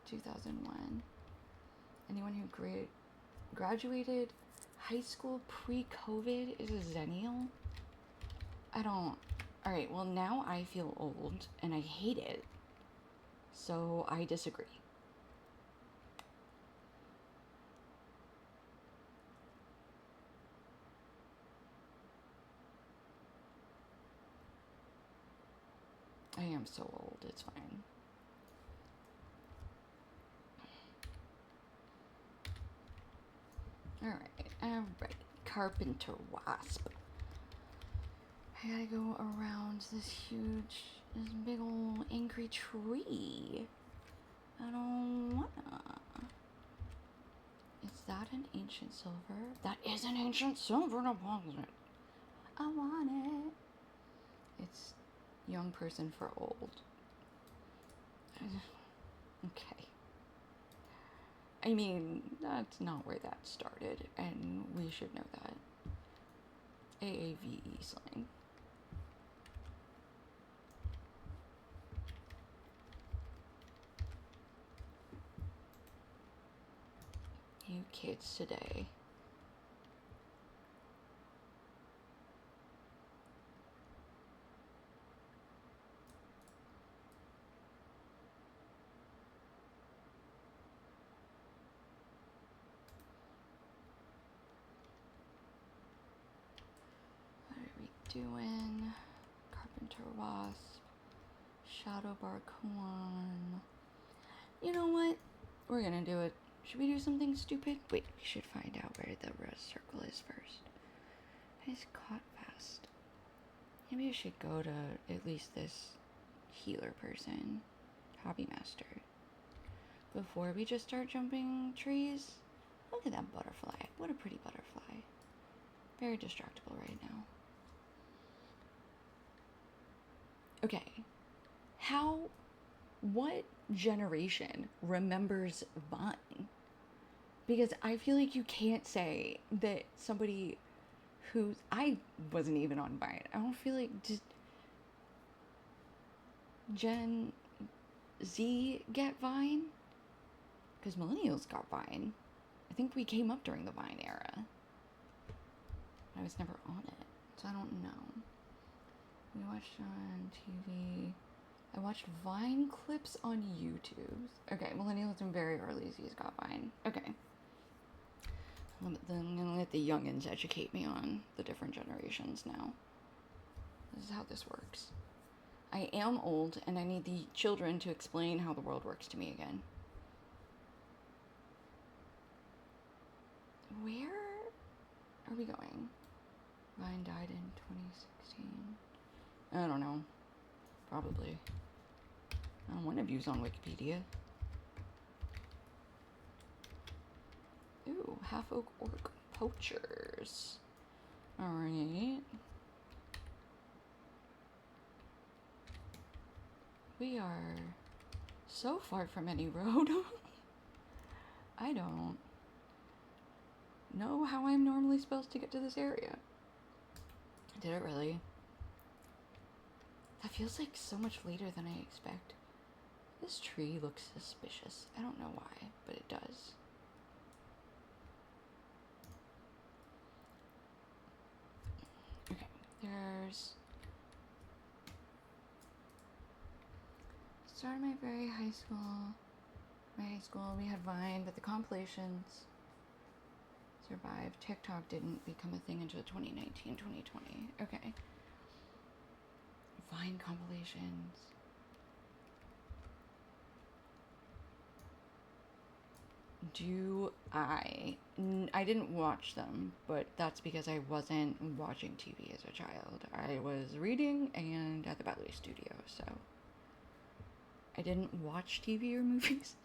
2001. Anyone who graduated high school pre-COVID is a Zennial? I don't... Alright, well now I feel old and I hate it. So I disagree. I am so old, it's fine. Alright. Carpenter Wasp. I gotta go around this big old angry tree. I don't wanna. Is that an ancient silver? That is an ancient silver deposit. I want it. It's young person for old. Okay. I mean, that's not where that started, and we should know that. AAVE slang. You kids today. What are we doing? Carpenter Wasp. Shadow Barkuan. You know what? We're gonna do it. Should we do something stupid? Wait, we should find out where the red circle is first. He's caught fast. Maybe I should go to at least this healer person, Hobby Master, before we just start jumping trees. Look at that butterfly. What a pretty butterfly. Very distractible right now. Okay. What generation remembers Vine? Because I feel like you can't say that somebody I wasn't even on Vine. I don't feel like just Gen Z get Vine? Because millennials got Vine. I think we came up during the Vine era. I was never on it, so I don't know. We watched on TV. I watched Vine clips on YouTube. Okay, millennials and very early Z's got Vine. Okay. Then I'm gonna let the youngins educate me on the different generations now. This is how this works. I am old, and I need the children to explain how the world works to me again. Where are we going? Vine died in 2016. I don't know. Probably. I don't want to views on Wikipedia. Ooh, half-oak orc poachers. Alright. We are so far from any road. I don't know how I'm normally supposed to get to this area. Did it really? That feels like so much later than I expect. This tree looks suspicious. I don't know why, but it does. Okay, there's... Started my very high school. My high school, we had Vine, but the compilations survived. TikTok didn't become a thing until 2019, 2020. Okay. Vine compilations. I didn't watch them, but that's because I wasn't watching TV as a child. I was reading and at the ballet studio, so I didn't watch TV or movies.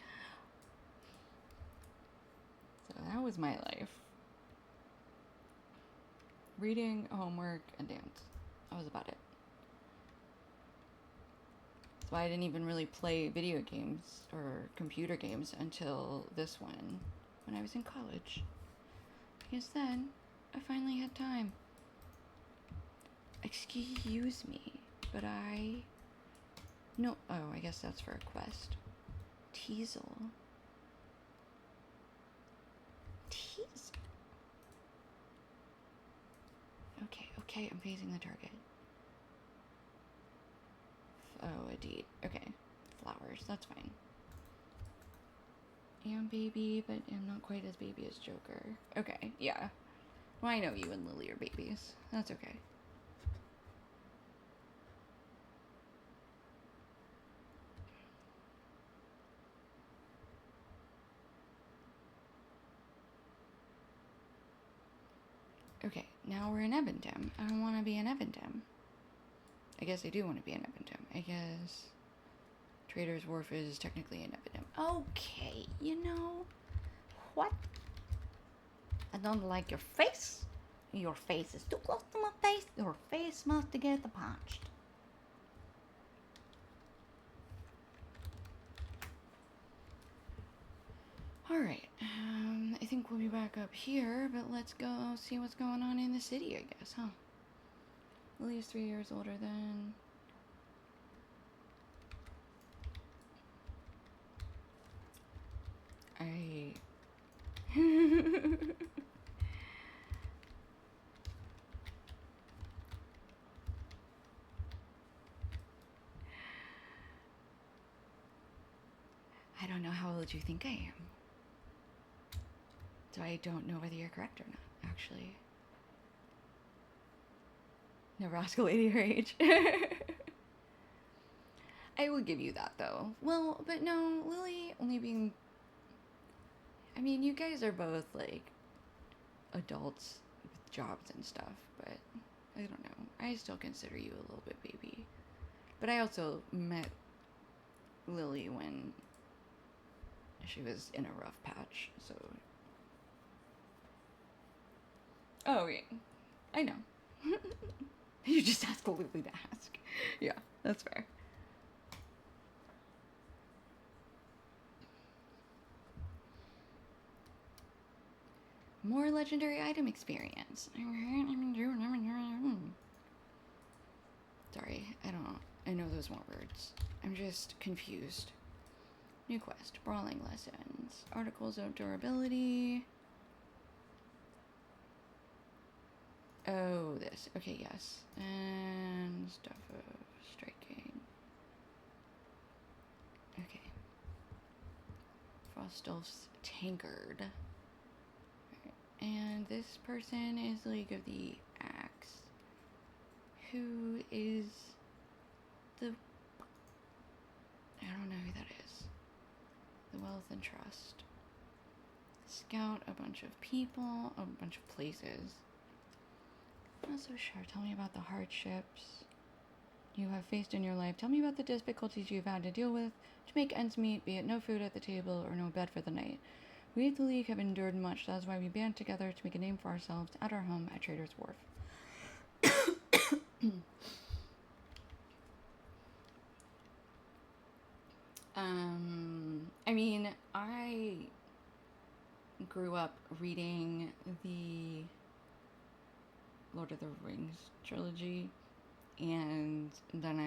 So that was my life. Reading, homework, and dance. That was about it. That's why I didn't even really play video games or computer games until this one, when I was in college. Because then, I finally had time. Excuse me, but No, oh, I guess that's for a quest. Teasel. Okay, I'm facing the target. Oh, indeed. Okay. Flowers, that's fine. I'm baby, but I'm not quite as baby as Joker. Okay, yeah. Well, I know you and Lily are babies. That's okay. Okay, now we're in Evendem. I don't want to be in Evendem. I guess I do want to be in Evendem. I guess Trader's Wharf is technically in Evendem. Okay, you know what? I don't like your face. Your face is too close to my face. Your face must get punched. Alright, I think we'll be back up here, but let's go see what's going on in the city, I guess, huh? Lily's 3 years older than... I... I don't know how old you think I am. So I don't know whether you're correct or not, actually. Never ask a lady her age. I will give you that, though. Well, but no, Lily only being... I mean, you guys are both, like, adults with jobs and stuff, but I don't know. I still consider you a little bit baby. But I also met Lily when she was in a rough patch, so... Oh, yeah. I know. You just ask Lily to ask. Yeah, that's fair. More legendary item experience. Sorry, I know those more words. I'm just confused. New quest, brawling lessons, articles of durability. Oh, this. Okay, yes. And stuff of striking. Okay. Frostelf's Tankard. And this person is League of the Axe. Who is the... I don't know who that is. The Wealth and Trust. Scout a bunch of people, a bunch of places. I'm not so sure. Tell me about the hardships you have faced in your life. Tell me about the difficulties you've had to deal with to make ends meet, be it no food at the table or no bed for the night. We at the League have endured much. That is why we band together to make a name for ourselves at our home at Trader's Wharf. I mean, I grew up reading the Lord of the Rings trilogy, and then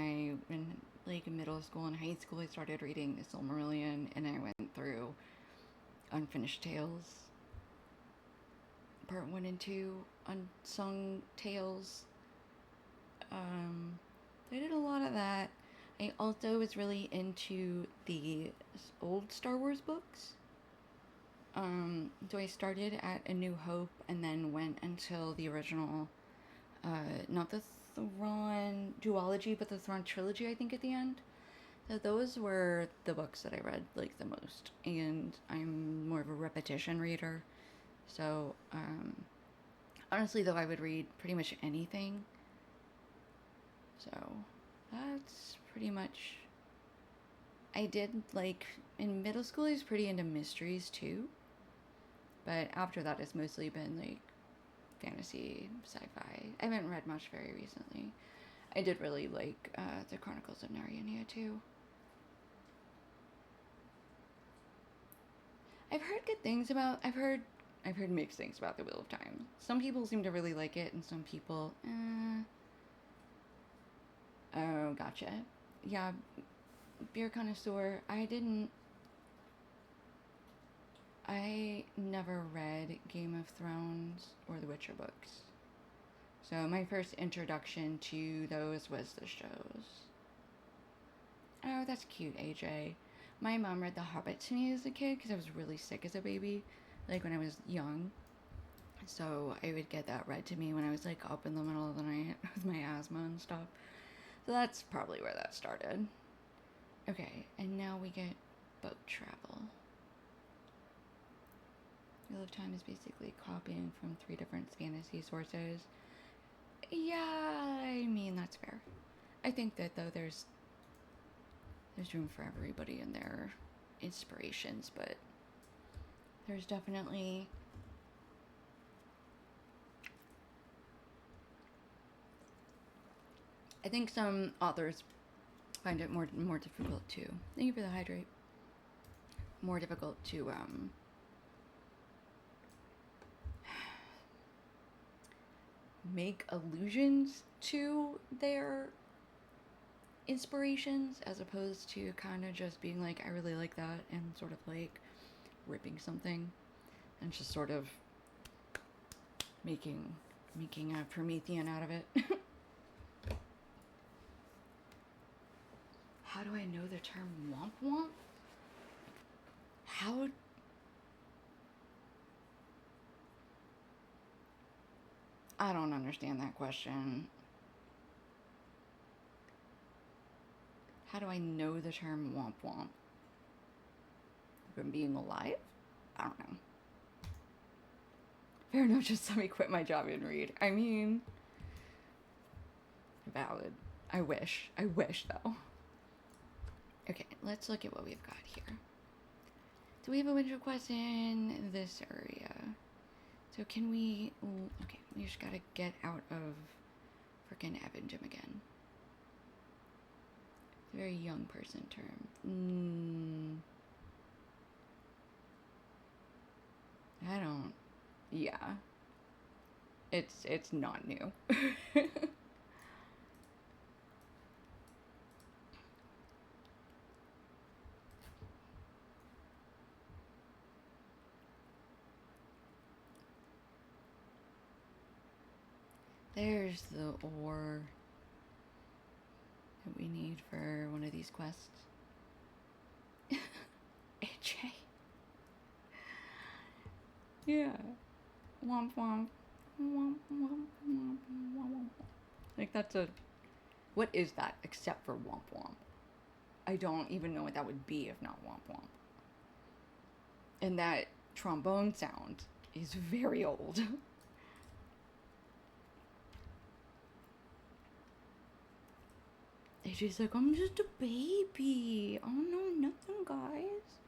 in like middle school and high school I started reading the Silmarillion, and I went through Unfinished Tales, part 1 and 2, Unsung Tales. I did a lot of that. I also was really into the old Star Wars books. So I started at A New Hope and then went until the original, not the Thrawn duology, but the Thrawn trilogy, I think, at the end. So those were the books that I read, like, the most. And I'm more of a repetition reader. So, honestly, though, I would read pretty much anything. So, that's pretty much... I did, like, in middle school, I was pretty into mysteries, too. But after that, it's mostly been, like, fantasy, sci-fi. I haven't read much very recently. I did really like the Chronicles of Narnia, too. I've heard good things about... I've heard mixed things about The Wheel of Time. Some people seem to really like it, and some people, Oh, gotcha. Yeah, beer connoisseur. I never read Game of Thrones or The Witcher books. So my first introduction to those was the shows. Oh, that's cute, AJ. My mom read The Hobbit to me as a kid because I was really sick as a baby, like when I was young. So I would get that read to me when I was like up in the middle of the night with my asthma and stuff. So that's probably where that started. Okay, and now we get boat travel. Wheel of Time is basically copying from 3 different fantasy sources. Yeah, I mean, that's fair. I think that, though, there's room for everybody in their inspirations, but there's definitely... I think some authors find it more difficult to... Thank you for the hydrate. More difficult to make allusions to their inspirations as opposed to kind of just being like, I really like that, and sort of like ripping something and just sort of making a Promethean out of it. How do I know the term womp womp? How? I don't understand that question. How do I know the term womp womp? From being alive? I don't know. Fair enough, just let me quit my job and read. I mean, valid. I wish though. Okay, let's look at what we've got here. Do we have a winter quest in this area? So can we... Okay, we just gotta get out of frickin' Evan Gym again. It's a very young person term. I don't... Yeah. It's not new. There's the ore that we need for one of these quests. AJ. Yeah. Womp womp. Womp womp womp womp. Like that's a... What is that except for womp womp? I don't even know what that would be if not womp womp. And that trombone sound is very old. AJ's like, I'm just a baby. Oh no, nothing, guys.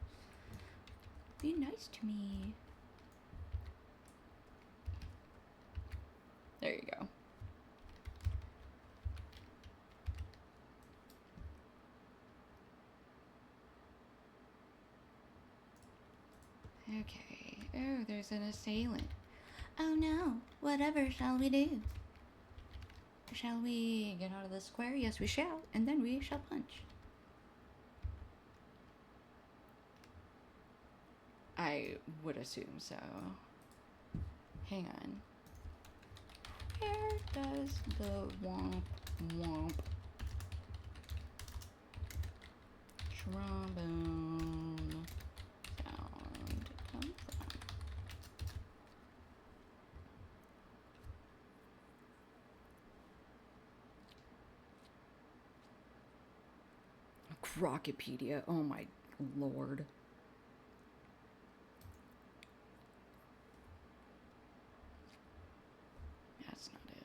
Be nice to me. There you go. Okay. Oh, there's an assailant. Oh no. Whatever shall we do? Shall we get out of the square? Yes, we shall. And then we shall punch. I would assume so. Hang on. Where does the womp womp trombone sound come from? Crockepedia, oh my lord. That's not it.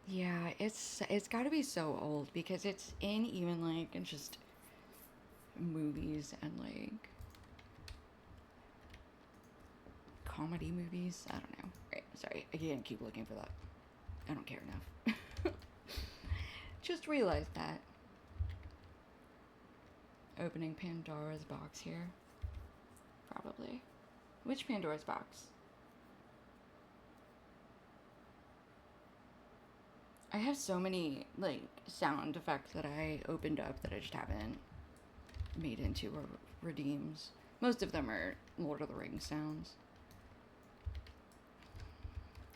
Yeah, it's got to be so old because it's in even like just movies and like comedy movies. I don't know. Right, sorry, I can't keep looking for that. I don't care enough. Just realized that. Opening Pandora's box here. Probably. Which Pandora's box? I have so many like sound effects that I opened up that I just haven't made into or redeems. Most of them are Lord of the Rings sounds.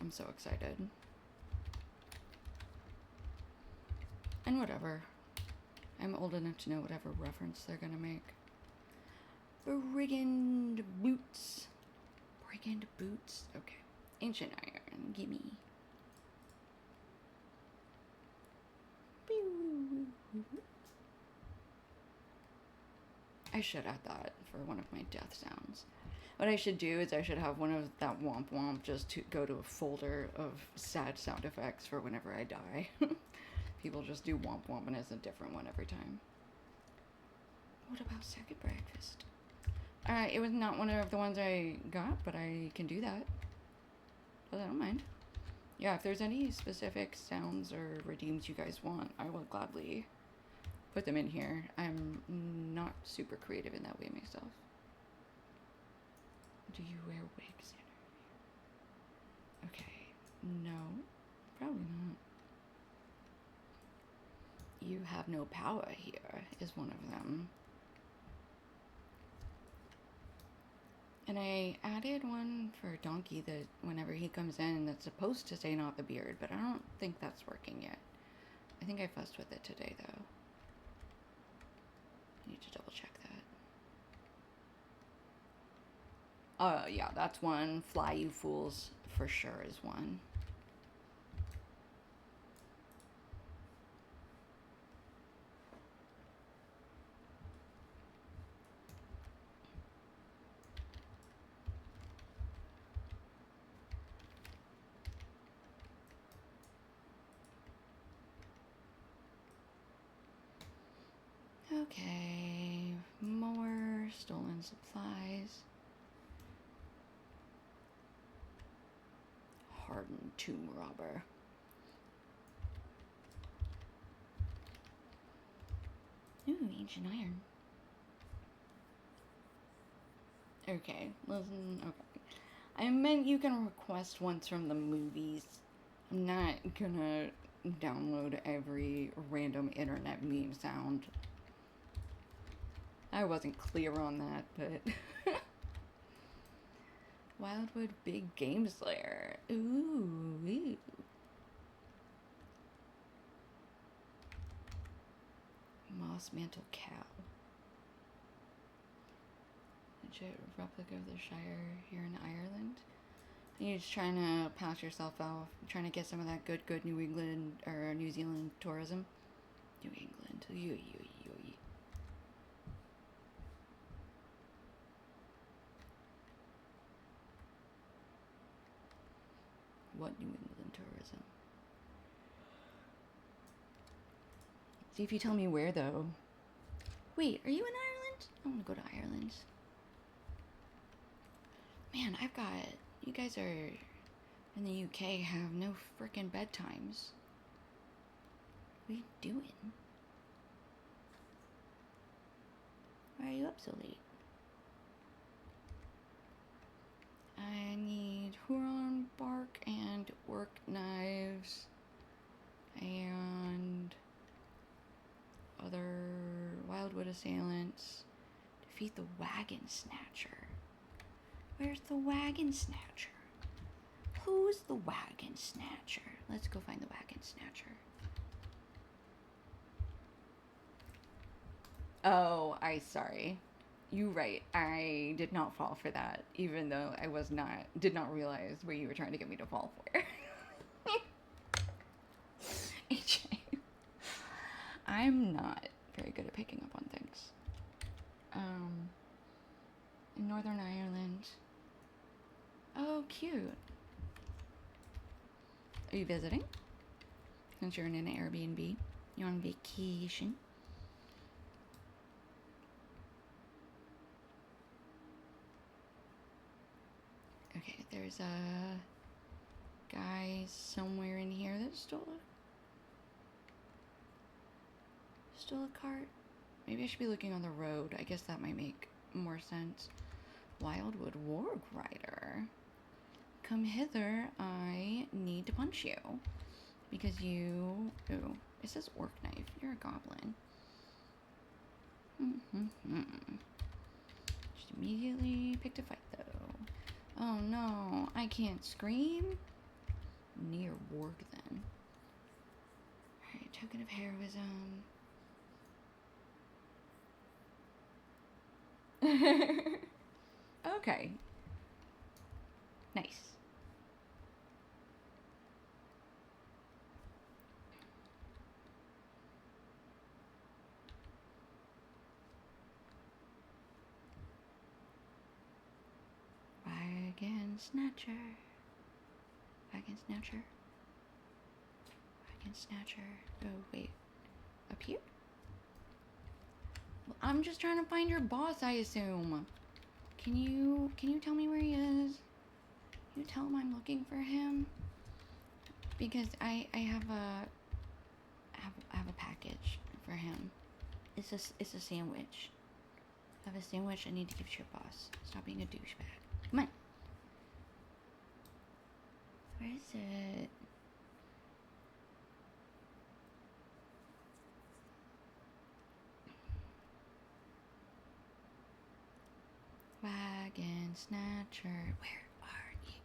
I'm so excited. And whatever. I'm old enough to know whatever reference they're gonna make. Brigand boots. Brigand boots? Okay. Ancient iron. Gimme. I should add that for one of my death sounds. What I should do is I should have one of that womp womp just to go to a folder of sad sound effects for whenever I die. People just do womp womp and it's a different one every time. What about second breakfast? It was not one of the ones I got, but I can do that. But I don't mind. Yeah, if there's any specific sounds or redeems you guys want, I will gladly put them in here. I'm not super creative in that way myself. Do you wear wigs? Okay. No, probably not. You have no power here is one of them. And I added one for Donkey that whenever he comes in, that's supposed to say not the beard, but I don't think that's working yet. I think I fussed with it today, though. I need to double check that. Yeah, that's one. Fly, you fools, for sure is one. Okay, more stolen supplies. Hardened tomb robber. Ooh, ancient iron. Okay, listen, okay. I meant you can request ones from the movies. I'm not gonna download every random internet meme sound. I wasn't clear on that, but... Wildwood Big Game Slayer. Ooh. Moss Mantle Cow. Legit replica of the Shire here in Ireland. You're just trying to pass yourself off, trying to get some of that good New England or New Zealand tourism. New England. You. What New England tourism? See if you tell me where, though. Wait, are you in Ireland? I want to go to Ireland. Man, you guys are in the UK have no frickin' bedtimes. What are you doing? Why are you up so late? I need Huron bark and orc knives and other wildwood assailants. Defeat the wagon snatcher. Where's the wagon snatcher? Who's the wagon snatcher? Let's go find the wagon snatcher. Oh, sorry. You right. I did not fall for that, even though I did not realize what you were trying to get me to fall for. AJ. I'm not very good at picking up on things. In Northern Ireland. Oh, cute. Are you visiting? Since you're in an Airbnb. You're on vacation. Okay, there's a guy somewhere in here that stole a cart. Maybe I should be looking on the road. I guess that might make more sense. Wildwood Warg Rider. Come hither. I need to punch you. Because you... Ooh, it says orc knife. You're a goblin. Just immediately picked a fight, though. Oh, no. I can't scream? Near Warg, then. Alright, token of heroism. Okay. Nice. Wagon snatcher. Wagon snatcher. Wagon snatcher. Oh, wait. Up here? I'm just trying to find your boss, I assume. Can you tell me where he is? Can you tell him I'm looking for him? Because I have a package for him. It's a sandwich. I have a sandwich I need to give to your boss. Stop being a douchebag. Come on. Where is it? Wagon snatcher. Where are you?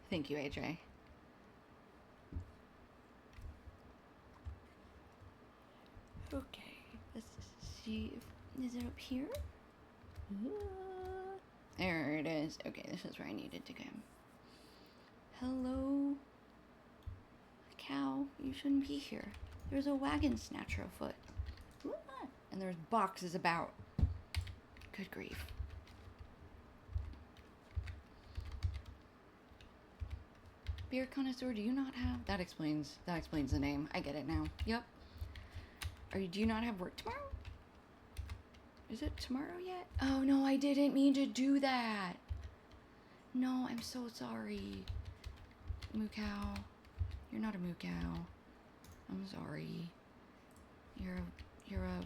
Thank you, AJ. Okay, let's see if, is it up here? There it is. Okay, this is where I needed to go. Hello? Cow, you shouldn't be here. There's a wagon snatcher afoot. And there's boxes about. Good grief. Beer connoisseur, do you not have? That explains the name. I get it now. Yep. Do you not have work tomorrow? Is it tomorrow yet? Oh no, I didn't mean to do that. No, I'm so sorry. Moo cow. You're not a moo cow. I'm sorry. You're a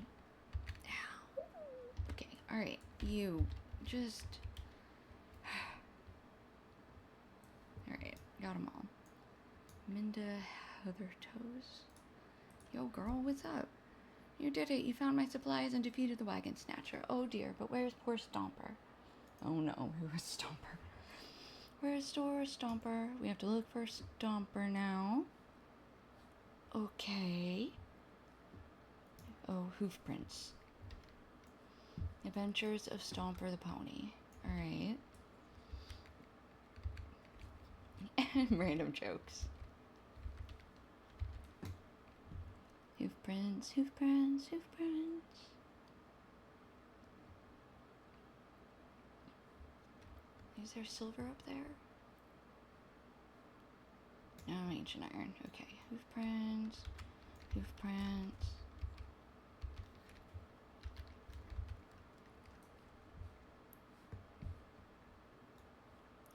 ow. Okay, alright. You just alright, got them all. Minda Heather Toes. Yo girl, what's up? You did it. You found my supplies and defeated the wagon snatcher. Oh dear, but where's poor Stomper? Oh no, who is Stomper? Where's Stomper? We have to look for Stomper now. Okay. Oh, hoof prints. Adventures of Stomper the Pony. Alright. And random jokes. Hoof prints, hoof prints, hoof prints. Is there silver up there? No, ancient iron. Okay. Hoof prints, hoof prints.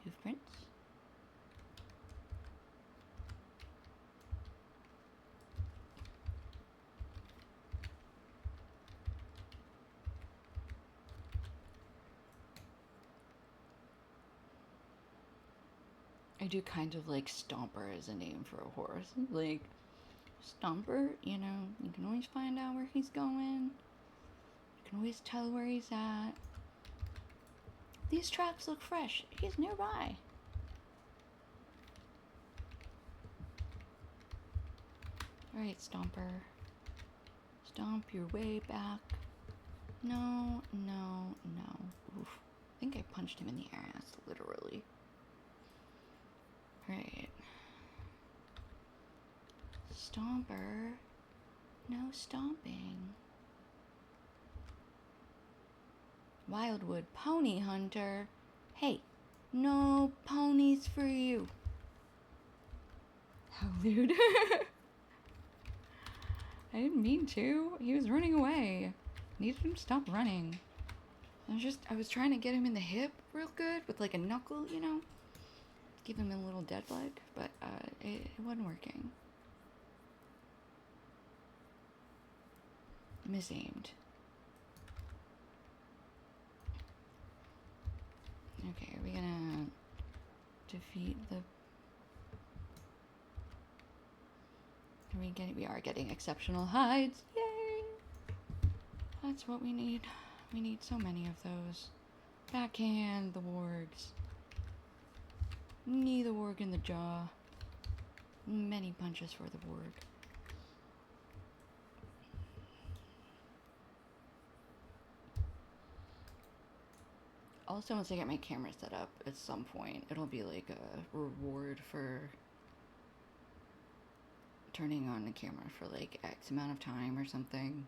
Hoof prints. I do kind of like Stomper as a name for a horse. Like, Stomper, you know, you can always find out where he's going. You can always tell where he's at. These tracks look fresh. He's nearby. Alright, Stomper. Stomp your way back. No, no, no. Oof. I think I punched him in the ass, literally. Right. Stomper. No stomping. Wildwood Pony Hunter. Hey, no ponies for you. How lewd. I didn't mean to. He was running away. Needed him to stop running. I was trying to get him in the hip real good with like a knuckle, you know? Give him a little dead leg, but it wasn't working. Misaimed. Okay, are we gonna defeat the... We are getting exceptional hides. Yay! That's what we need. We need so many of those. Backhand the wargs. Knee the warg in the jaw. Many punches for the warg. Also, once I get my camera set up at some point, it'll be like a reward for turning on the camera for like X amount of time or something.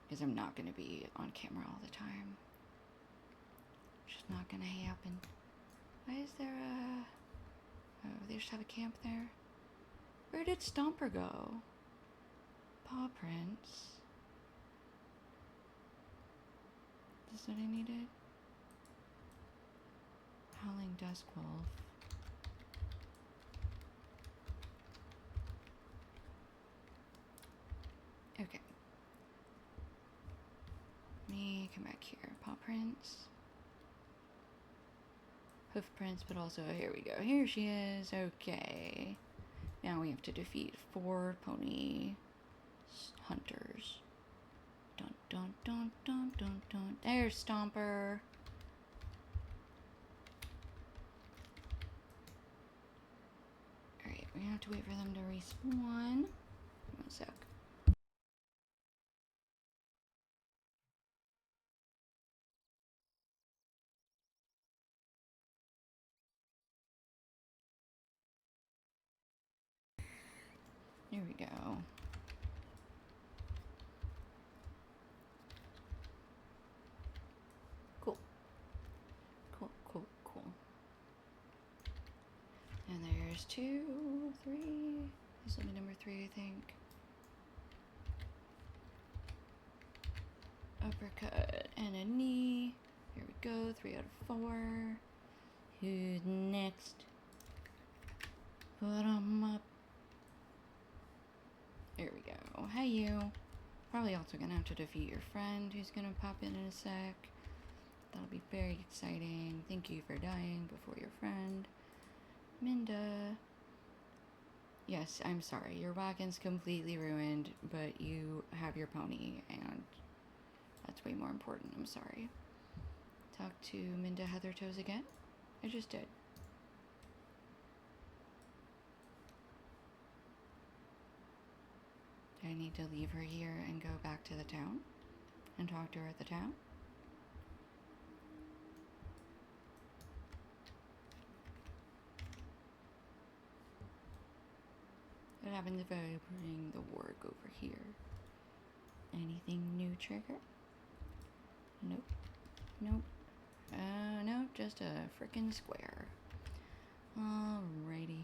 Because I'm not going to be on camera all the time. It's just not going to happen. Why is there a... Oh, they just have a camp there? Where did Stomper go? paw prints. Is this what I needed? Howling Dusk Wolf. Okay. Let me come back here. Paw prints. Hoof prints, but also, here we go. Here she is. Okay. Now we have to defeat 4 pony hunters. Dun dun dun dun dun dun. There's Stomper. Alright, we have to wait for them to respawn. 1 sec. Here we go. Cool. Cool, cool, cool. And there's 2, 3. This will be number 3, I think. Uppercut and a knee. Here we go. 3 out of 4. Who's next? Put 'em up. There we go. Hey, you. Probably also gonna have to defeat your friend who's gonna pop in a sec. That'll be very exciting. Thank you for dying before your friend. Minda. Yes, I'm sorry. Your wagon's completely ruined, but you have your pony, and that's way more important. I'm sorry. Talk to Minda Heathertoes again? I just did. Do I need to leave her here and go back to the town and talk to her at the town? What happens if I bring the warg over here? Anything new, Trigger? Nope. Nope. No, just a frickin' square. Alrighty.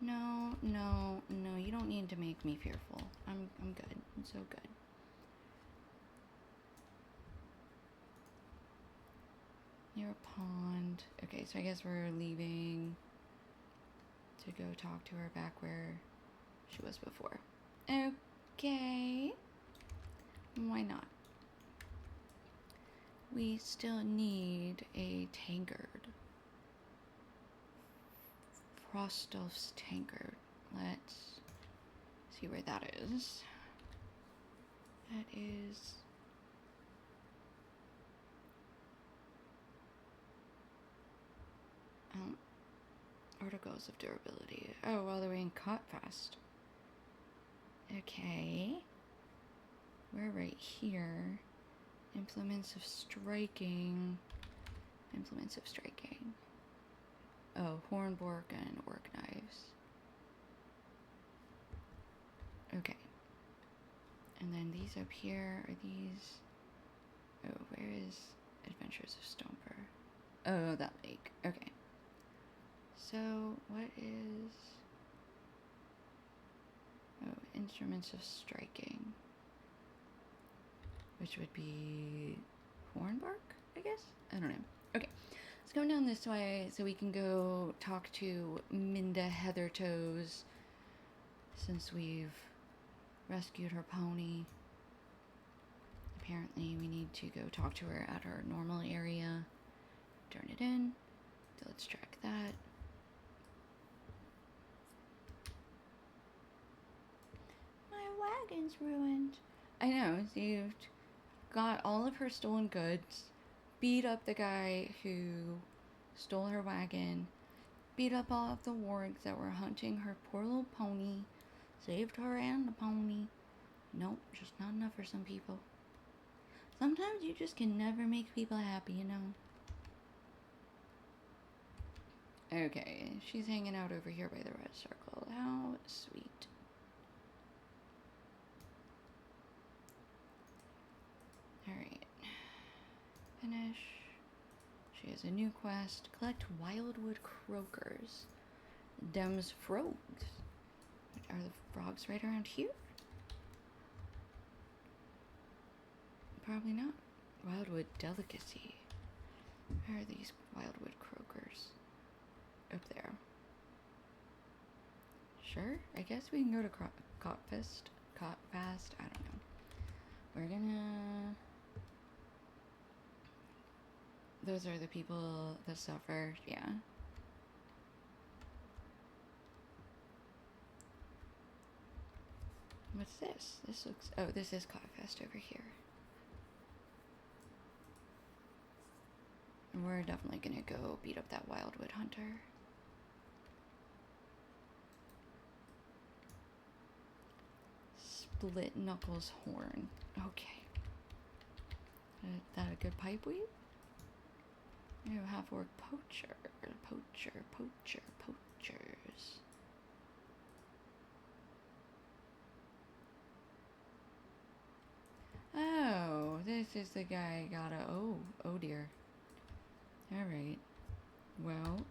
No, no, no, you don't need to make me fearful. I'm good. I'm so good. Near a pond. Okay, so I guess we're leaving to go talk to her back where she was before. Okay. Why not? We still need a tankard. Frostolf's tankard. Let's see where that is. That is... articles of durability. Oh, all the way in Cotfast. Okay. We're right here. Implements of striking. Implements of striking. Oh, Hornbork and Orc knives. Okay. And then these up here are these... Oh, where is Adventures of Stomper? Oh, that lake. Okay. So, what is... Oh, instruments of striking. Which would be... Hornbark, I guess? I don't know. Okay. Let's go down this way so we can go talk to Minda Heathertoes. Since we've rescued her pony. Apparently we need to go talk to her at her normal area. Turn it in. So let's track that. My wagon's ruined. I know, so you've got all of her stolen goods, beat up the guy who stole her wagon, beat up all of the wargs that were hunting her poor little pony, saved her and the pony. Nope, just not enough for some people. Sometimes you just can never make people happy, you know. Okay, she's hanging out over here by the red circle. How sweet. Alright. Finish. She has a new quest. Collect wildwood croakers. Dems frogs. Are the frogs right around here? probably not. Wildwood delicacy. Where are these wildwood croakers? Up there. Sure, I guess we can go to Cotfast. I don't know. We're gonna... Those are the people that suffer, yeah. What's this? This looks... Oh, this is Cotfest over here. And we're definitely gonna go beat up that wildwood hunter. Split knuckles horn. Okay. Is that a good pipe weed? You half orc poachers. Oh, this is the guy I gotta... Oh dear. Alright. Well,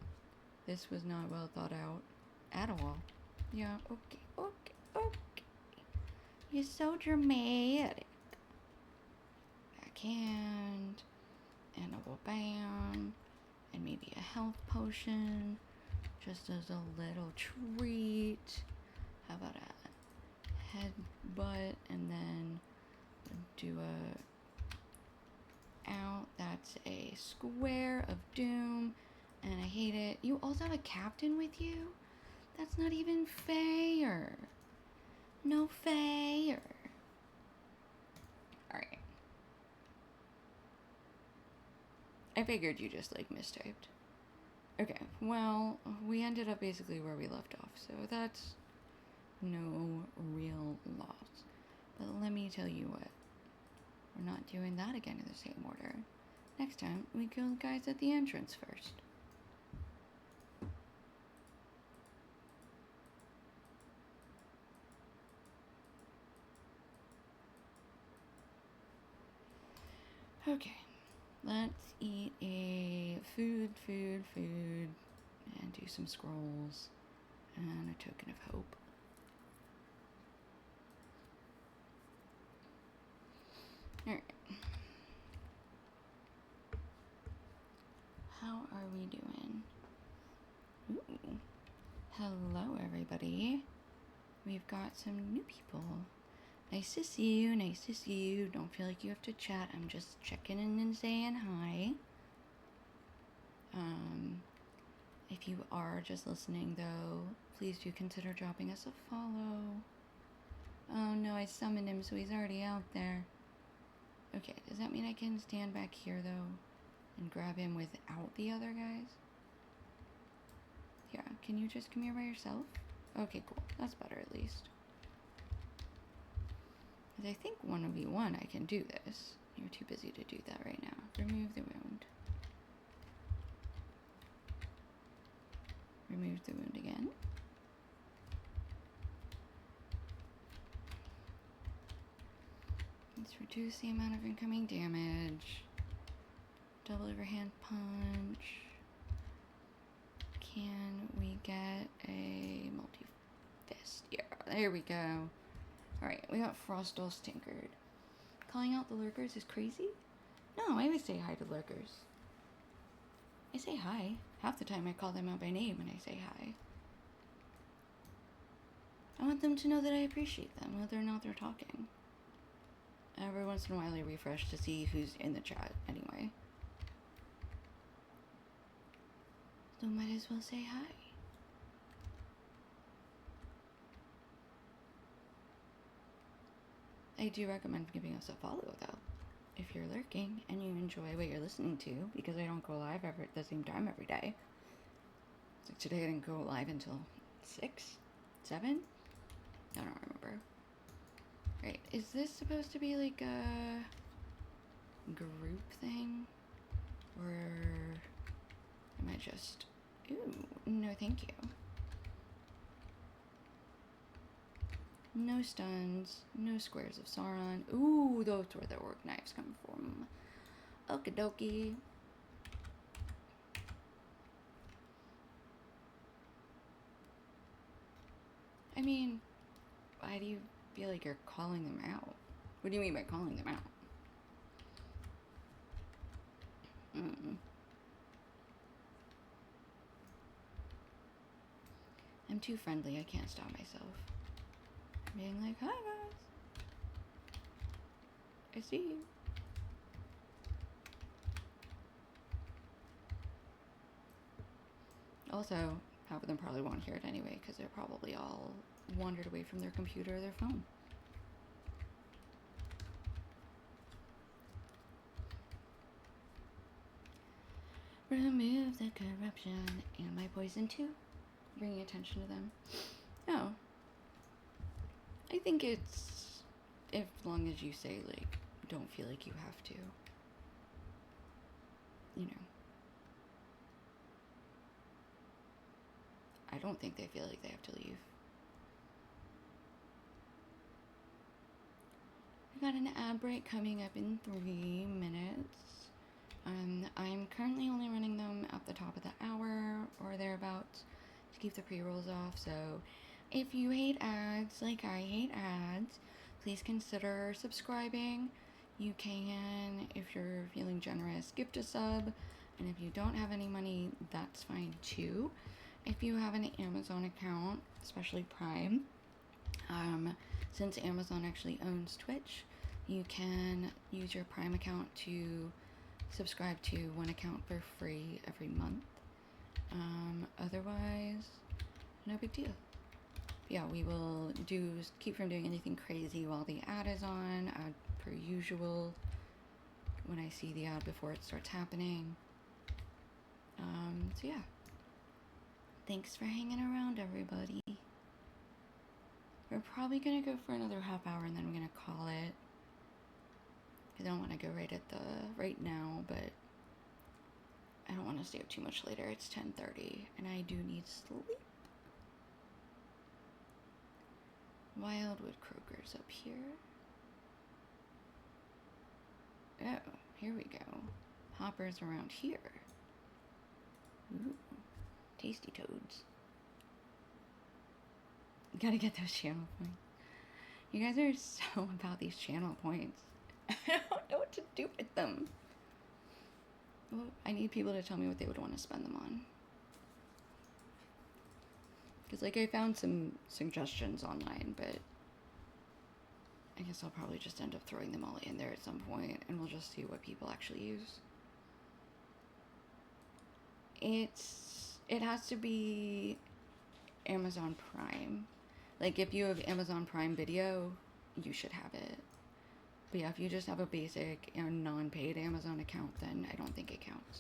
this was not well thought out at all. Yeah, okay. You're so dramatic. Backhand. And a little bam. And maybe a health potion. Just as a little treat. How about a headbutt and then do a out. That's a square of doom. And I hate it. You also have a captain with you? That's not even fair. No fair. Alright. I figured you just like mistyped. Okay, well, we ended up basically where we left off, so that's no real loss. But let me tell you what. We're not doing that again in the same order. Next time, we kill the guys at the entrance first. Okay, let's eat a food, and do some scrolls, and a token of hope. Alright. How are we doing? Ooh. Hello, everybody. We've got some new people. Nice to see you. Don't feel like you have to chat. I'm just checking in and saying hi. If you are just listening, though, please do consider dropping us a follow. Oh no, I summoned him, so he's already out there. Okay, does that mean I can stand back here, though, and grab him without the other guys? Yeah, can you just come here by yourself? Okay, cool. That's better, at least. I think 1v1 I can do this. You're too busy to do that right now. Remove the wound. Remove the wound again. Let's reduce the amount of incoming damage. Double overhand punch. Can we get a multi-fist? Yeah, there we go. Alright, we got Frostal Stinkered. Calling out the lurkers is crazy? No, I always say hi to lurkers. I say hi. Half the time I call them out by name when I say hi. I want them to know that I appreciate them, whether or not they're talking. Every once in a while I refresh to see who's in the chat anyway. So might as well say hi. I do recommend giving us a follow, though, if you're lurking and you enjoy what you're listening to, because I don't go live at the same time every day. Like today I didn't go live until 6? 7? I don't remember. Right, is this supposed to be like a group thing? Or am I just... Ooh, no thank you. No stuns, no squares of Sauron. Ooh, those where the orc knives come from. Okie dokie. I mean, why do you feel like you're calling them out? What do you mean by calling them out? I'm too friendly. I can't stop myself. Being like, hi guys. I see you. Also, half of them probably won't hear it anyway because they're probably all wandered away from their computer or their phone. Remove the corruption and my poison too. Bringing attention to them. Oh. I think it's, as long as you say, like, don't feel like you have to. You know. I don't think they feel like they have to leave. I got an ad break coming up in 3 minutes. I'm currently only running them at the top of the hour or thereabouts to keep the pre-rolls off. So if you hate ads like I hate ads, please consider subscribing. You can, if you're feeling generous, gift a sub. And if you don't have any money, that's fine too. If you have an Amazon account, especially Prime, since Amazon actually owns Twitch, you can use your Prime account to subscribe to one account for free every month. Otherwise, no big deal. Yeah, we will keep from doing anything crazy while the ad is on, ad per usual, when I see the ad before it starts happening. So yeah. Thanks for hanging around, everybody. We're probably gonna go for another half hour and then we're gonna call it. I don't want to go right now, but I don't want to stay up too much later. It's 10:30 and I do need sleep. Wildwood Croakers up here. Oh, here we go. Hoppers around here. Ooh, tasty toads. Gotta get those channel points. You guys are so about these channel points. I don't know what to do with them. Well, I need people to tell me what they would want to spend them on. Because, like, I found some suggestions online, but I guess I'll probably just end up throwing them all in there at some point, and we'll just see what people actually use. It has to be Amazon Prime. Like, if you have Amazon Prime Video, you should have it. But yeah, if you just have a basic and non-paid Amazon account, then I don't think it counts.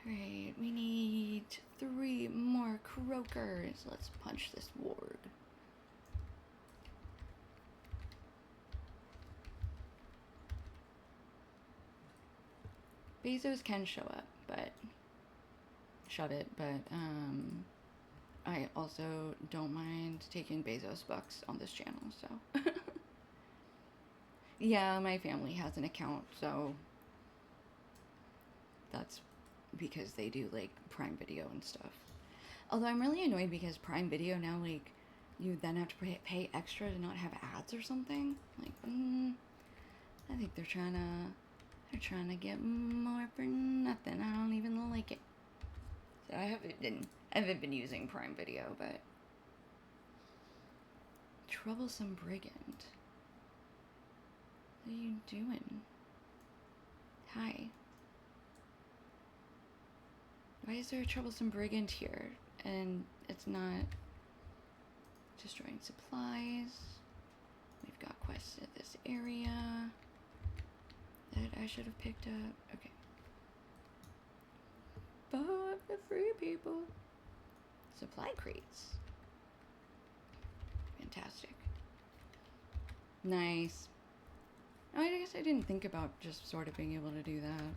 Alright, we need 3 more croakers. Let's punch this ward. Bezos can show up, but shove it, but I also don't mind taking Bezos bucks on this channel, so yeah, my family has an account, so that's because they do like Prime Video and stuff. Although I'm really annoyed because Prime Video now, like, you then have to pay extra to not have ads or something. Like, I think they're trying to get more for nothing. I don't even like it. So I haven't been using Prime Video, but troublesome brigand. What are you doing? Hi. Why is there a troublesome brigand here? And it's not destroying supplies. We've got quests at this area that I should have picked up. Okay. But the free people. Supply crates. Fantastic. Nice. Oh, I guess I didn't think about just sort of being able to do that.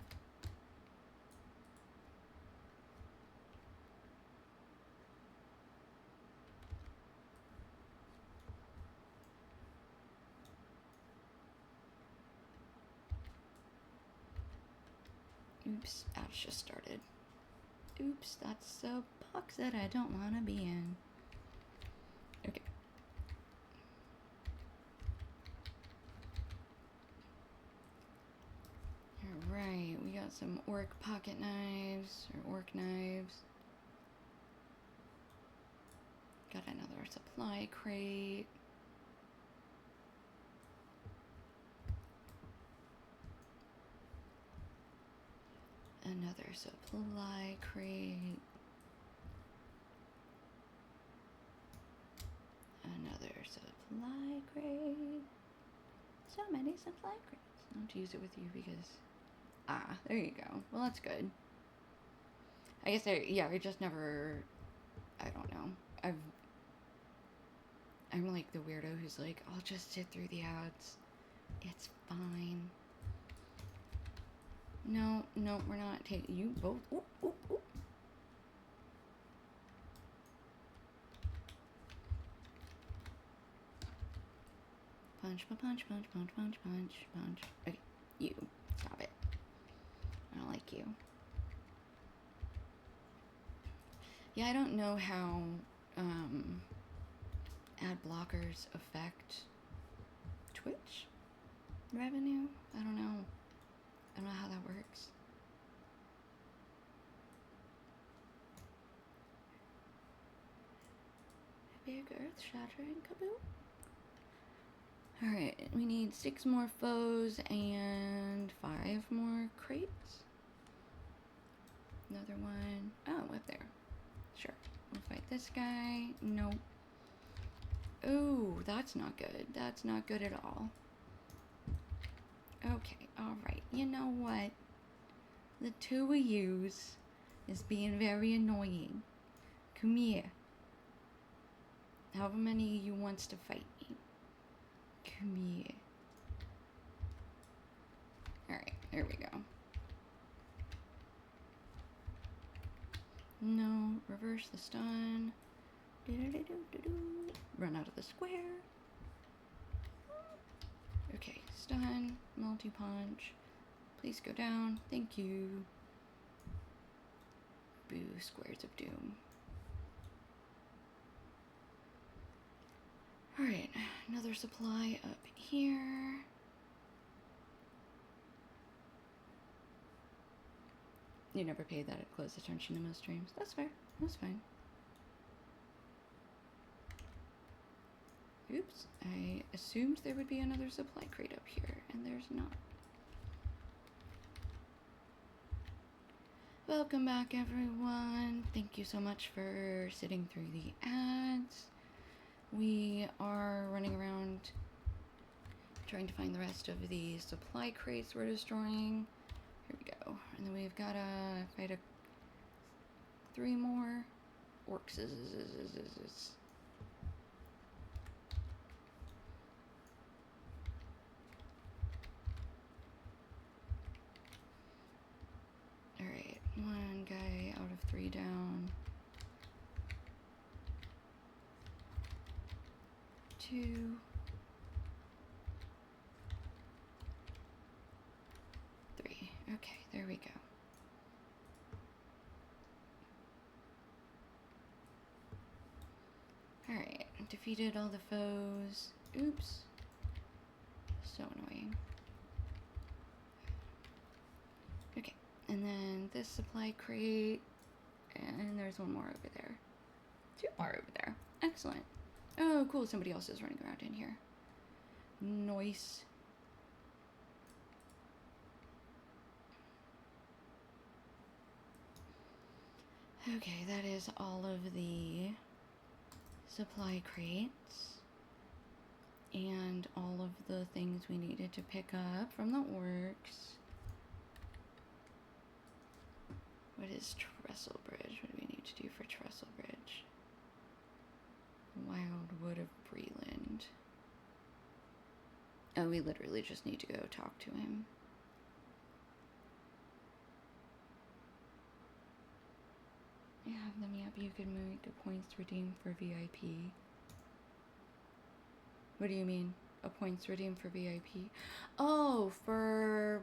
Oops, ads just started. Oops, that's a box that I don't want to be in. Okay. Alright, we got some orc pocket knives, or orc knives. Got another supply crate. Another supply crate. Another supply crate. So many supply crates. Not to use it with you because... Ah, there you go. Well, that's good. I guess I just never... I don't know. I'm like the weirdo who's like, I'll just sit through the ads. It's fine. No, we're not taking... You both... Ooh, ooh, ooh. Punch, punch, punch, punch, punch, punch, punch. Okay, you. Stop it. I don't like you. Yeah, I don't know how ad blockers affect Twitch revenue. I don't know. I don't know how that works. Big earth-shattering kaboom. Alright, we need 6 more foes and 5 more crates. Another one. Oh, up there. Sure. We'll fight this guy. Nope. Ooh, that's not good. That's not good at all. Okay, alright. You know what? The two of yous is being very annoying. Come here. However many of you wants to fight me. Come here. Alright, there we go. No, reverse the stun. Run out of the square. Okay, stun, multi-punch. Please go down. Thank you. Boo, squares of doom. Alright, another supply up here. You never paid that close attention to most streams. That's fair. That's fine. Oops, I assumed there would be another supply crate up here, and there's not. Welcome back, everyone. Thank you so much for sitting through the ads. We are running around trying to find the rest of the supply crates we're destroying. Here we go. And then we've got to fight 3 more orcs. Alright, 1 guy out of 3 down. 2. 3. Okay, there we go. Alright, defeated all the foes. Oops. So annoying. Okay, and then this supply crate. And there's 1 more over there. 2 more over there. Excellent. Oh, cool, somebody else is running around in here. Nice. Okay, that is all of the supply crates. And all of the things we needed to pick up from the orcs. What is Trestle Bridge? What do we need to do for Trestle Bridge? Wildwood of Breland. Oh, we literally just need to go talk to him. Yeah, let me up. You can make a points redeemed for VIP. What do you mean? A points redeemed for VIP? Oh, for...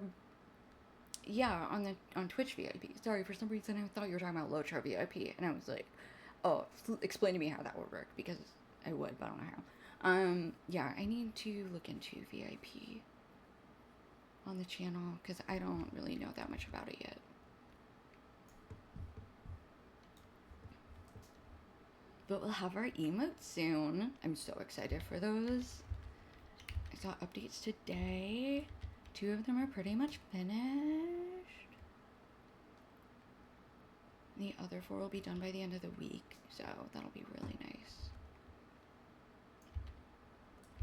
Yeah, on Twitch VIP. Sorry, for some reason I thought you were talking about LotRO VIP, and I was like, oh, explain to me how that would work, because I would, but I don't know how. Yeah, I need to look into VIP on the channel because I don't really know that much about it yet. But we'll have our emotes soon. I'm so excited for those. I saw updates today. 2 of them are pretty much finished. The other 4 will be done by the end of the week, so that'll be really nice.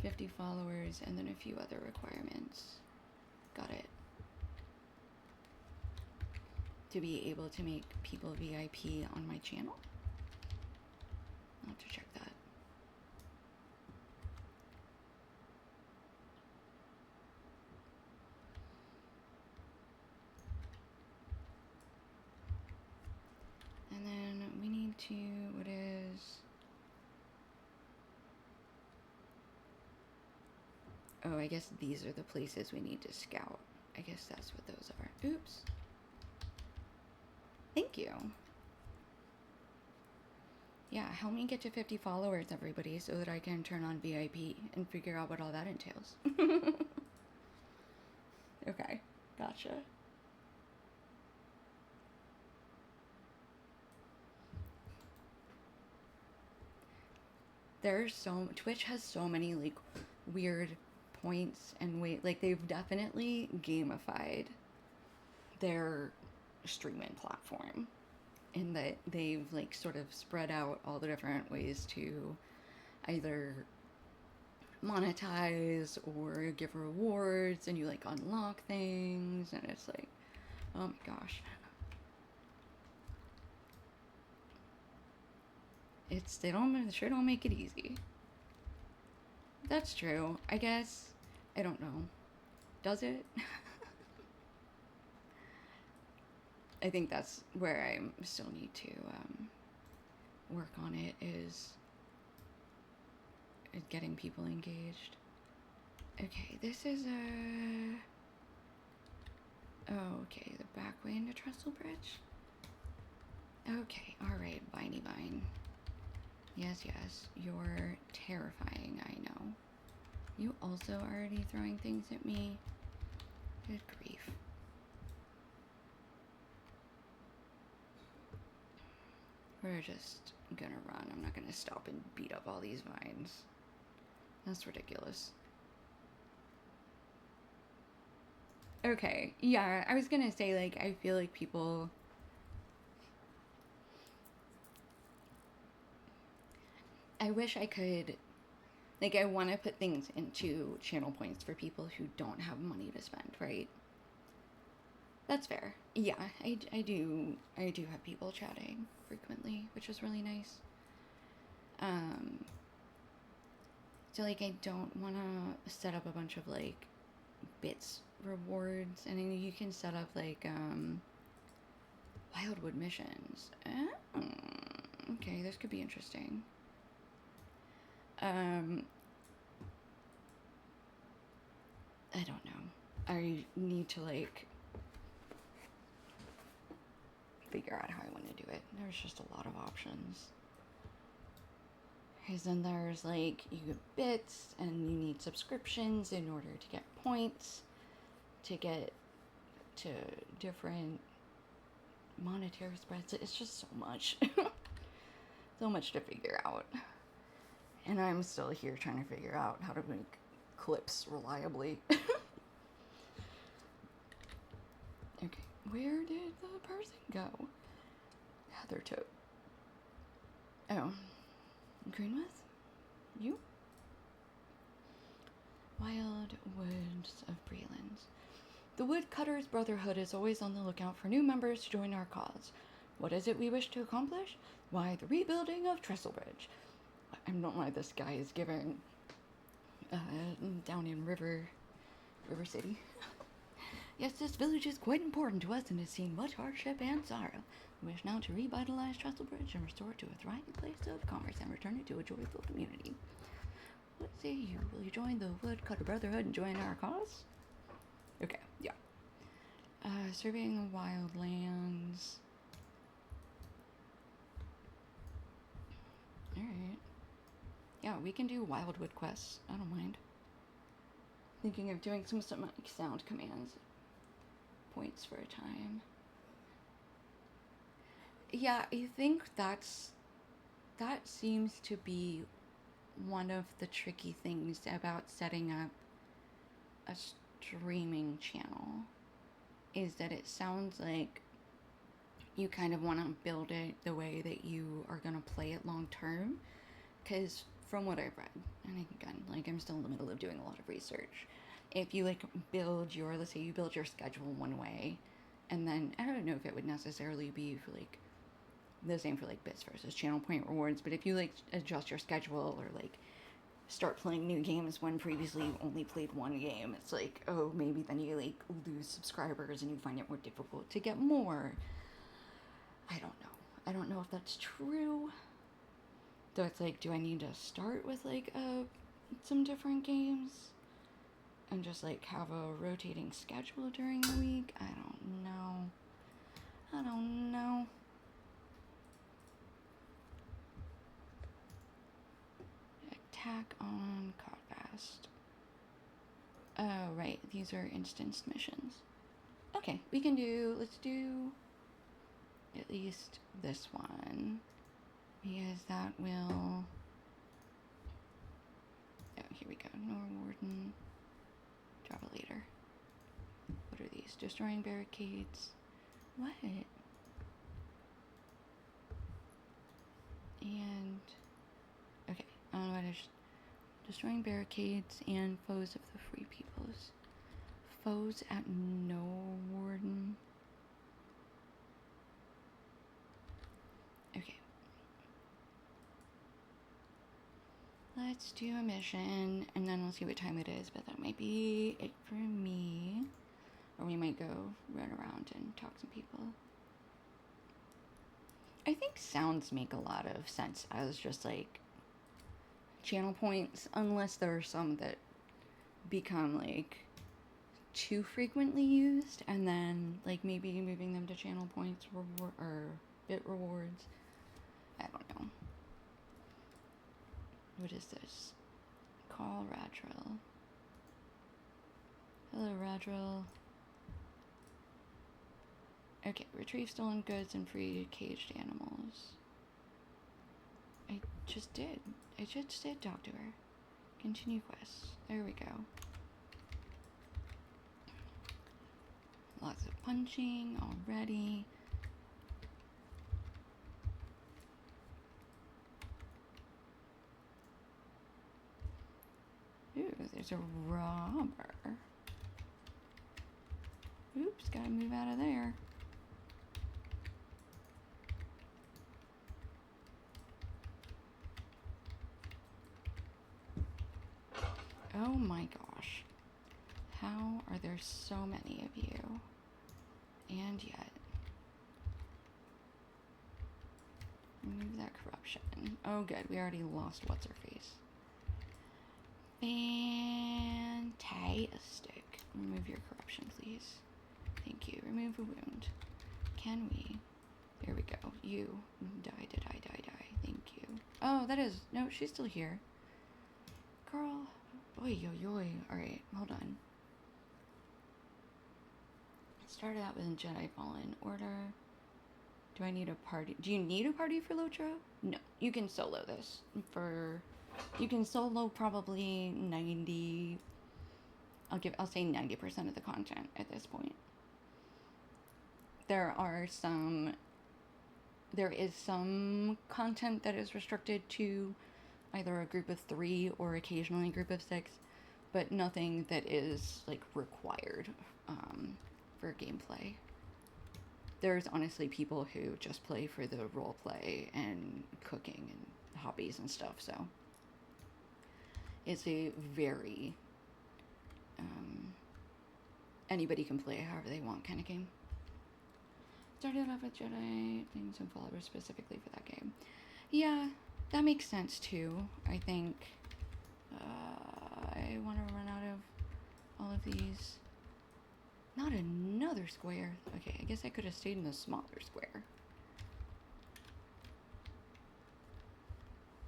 50 followers and then a few other requirements. Got it. To be able to make people VIP on my channel. I'll have to check that. And then we need to, what is... Oh, I guess these are the places we need to scout. I guess that's what those are. Oops. Thank you. Yeah, help me get to 50 followers, everybody, so that I can turn on VIP and figure out what all that entails. Okay, gotcha. Twitch has so many, like, weird points and like, they've definitely gamified their streaming platform in that they've, like, sort of spread out all the different ways to either monetize or give rewards, and you, like, unlock things, and it's like, oh my gosh. They sure don't make it easy. That's true. I guess, I don't know. Does it? I think that's where I still need to work on it, is getting people engaged. Okay, this is a... Oh, okay, the back way into Trestle Bridge? Okay, alright, Viney Vine. Yes, yes, you're terrifying, I know. You also already throwing things at me? Good grief. We're just gonna run. I'm not gonna stop and beat up all these vines. That's ridiculous. Okay, yeah, I was gonna say, like, I feel like people... I wish I could... Like, I want to put things into channel points for people who don't have money to spend, right? That's fair. Yeah, I do have people chatting frequently, which is really nice. So, like, I don't want to set up a bunch of, like, bits rewards, and then you can set up, like, Wildwood missions. Oh, okay, this could be interesting. I don't know. I need to, like, figure out how I want to do it. There's just a lot of options. Because then there's, like, you get bits, and you need subscriptions in order to get points, to get to different monetary spreads. It's just so much. So much to figure out. And I'm still here trying to figure out how to make clips reliably. Okay, where did the person go? Heather Tote. Oh. Greenwith? You? Wild Woods of Brelands. The Woodcutters Brotherhood is always on the lookout for new members to join our cause. What is it we wish to accomplish? Why, the rebuilding of Trestlebridge. I don't know why this guy is giving down in River City. Yes, this village is quite important to us and has seen much hardship and sorrow. We wish now to revitalize Trestlebridge and restore it to a thriving place of commerce and return it to a joyful community. What say you? Will you join the Woodcutter Brotherhood and join our cause? Okay, yeah. Surveying the wildlands. Alright. Yeah, we can do Wildwood quests. I don't mind. thinking of doing some like sound commands. Points for a time. Yeah, I think that seems to be one of the tricky things about setting up a streaming channel, is that it sounds like you kind of want to build it the way that you are going to play it long term. Because from what I've read, and again, like, I'm still in the middle of doing a lot of research, if you like build your, let's say you build your schedule one way, and then I don't know if it would necessarily be for like the same for like bits versus channel point rewards, but if you like adjust your schedule or like start playing new games when previously you only played one game, it's like, oh, maybe then you like lose subscribers and you find it more difficult to get more. I don't know if that's true. So it's like, do I need to start with like some different games and just like have a rotating schedule during the week? I don't know. Attack on Codfast. Oh, right. These are instance missions. Okay, let's do at least this one. Because that will... Oh, here we go. Norwarden. Java later. What are these? Destroying barricades. What? And... Okay, what is... Destroying barricades and foes of the free peoples. Foes at Norwarden. Okay. Let's do a mission, and then we'll see what time it is, but that might be it for me. Or we might go run around and talk to people. I think sounds make a lot of sense as just like channel points, unless there are some that become like too frequently used, and then like maybe moving them to channel points or bit rewards. I don't know. What is this? Call Radrill. Hello, Radrill. Okay, retrieve stolen goods and free caged animals. I just did talk to her. Continue quests. There we go. Lots of punching already. Ooh, there's a robber. Oops, gotta move out of there. Oh my gosh. How are there so many of you? And yet. Remove that corruption. Oh good, we already lost what's her face. Fantastic. Remove your corruption, please. Thank you. Remove a wound. Can we? There we go. You. Die. Thank you. Oh, that is... No, she's still here. Girl. Oi. Alright, hold on. Started out with Jedi Fallen Order. Do I need a party? Do you need a party for LotRO? No. You can solo this. You can solo probably 90... I'll say 90% of the content at this point. There is some content that is restricted to either a group of 3 or occasionally a group of 6, but nothing that is like required for gameplay. There's honestly people who just play for the role play and cooking and hobbies and stuff, so it's a very anybody can play however they want kind of game. Started off with Jedi things and followers specifically for that game. Yeah, that makes sense too. I think I want to run out of all of these. Not another square. Okay, I guess I could have stayed in the smaller square.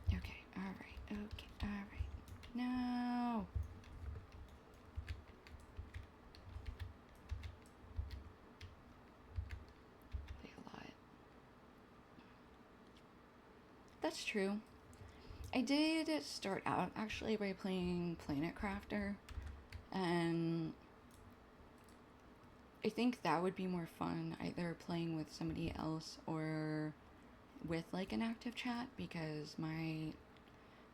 Okay, alright. No! That's true. I did start out actually by playing Planet Crafter, and I think that would be more fun either playing with somebody else or with like an active chat, because I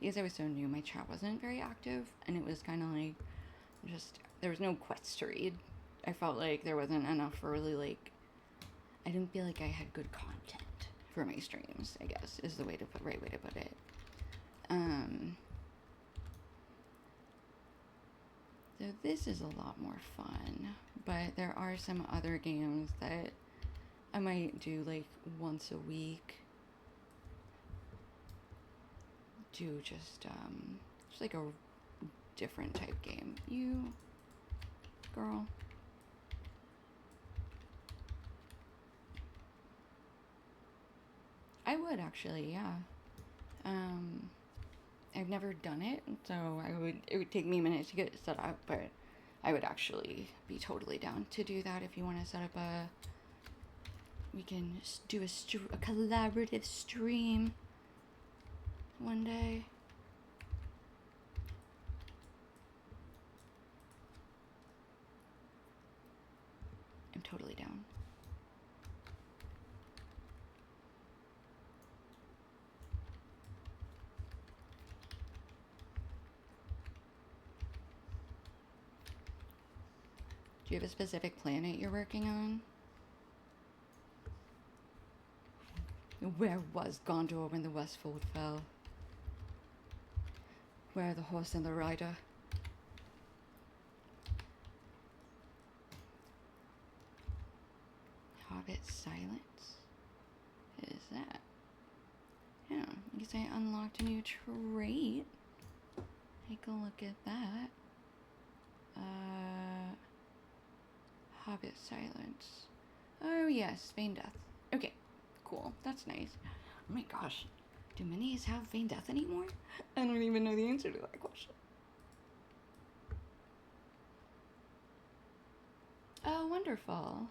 was so new, my chat wasn't very active, and it was kind of like just there was no quests to read. I felt like there wasn't enough for really like I didn't feel like I had good content for my streams, I guess is the right way to put it. So this is a lot more fun, but there are some other games that I might do like once a week. Do just like a different type game. You, girl. I would actually, yeah. I've never done it, so it would take me a minute to get it set up, but I would actually be totally down to do that if you want to set up we can do a collaborative stream one day. I'm totally down. Do you have a specific planet you're working on? Where was Gondor when the Westfold fell? Where are the horse and the rider? Hobbit silence? What is that? Yeah, I guess I unlocked a new trait. Take a look at that. Hobbit silence. Oh yes, Vain Death. Okay, cool. That's nice. Oh my gosh. Do minis have Vain Death anymore? I don't even know the answer to that question. Oh, wonderful.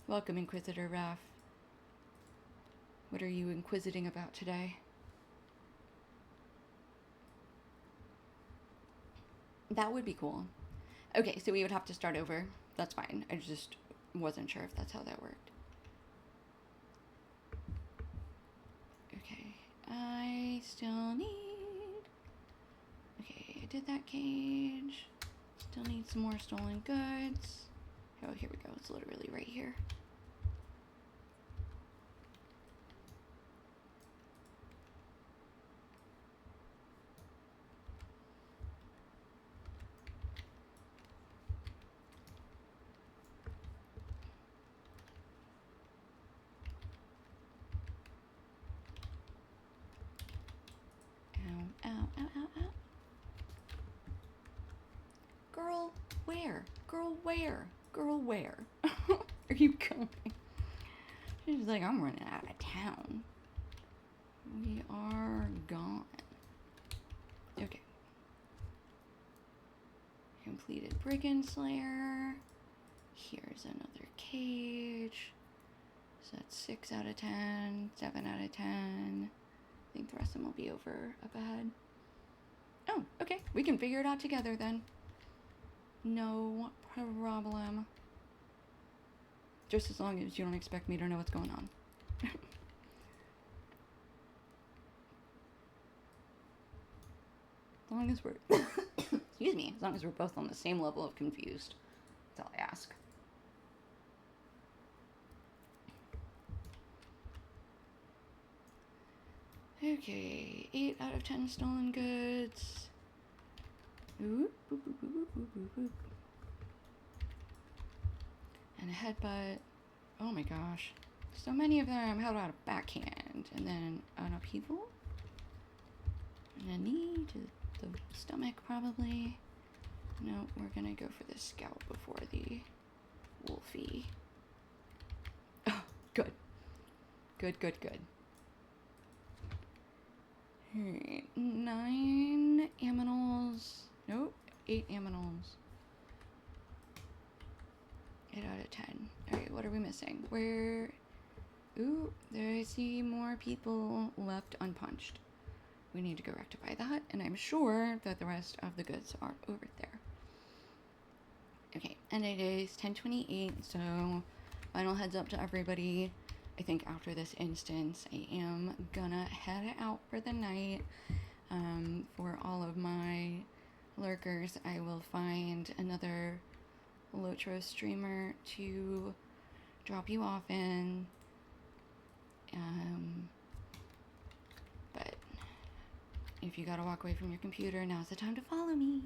Welcome, Inquisitor Raph. What are you inquisiting about today? That would be cool. Okay, so we would have to start over. That's fine. I just wasn't sure if that's how that worked. Okay, I still need... Okay, I did that cage. Still need some more stolen goods. Oh, here we go. It's literally right here. Ow, ow, ow, ow, ow. Girl, where? Girl, where? Girl, where? Are you going? She's like, I'm running out of town. We are gone. Okay. Completed Brigand Slayer. Here's another cage. So that's 6 out of 10, 7 out of 10. I think the rest of them will be over up ahead. Oh, okay. We can figure it out together then. No problem. Just as long as you don't expect me to know what's going on. As long as we're... Excuse me. As long as we're both on the same level of confused. That's all I ask. Okay. 8 out of 10 stolen goods. Ooh, boop, boop, boop, boop, boop, boop, boop. And a headbutt. Oh my gosh. So many of them. How about a backhand? And then an upheaval? And a knee to the stomach, probably. No, we're gonna go for the scalp before the wolfie. Oh, good. Good, good, good. Alright, 9 aminals. Nope, 8 aminals. 8 out of 10. Alright, what are we missing? Where... Ooh, there I see more people left unpunched. We need to go rectify that, and I'm sure that the rest of the goods are over there. Okay, and it is 10:28, so final heads up to everybody. I think after this instance, I am gonna head out for the night. For all of my lurkers, I will find another LotRO streamer to drop you off in. But if you gotta walk away from your computer, now's the time to follow me.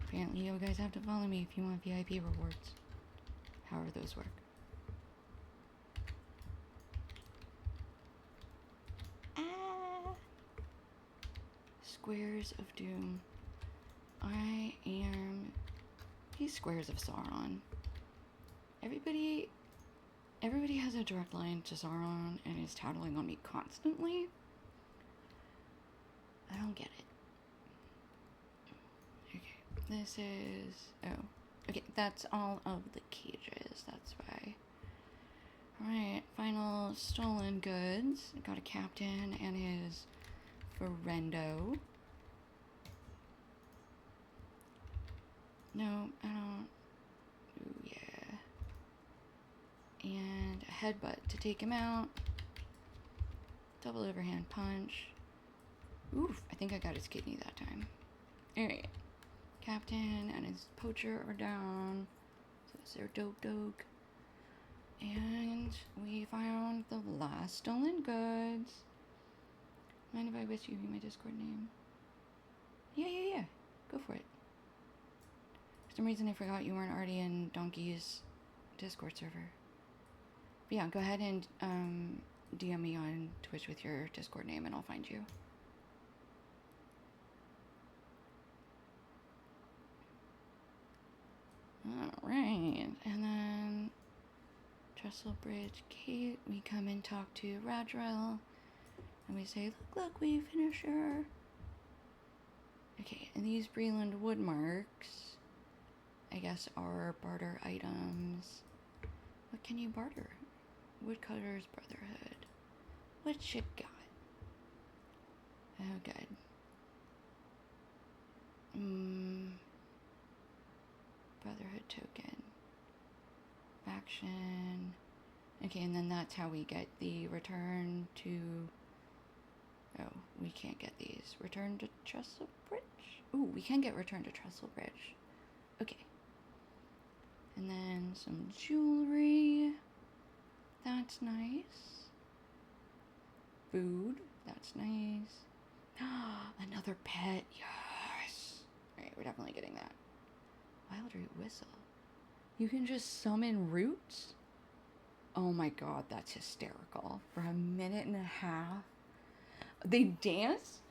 Apparently you guys have to follow me if you want VIP rewards. However those work. Squares of Doom. I am these squares of Sauron. Everybody has a direct line to Sauron and is tattling on me constantly. I don't get it. Okay, this is... oh. Okay, that's all of the cages, that's why. Alright, final stolen goods. I got a captain and his friendo. No, I don't... ooh, yeah. And a headbutt to take him out. Double overhand punch. Oof, I think I got his kidney that time. Alright. Captain and his poacher are down. So it's their dog. And we found the last stolen goods. Mind if I wish you my Discord name? Yeah. Go for it. For some reason I forgot you weren't already in Donkey's Discord server. But yeah, go ahead and DM me on Twitch with your Discord name and I'll find you. Alright, and then Trestle Bridge Gate, we come and talk to Radrell, and we say, look, we finished her. Okay, and these Breland wood marks, I guess, are barter items. What can you barter? Woodcutter's Brotherhood. What you got? Oh, good. Brotherhood token. Faction. Okay, and then that's how we get the return to... oh, we can't get these. Return to Trestle Bridge? Ooh, we can get return to Trestle Bridge. Okay. And then some jewelry. That's nice. Food. That's nice. Another pet. Yes. Alright, we're definitely getting that. Wild Root Whistle. You can just summon roots? Oh my god, that's hysterical. For a minute and a half. They dance?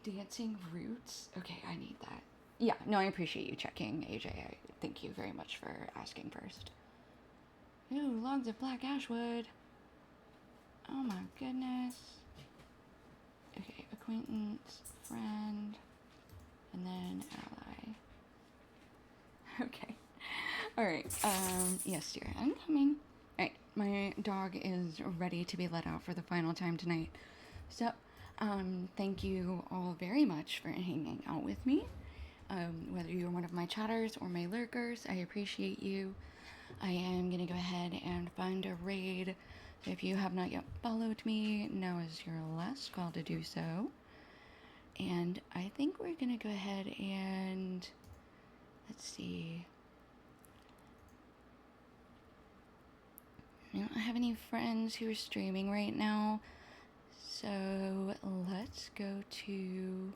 Dancing roots? Okay, I need that. Yeah, no, I appreciate you checking, AJ. Thank you very much for asking first. Ooh, logs of black ashwood. Oh my goodness. Okay, acquaintance, friend, and then ally. Okay. Alright, yes dear, I'm coming. Alright, my dog is ready to be let out for the final time tonight. So, thank you all very much for hanging out with me. Whether you're one of my chatters or my lurkers, I appreciate you. I am gonna go ahead and find a raid. If you have not yet followed me, now is your last call to do so. And I think we're gonna go ahead and... let's see. I don't have any friends who are streaming right now. So let's go to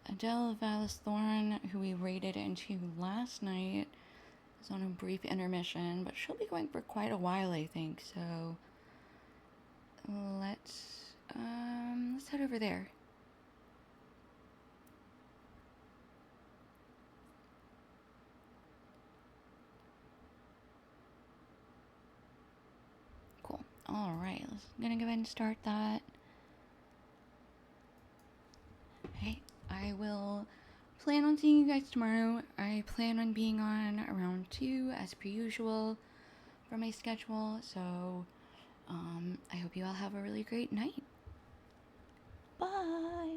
Adele Valis-Thorn, who we raided into last night. Is on a brief intermission, but she'll be going for quite a while, I think. So let's head over there. Cool. All right, let's gonna go ahead and start that. Okay, I will plan on seeing you guys tomorrow. I plan on being on around 2 as per usual for my schedule. So I hope you all have a really great night. Bye.